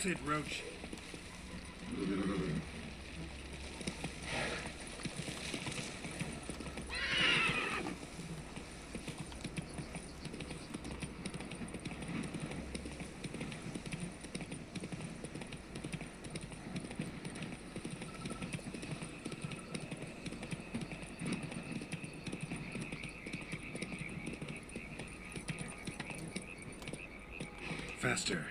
That's it, Roach. Faster.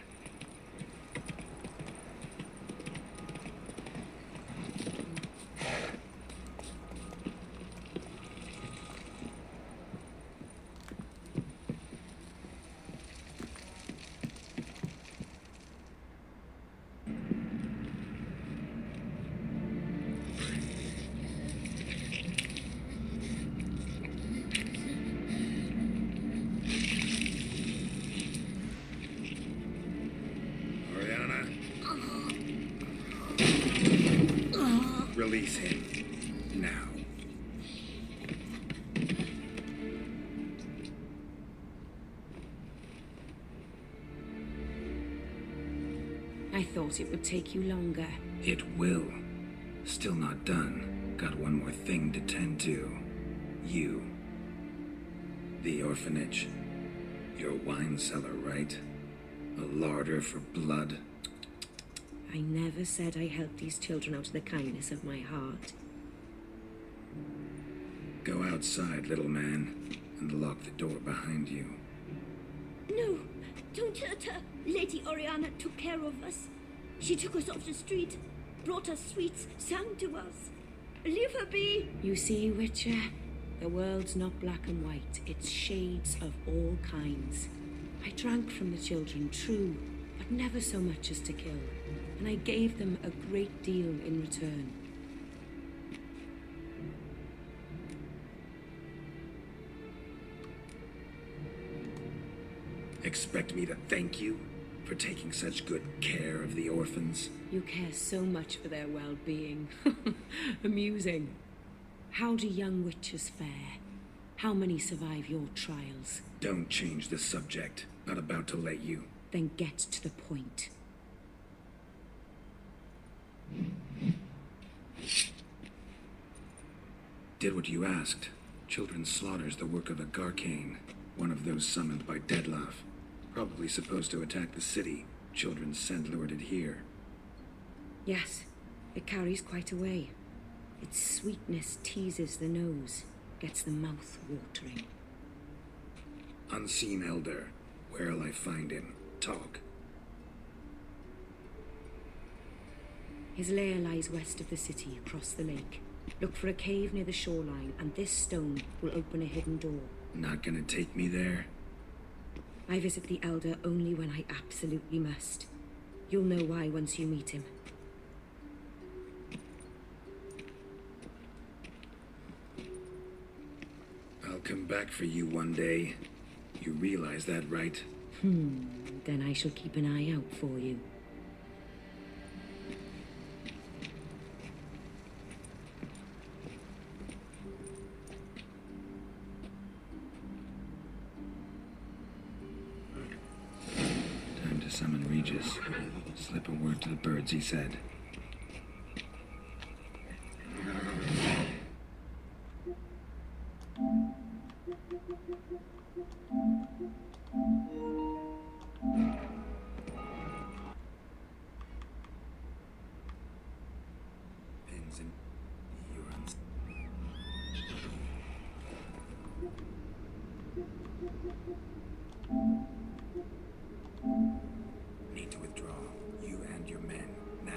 Release him. Now. I thought it would take you longer. It will. Still not done. Got one more thing to tend to. You. The orphanage. Your wine cellar, right? A larder for blood. I never said I helped these children out of the kindness of my heart. Go outside, little man, and lock the door behind you. No, don't hurt her. Lady Oriana took care of us. She took us off the street, brought us sweets, sang to us. Leave her be. You see, Witcher, the world's not black and white. It's shades of all kinds. I drank from the children, true, but never so much as to kill. And I gave them a great deal in return. Expect me to thank you for taking such good care of the orphans? You care so much for their well-being. Amusing. How do young witches fare? How many survive your trials? Don't change the subject. Not about to let you. Then get to the point. Did what you asked. Children's slaughter's the work of a Garcane, one of those summoned by Deadlaugh. Probably supposed to attack the city. Children's scent lured it here. Yes, it carries quite a way. Its sweetness teases the nose, gets the mouth watering. Unseen elder. Where'll I find him? Talk. His lair lies west of the city, across the lake. Look for a cave near the shoreline, and this stone will open a hidden door. Not gonna take me there? I visit the Elder only when I absolutely must. You'll know why once you meet him. I'll come back for you one day. You realize that, right? Then I shall keep an eye out for you. Time to summon Regis. Slip a word to the birds, he said. Pins and urines. Need to withdraw. You and your men. Now.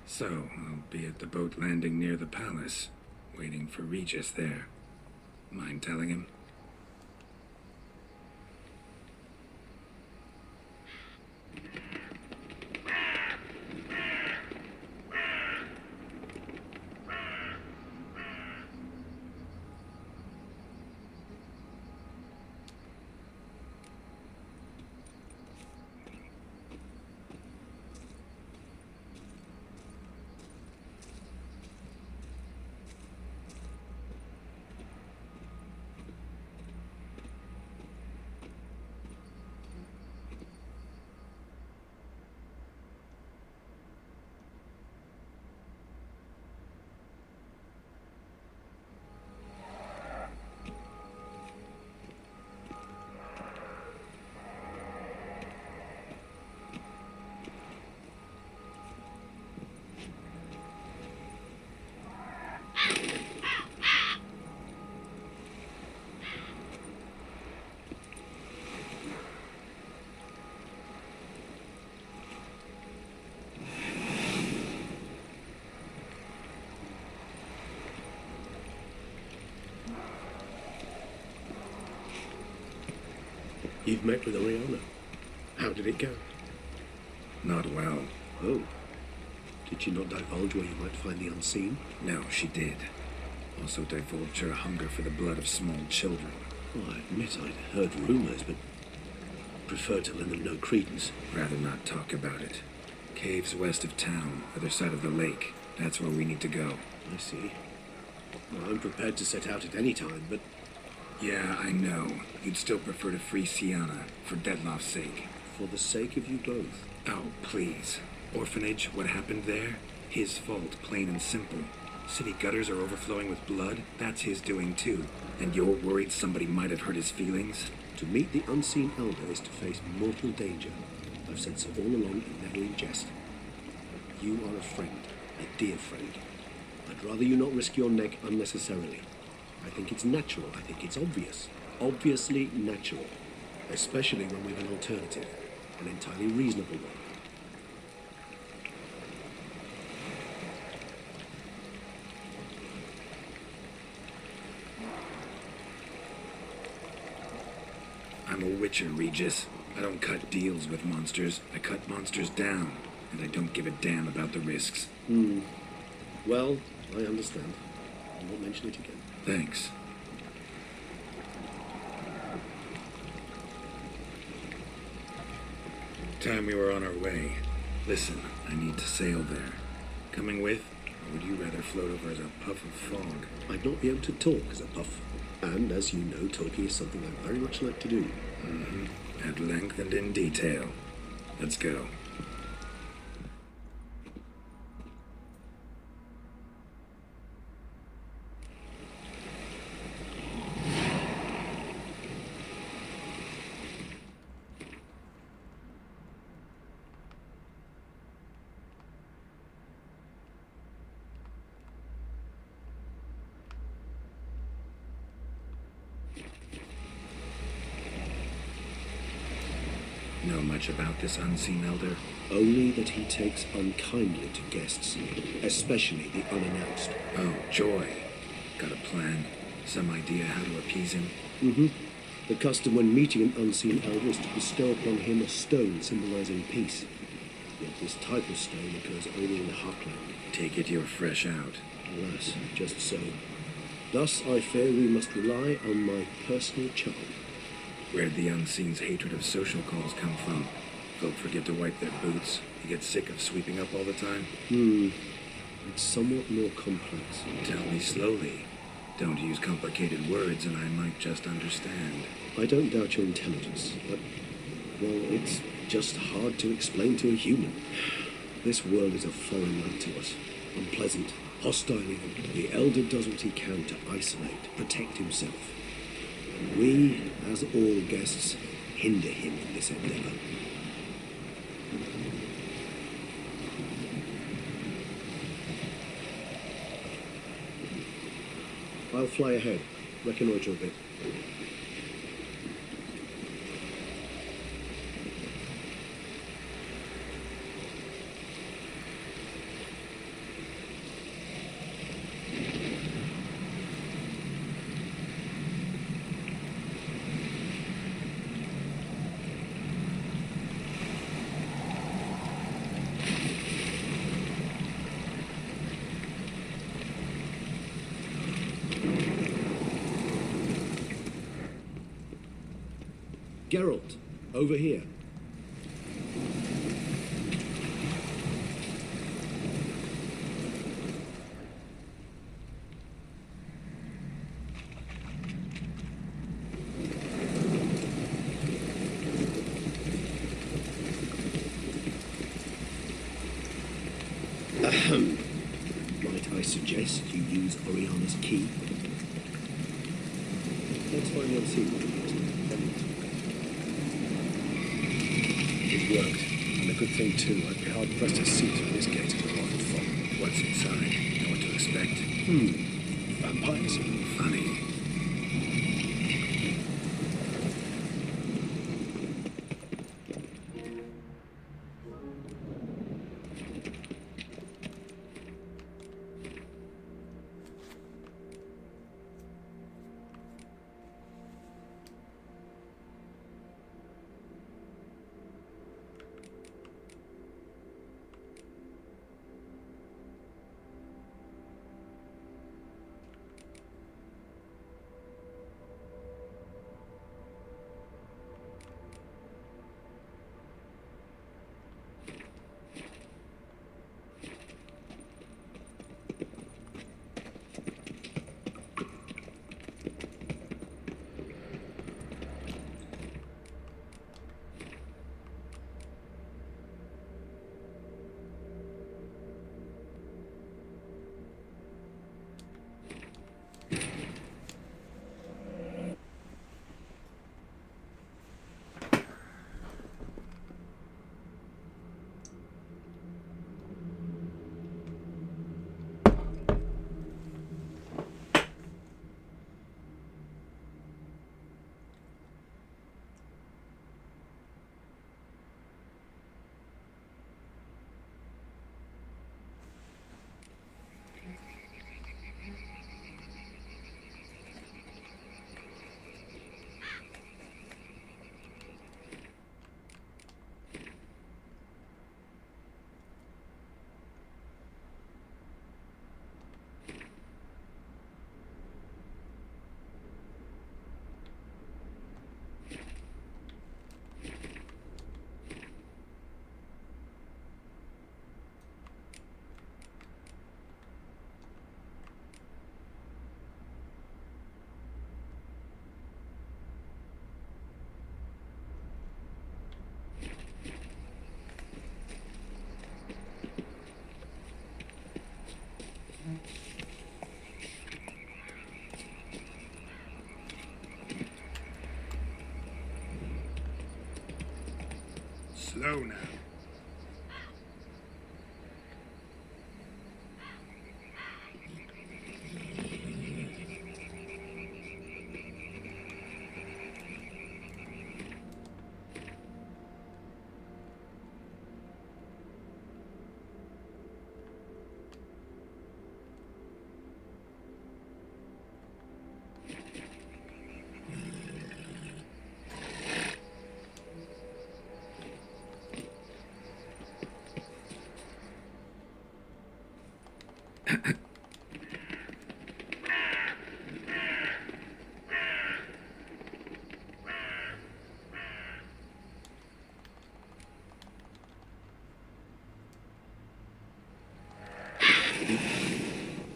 So, I'll be at the boat landing near the palace, waiting for Regis there. Mind telling him? You've met with Oriana. How did it go? Not well. Oh. Did she not divulge where you might find the unseen? No, she did. Also divulged her hunger for the blood of small children. Well, I admit I'd heard rumors, but preferred to lend them no credence. Rather not talk about it. Caves west of town, other side of the lake. That's where we need to go. I see. Well, I'm prepared to set out at any time, but... Yeah, I know. You'd still prefer to free Sienna, for Dettloff's sake. For the sake of you both. Oh, please. Orphanage, what happened there? His fault, plain and simple. City gutters are overflowing with blood. That's his doing too. And you're worried somebody might have hurt his feelings? To meet the unseen elder is to face mortal danger. I've said so all along and never in jest. You are a friend, a dear friend. I'd rather you not risk your neck unnecessarily. I think it's natural. I think it's obvious. Obviously natural. Especially when we've an alternative. An entirely reasonable one. I'm a witcher, Regis. I don't cut deals with monsters. I cut monsters down. And I don't give a damn about the risks. Well, I understand. I won't mention it again. Thanks. Time we were on our way. Listen, I need to sail there. Coming with? Or would you rather float over as a puff of fog? I'd not be able to talk as a puff. And as you know, talking is something I very much like to do. At length and in detail. Let's go. Know much about this unseen elder? Only that he takes unkindly to guests, especially the unannounced. Oh, joy. Got a plan? Some idea how to appease him? The custom when meeting an unseen elder is to bestow upon him a stone symbolizing peace. Yet this type of stone occurs only in the Heartland. Take it you're fresh out. Alas, just so. Thus, I fear we must rely on my personal charm. Where'd the unseen's hatred of social calls come from? Folk forget to wipe their boots. You get sick of sweeping up all the time? It's somewhat more complex. Tell me slowly. Don't use complicated words and I might just understand. I don't doubt your intelligence, but, well, it's just hard to explain to a human. This world is a foreign land to us. Unpleasant, hostile even. The elder does what he can to isolate, protect himself. We, as all guests, hinder him in this endeavor. I'll fly ahead, reconnoitre a bit. Geralt, over here. Might I suggest you use Oriana's key? Let's find one scene. It worked, and a good thing too. I'd be hard pressed to see through this gate of the rotten fog. What's inside? Know what to expect? Vampires. Funny. Slow now.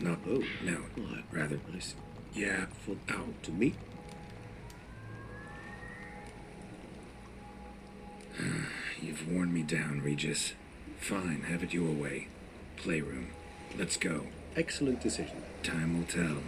No. Oh, No. well, Rather. nice. Yeah. For out to me. You've worn me down, Regis. Fine, have it your way. Playroom. Let's go. Excellent decision. Time will tell.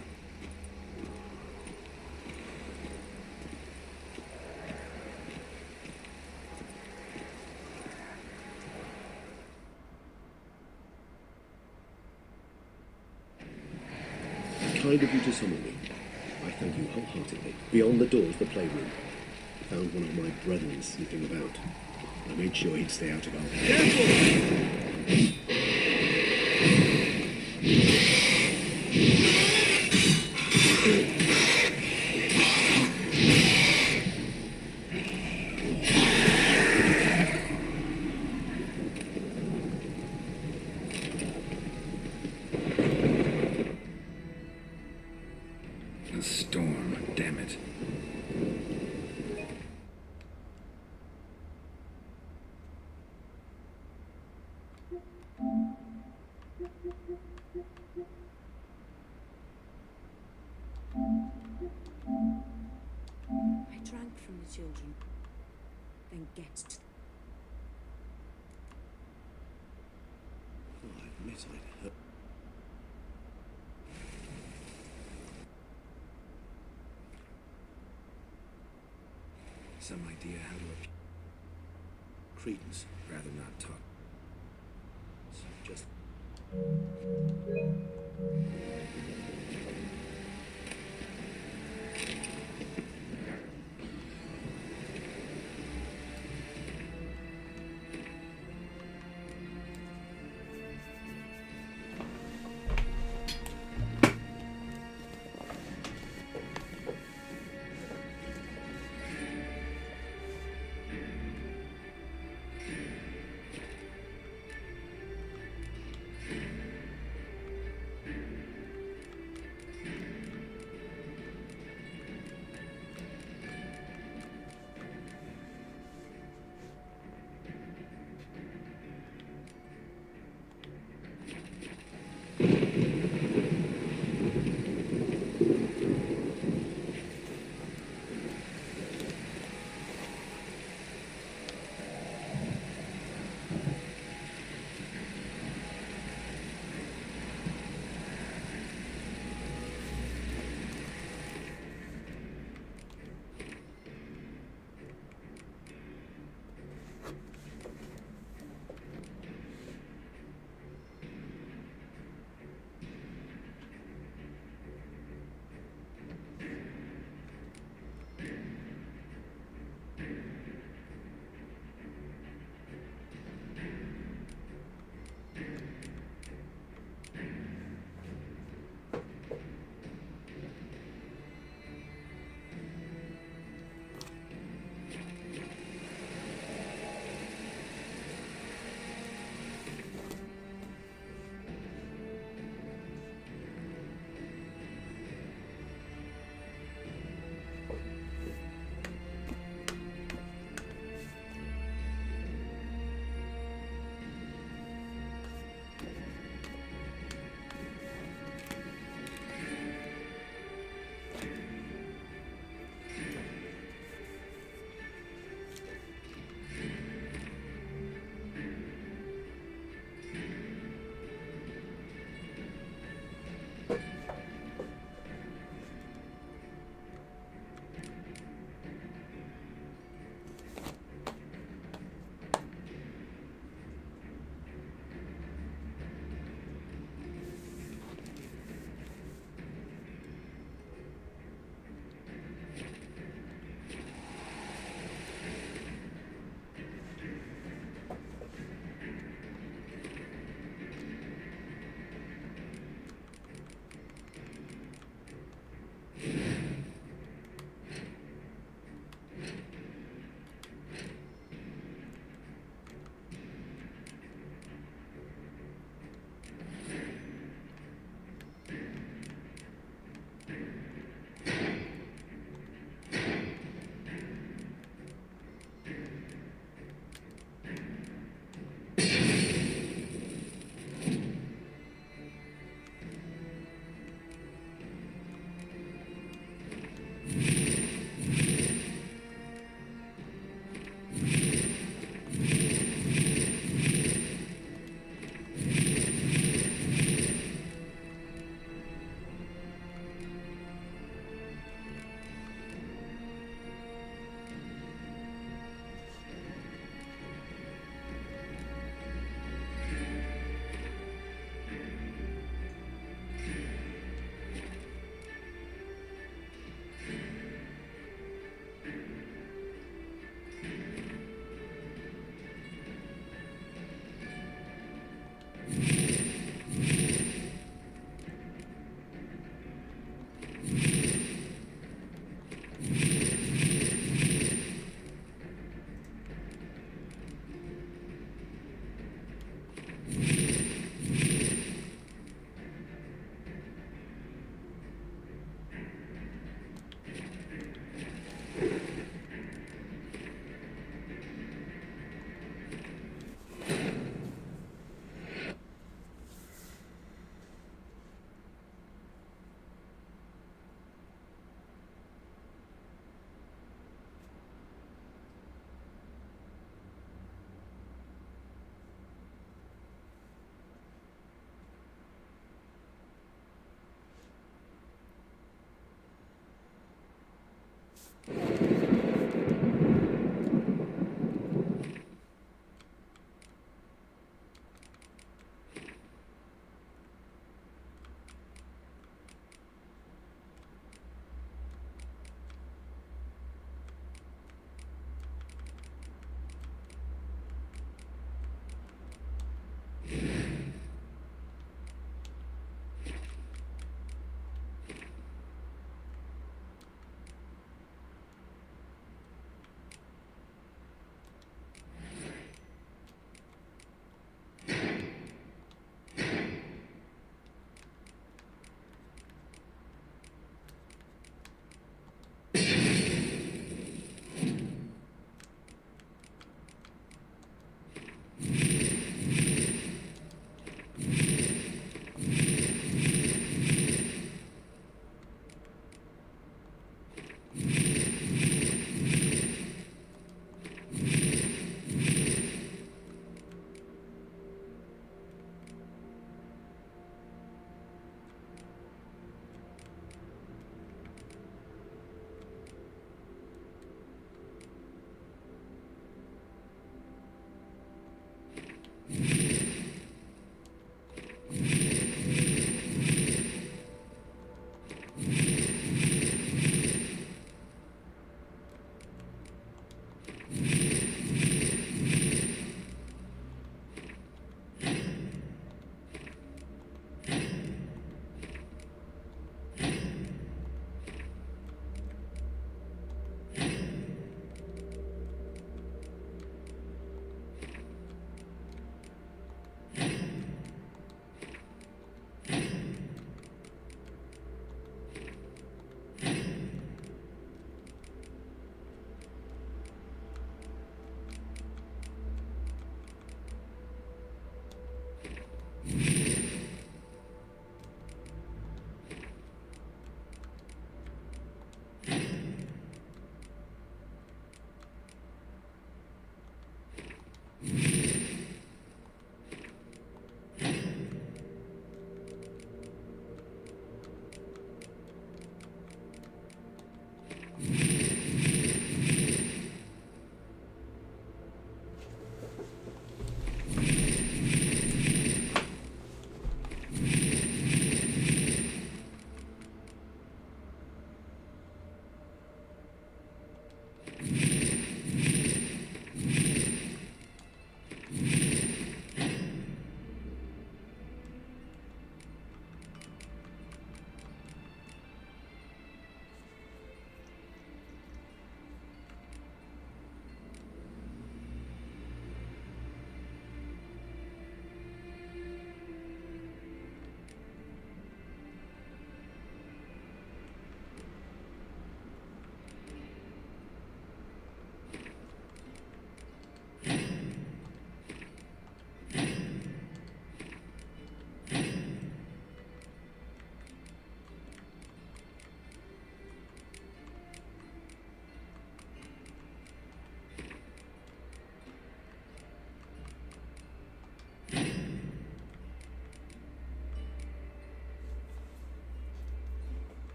Kind of you to summon me. I thank you wholeheartedly. Beyond the doors, the playroom. Found one of my brethren sniffing about. I made sure he'd stay out of our way. A storm, damn it. children. Then get to... I admit I'd heard. Some idea how to Credence. rather not talk. Just